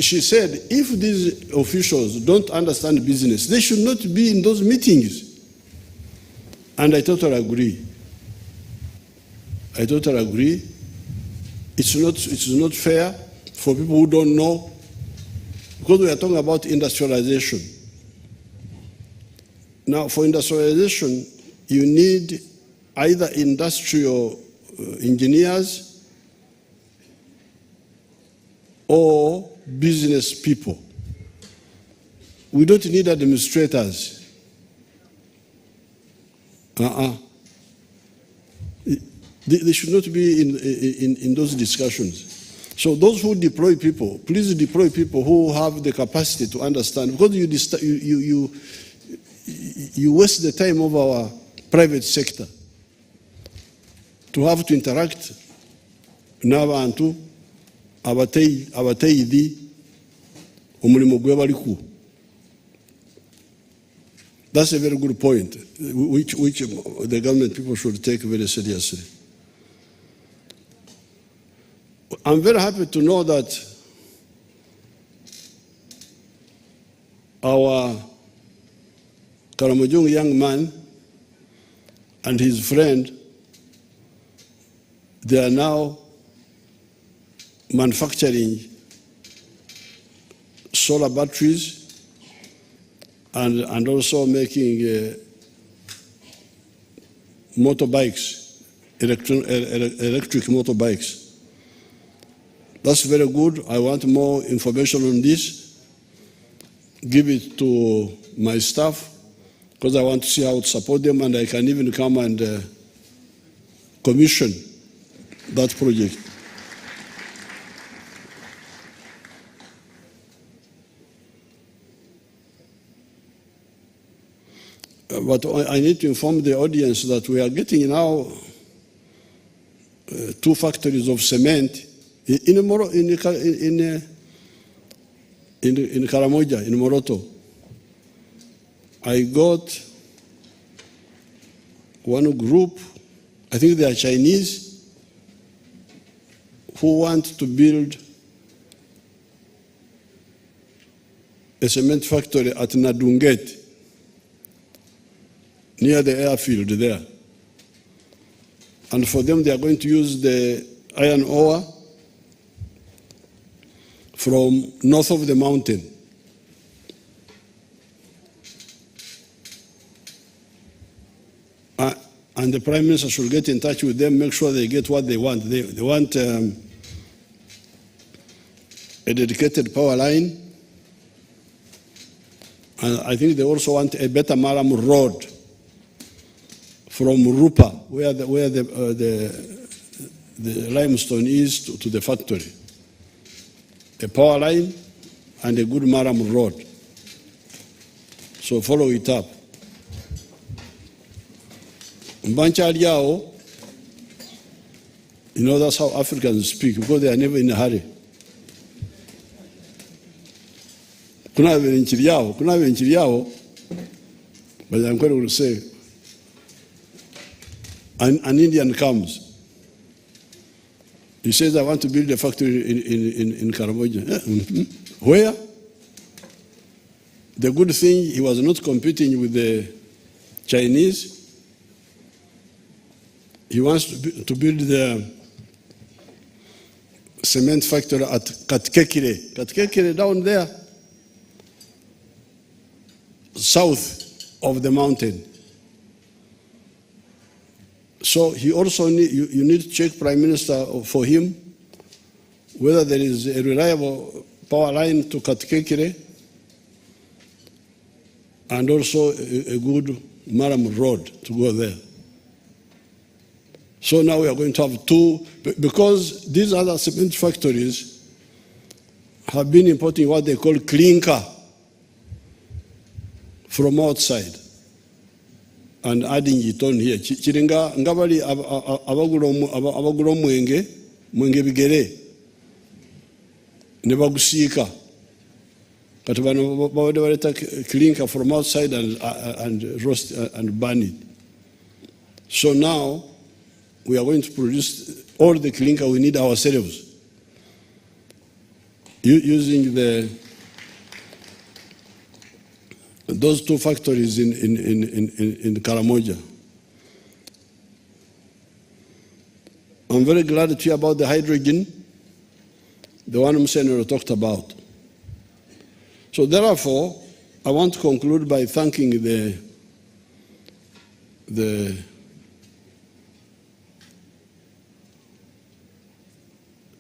S16: She said, if these officials don't understand business, they should not be in those meetings. And I totally agree. It's not fair for people who don't know, because we are talking about industrialization. Now, for industrialization, you need either industrial engineers or business people. We don't need administrators. They should not be in those discussions. So those who deploy people, please deploy people who have the capacity to understand, because you waste the time of our private sector to have to interact n'abantu abateyizi omulimu gwe baliku. That's a very good point, which the government people should take very seriously. I'm very happy to know that our Karamojong young man and his friend, they are now manufacturing solar batteries and also making motorbikes, electric motorbikes. That's very good. I want more information on this. Give it to my staff because I want to see how to support them, and I can even come and commission that project. But I need to inform the audience that we are getting now 2 factories of cement in Karamoja, in Moroto. I got one group, I think they are Chinese, who want to build a cement factory at Nadunget, near the airfield there. And for them, they are going to use the iron ore from north of the mountain. And the Prime Minister should get in touch with them, make sure they get what they want. They want a dedicated power line. And I think they also want a better Maram road from Rupa, where the limestone is, to the factory. A power line and a good Maram road. So follow it up. Mbanchaliao, you know, that's how Africans speak, because they are never in a hurry. But I'm going to say, an Indian comes. He says, I want to build a factory in Karamoja. Where? The good thing, he was not competing with the Chinese. He wants to build the cement factory at Katkekire. Katkekire down there, south of the mountain. So he also you need to check, Prime Minister, for him whether there is a reliable power line to Katkekire and also a good Maram road to go there. So now we are going to have 2, because these other cement factories have been importing what they call clinker from outside and adding it on here. Chiringa ngabali abaguro mwenge bigere ne bagusika kati bano bawade baleta clinker from outside and roast and burn it. So now we are going to produce all the clinker we need ourselves using those 2 factories in Karamoja. I'm very glad to hear about the hydrogen, the one Msenero talked about. So therefore, I want to conclude by thanking the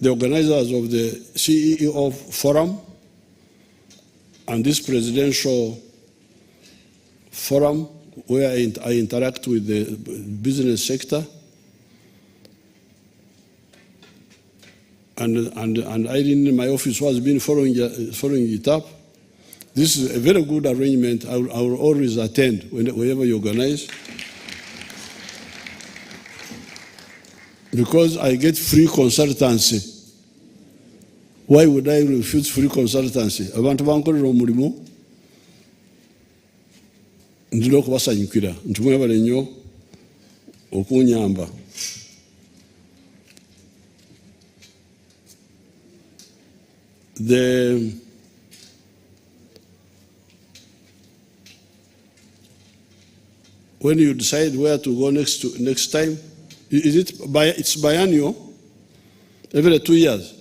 S16: organizers of the CEO Forum and this presidential forum where I interact with the business sector. And Irene in my office has been following it up. This is a very good arrangement. I will always attend whenever you organize, because I get free consultancy. Why would I refuse free consultancy? Abantu bankorera omulimo ndina okubasanyukira nti mwebale nnyo okunyamba. When you decide where to go next time, it's biannual, every 2 years.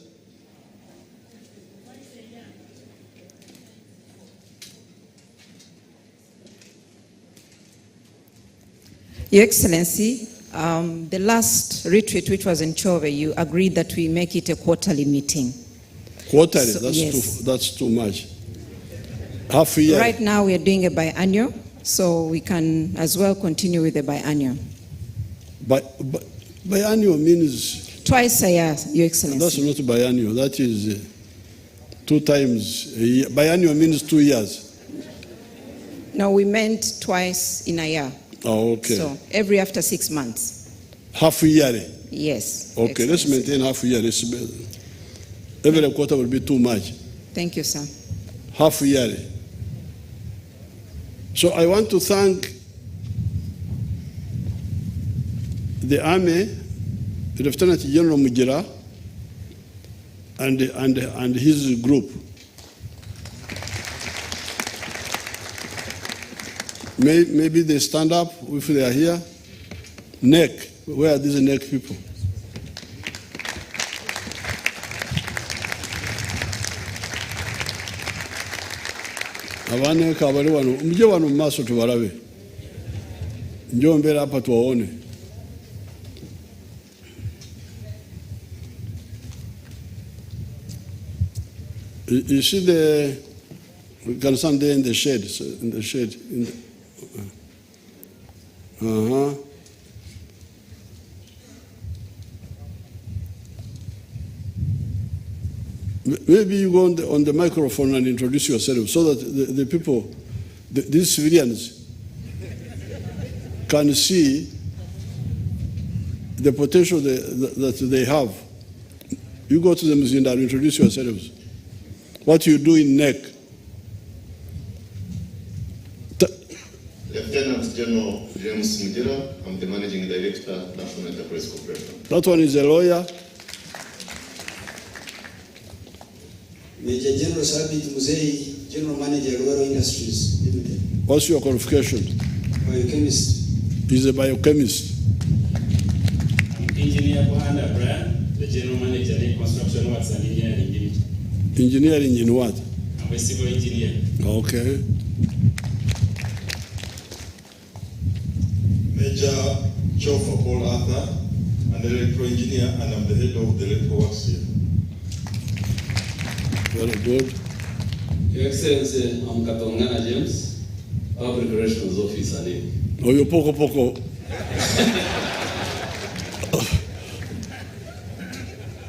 S3: Your Excellency, the last retreat, which was in Chove, you agreed that we make it a quarterly meeting.
S16: Quarterly,
S3: So, yes.
S16: That's too much. Half a year.
S3: Right now, we are doing a biannual, so we can as well continue with the biannual.
S16: Biannual means...
S3: Twice a year, Your Excellency.
S16: That's not biannual. That is 2 times a year. Biannual means 2 years.
S3: No, we meant twice in a year.
S16: Oh, okay.
S3: So every after 6 months.
S16: Half a year.
S3: Yes.
S16: Okay, let's maintain half a year. Every quarter will be too much.
S3: Thank you, sir.
S16: Half a year. So I want to thank the Army, Lieutenant General Mujira, and his group. Maybe they stand up if they are here. NEC, where are these NEC people? Abaneka abali wano, mje wano maso tubalabe. Njoo mbele hapa tuwaone. You see we can stand there in the shade, Maybe you go on the microphone and introduce yourself so that the people, these civilians, can see the potential that they have. You go to the Mzinda and introduce yourselves. What you do in NEC.
S22: Lieutenant General James Mujira, I'm the Managing Director, National Enterprise Corporation.
S16: That one is a lawyer.
S23: Major General Sabit Muzei, General Manager, Rural Industries Limited.
S16: What's your qualification?
S23: Biochemist.
S16: He's a biochemist.
S24: Engineer Bohanda Brian, the General Manager in Construction Works and Engineering Unit.
S16: Engineering in what?
S24: I'm a civil engineer.
S16: Okay.
S22: Major Chofa Paul Arthur, an electrical engineer, and I'm the head of the electrical works here.
S16: Very good.
S25: Your Excellency, I'm Katongana James, Public Relations Officer.
S16: Oh, you're poco.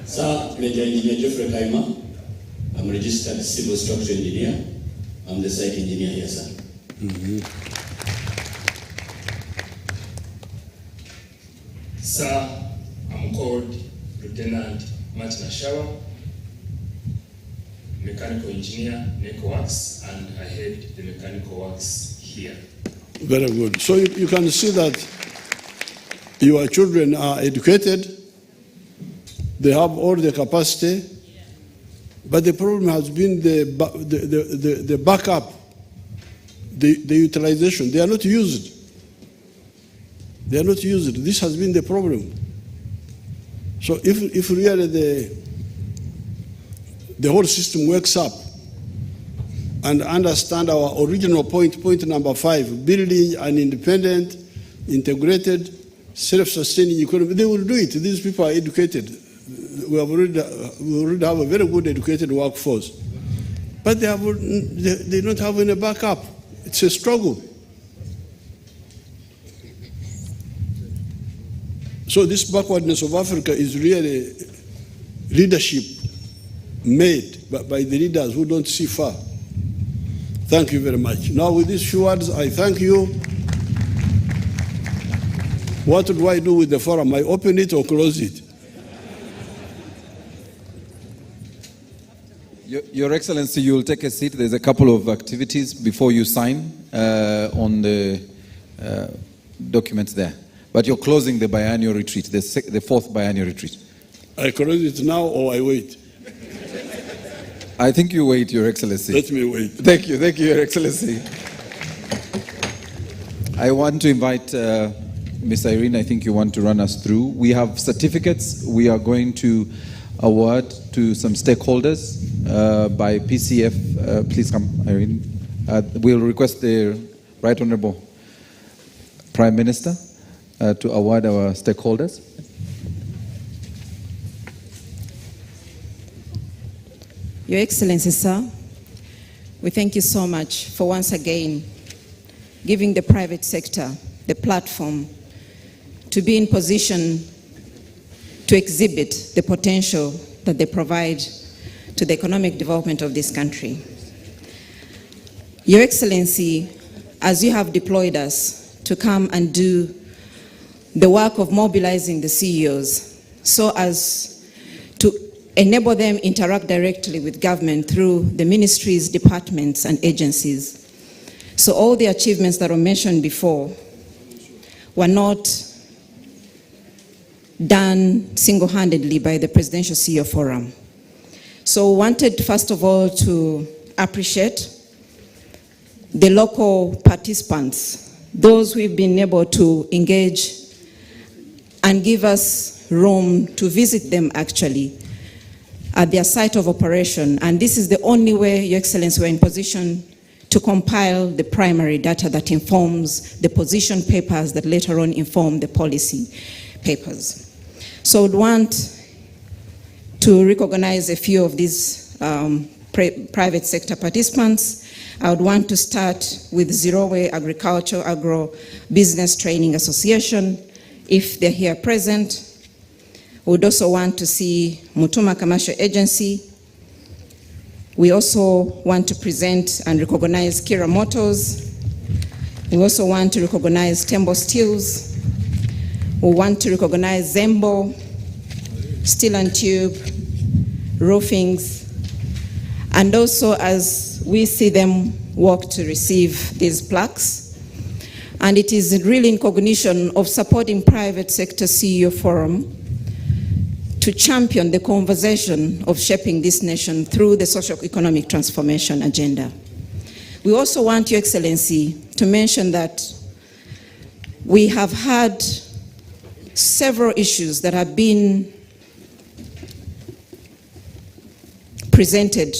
S25: Sir, Major Engineer Geoffrey Kaima, I'm registered civil structure engineer. I'm the site engineer here, sir.
S24: Sir, I'm called Lieutenant Martin Ashawa, mechanical engineer, NECO Works, and I head the mechanical works here.
S16: Very good. So you can see that your children are educated, they have all the capacity, but the problem has been the backup, the utilization. They are not used. They are not used. This has been the problem. So if really the whole system works up and understand our original point number 5, building an independent, integrated, self-sustaining economy, they will do it. These people are educated. We already have a very good educated workforce. But they don't have any backup. It's a struggle. So this backwardness of Africa is really leadership made by the leaders who don't see far. Thank you very much. Now with these few words, I thank you. What do I do with the forum? I open it or close it?
S4: Your Excellency, you will take a seat. There's a couple of activities before you sign on the documents there. But you're closing the biennial retreat, the fourth biennial retreat.
S16: I close it now or I wait?
S4: I think you wait, Your Excellency.
S16: Let me wait.
S4: Thank you, Your Excellency. I want to invite Ms. Irene, I think you want to run us through. We have certificates we are going to award to some stakeholders by PCF. Please come, Irene. We'll request the Right Honorable Prime Minister to award our stakeholders.
S3: Your Excellency, sir, we thank you so much for once again giving the private sector the platform to be in position to exhibit the potential that they provide to the economic development of this country. Your Excellency, as you have deployed us to come and do the work of mobilizing the CEOs so as to enable them interact directly with government through the ministries, departments, and agencies. So all the achievements that were mentioned before were not done single-handedly by the Presidential CEO Forum. So we wanted, first of all, to appreciate the local participants, those who have been able to engage and give us room to visit them actually at their site of operation. And this is the only way, Your Excellency, we're in position to compile the primary data that informs the position papers that later on inform the policy papers. So we'd want to recognize a few of these private sector participants. I would want to start with Zirowe Agriculture Agro Business Training Association, if they're here present. We would also want to see Mutuma Commercial Agency. We also want to present and recognize Kira Motors. We also want to recognize Tembo Steels. We want to recognize Zembo, Steel and Tube, Roofings, and also as we see them work to receive these plaques. And it is really in cognition of supporting private sector CEO Forum to champion the conversation of shaping this nation through the socio-economic transformation agenda. We also want, Your Excellency, to mention that we have had several issues that have been presented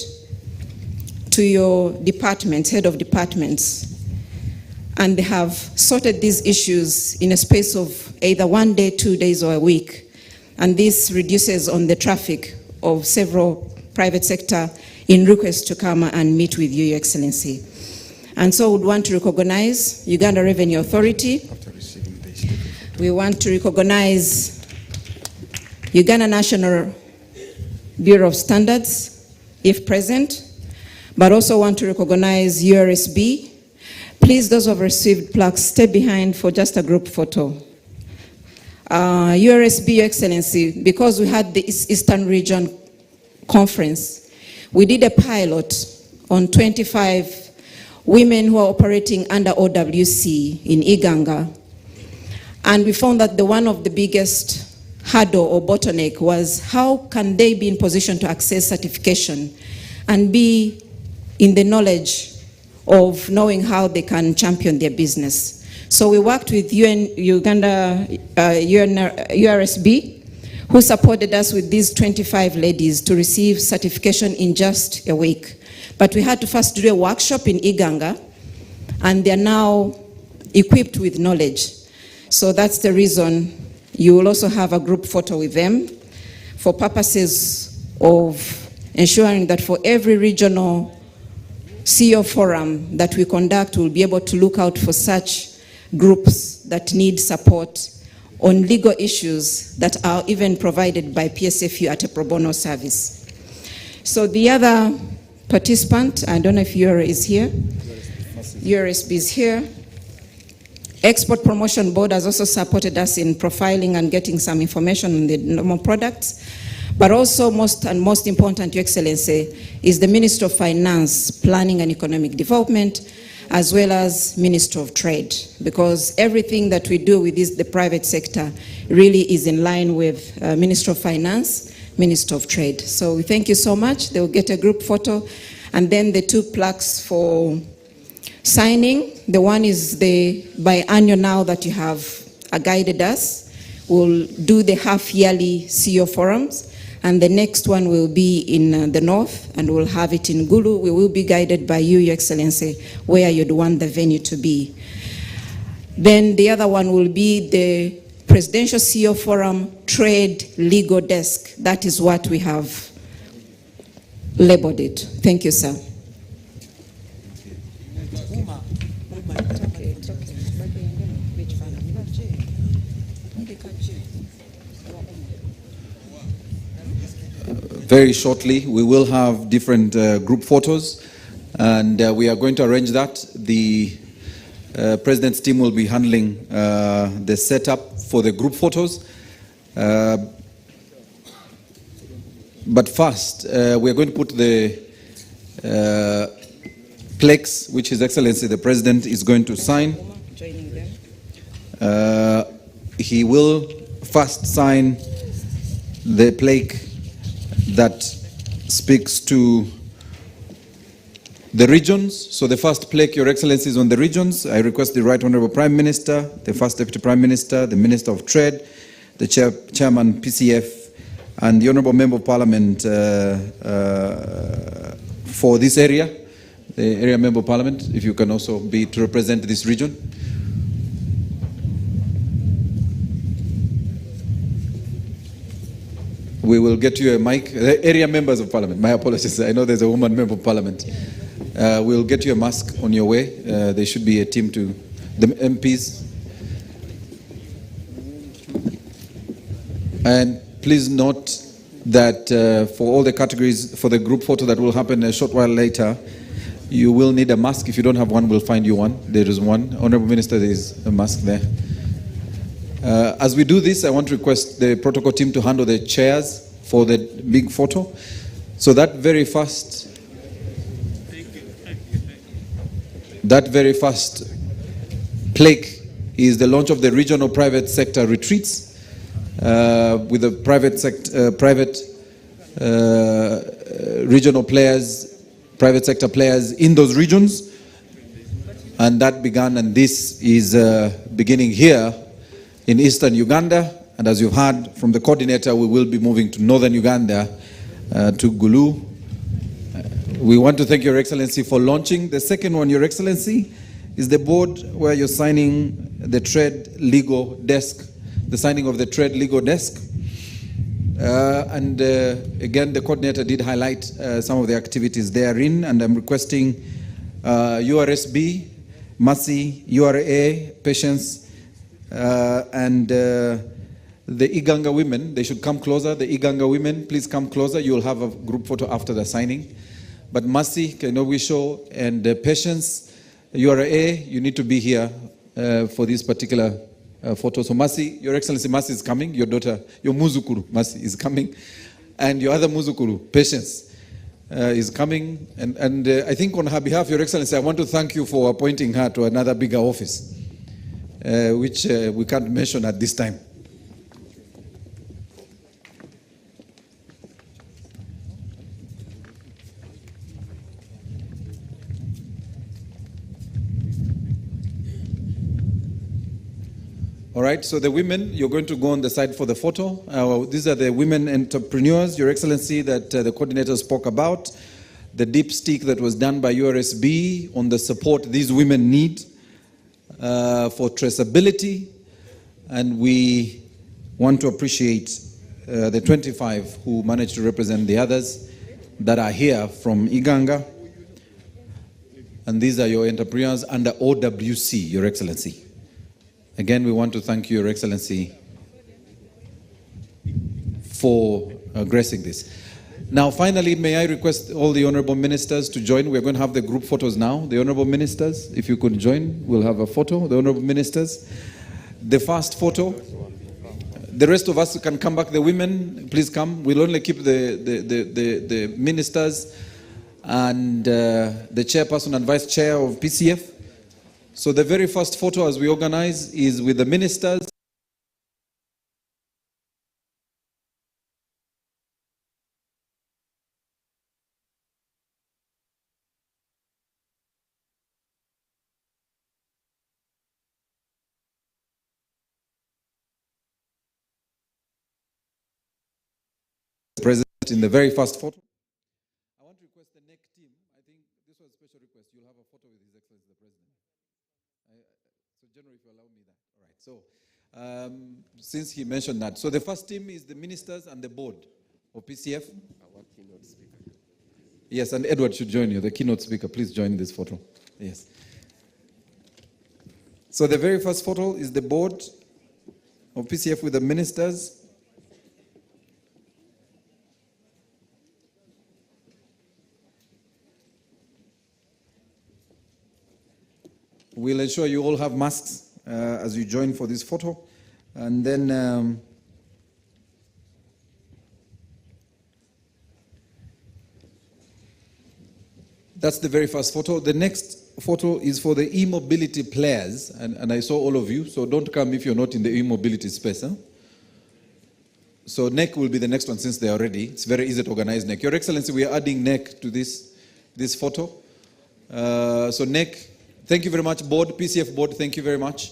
S3: to your departments, head of departments, and they have sorted these issues in a space of either 1 day, 2 days, or a week. And this reduces on the traffic of several private sector in requests to come and meet with you, Your Excellency. And so we want to recognize Uganda Revenue Authority. We want to recognize Uganda National Bureau of Standards, if present, but also want to recognize URSB. Please, those who have received plaques, stay behind for just a group photo. URSB, Your Excellency, because we had the Eastern Region Conference, we did a pilot on 25 women who are operating under OWC in Iganga. And we found that one of the biggest hurdle or bottleneck was how can they be in position to access certification and be in the knowledge of knowing how they can champion their business. So we worked with Uganda URSB, who supported us with these 25 ladies to receive certification in just a week. But we had to first do a workshop in Iganga, and they're now equipped with knowledge. So that's the reason you will also have a group photo with them for purposes of ensuring that for every regional CEO forum that we conduct, we'll be able to look out for such groups that need support on legal issues that are even provided by PSFU at a pro bono service. So the other participant, I don't know if URA is here. URSB is here. Export Promotion Board has also supported us in profiling and getting some information on the normal products. But also most important, Your Excellency, is the Minister of Finance, Planning and Economic Development, as well as Minister of Trade, because everything that we do with the private sector really is in line with Minister of Finance, Minister of Trade. So we thank you so much. They will get a group photo, and then the 2 plaques for signing. The one is the biannual now that you have guided us. We'll do the half-yearly CEO forums, and the next one will be in the north, and we'll have it in Gulu. We will be guided by you, Your Excellency, where you'd want the venue to be. Then the other one will be the Presidential CEO Forum Trade Legal Desk. That is what we have labeled it. Thank you, sir.
S4: Very shortly, we will have different group photos, and we are going to arrange that. The President's team will be handling the setup for the group photos. But first, we are going to put the plaques, which His Excellency the President is going to sign. He will first sign the plaque that speaks to the regions. So the first plaque, Your Excellency, is on the regions. I request the Right Honorable Prime Minister, the First Deputy Prime Minister, the Minister of Trade, the Chairman PCF, and the Honorable Member of Parliament for this area, the area Member of Parliament, if you can also be to represent this region. We will get you a mic. The area members of Parliament, my apologies. I know there's a woman member of Parliament. We'll get you a mask on your way. There should be a team to the MPs. And please note that for all the categories, for the group photo that will happen a short while later, you will need a mask. If you don't have one, we'll find you one. There is one. Honorable Minister, there is a mask there. As we do this, I want to request the protocol team to handle the chairs for the big photo. So that very first plaque is the launch of the regional private sector retreats with the private regional players, private sector players in those regions. And that began, and this is beginning here in eastern Uganda, and as you've heard from the coordinator, we will be moving to northern Uganda, to Gulu. We want to thank Your Excellency for launching. The second one, Your Excellency, is the board where you're signing the Trade Legal Desk, the signing of the Trade Legal Desk. Again, the coordinator did highlight some of the activities therein, and I'm requesting URSB, Mercy, URA, Patience, and the Iganga women, they should come closer. The Iganga women, please come closer. You'll have a group photo after the signing. But Mercy, Kenowisho, and Patience, URA, you need to be here for this particular photo. So Mercy, Your Excellency, Mercy is coming. Your daughter, your Muzukuru, Mercy, is coming. And your other Muzukuru, Patience, is coming. And I think on her behalf, Your Excellency, I want to thank you for appointing her to another bigger office, which we can't mention at this time. All right, so the women, you're going to go on the side for the photo. These are the women entrepreneurs, Your Excellency, that the coordinator spoke about. The dipstick that was done by URSB on the support these women need for traceability. And we want to appreciate the 25 who managed to represent the others that are here from Iganga. And these are your entrepreneurs under OWC, Your Excellency. Again, we want to thank you, Your Excellency, for gracing this. Now, finally, may I request all the honorable ministers to join? We're going to have the group photos now. The honorable ministers, if you could join, we'll have a photo. The honorable ministers. The first photo, The rest of us can come back. The women, please come. We'll only keep the ministers and the chairperson and vice chair of PCF. So the very first photo as we organize is with the ministers. President in the very first photo. I want to request the NEC team. I think this was a special request. You'll have a photo with His Excellency the President. So General, if you allow me that. All right. So since he mentioned that. So the first team is the ministers and the board of PCF. Our keynote speaker. Yes, and Edward should join you. The keynote speaker, please join this photo. Yes. So the very first photo is the board of PCF with the ministers. We'll ensure you all have masks as you join for this photo. And then that's the very first photo. The next photo is for the e-mobility players. And I saw all of you, so don't come if you're not in the e-mobility space. Huh? So NEC will be the next one since they're ready. It's very easy to organize NEC. Your Excellency, we are adding NEC to this photo. So NEC, thank you very much, board, PCF board, thank you very much.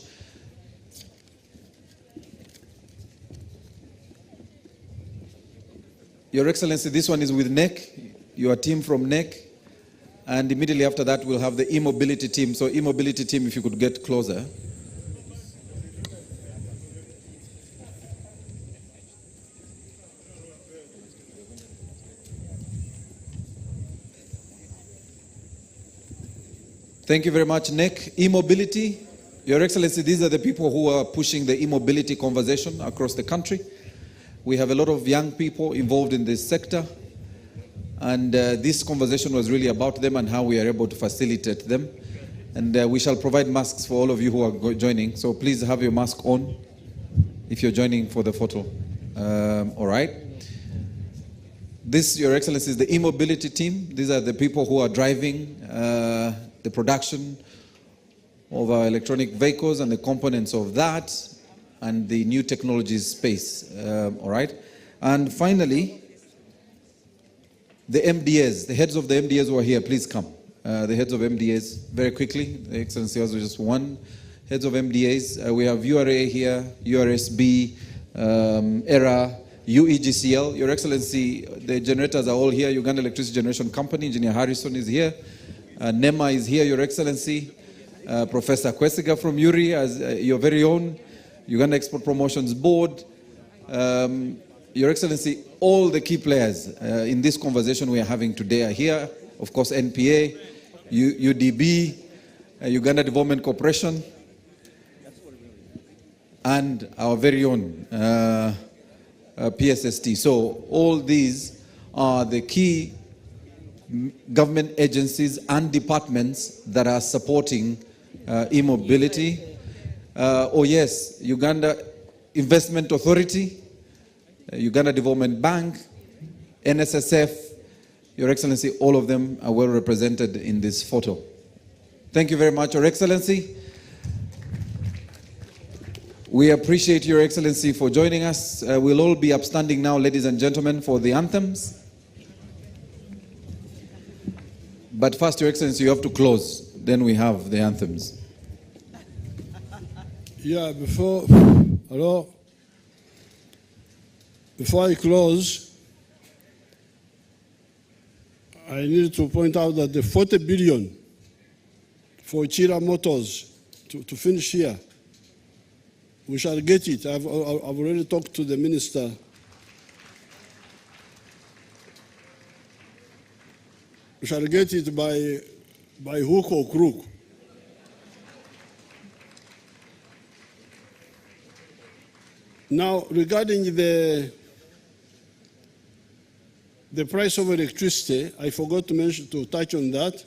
S4: Your Excellency, this one is with NEC, your team from NEC, and immediately after that we'll have the e-mobility team. So e-mobility team, if you could get closer. Thank you very much, NEC. E-mobility, Your Excellency, these are the people who are pushing the e-mobility conversation across the country. We have a lot of young people involved in this sector, and this conversation was really about them and how we are able to facilitate them. And we shall provide masks for all of you who are joining, so please have your mask on if you're joining for the photo. All right. This, Your Excellency, is the e-mobility team. These are the people who are driving the production of our electronic vehicles and the components of that and the new technologies space. All right. And finally, the MDAs, the heads of the MDAs who are here, please come. The heads of MDAs, very quickly. The Excellency has just one. Heads of MDAs, we have URA here, URSB, ERA, UEGCL. Your Excellency, the generators are all here. Uganda Electricity Generation Company, Engineer Harrison is here. NEMA is here, Your Excellency. Professor Kwesiga from URI, as your very own. Uganda Export Promotions Board. Your Excellency, all the key players in this conversation we are having today are here. Of course, NPA, UDB, Uganda Development Corporation, and our very own PSST. So all these are the key government agencies and departments that are supporting e-mobility. Oh yes, Uganda Investment Authority, Uganda Development Bank, NSSF. Your Excellency, all of them are well represented in this photo. Thank you very much, Your Excellency. We appreciate Your Excellency for joining us. We'll all be upstanding now, ladies and gentlemen, for the anthems. But first, Your Excellency, you have to close. Then we have the anthems.
S16: Yeah, before I close, I need to point out that the 40 billion for Chira Motors to finish here, we shall get it. I've already talked to the minister. We shall get it by hook or crook. Now, regarding the price of electricity, I forgot to touch on that.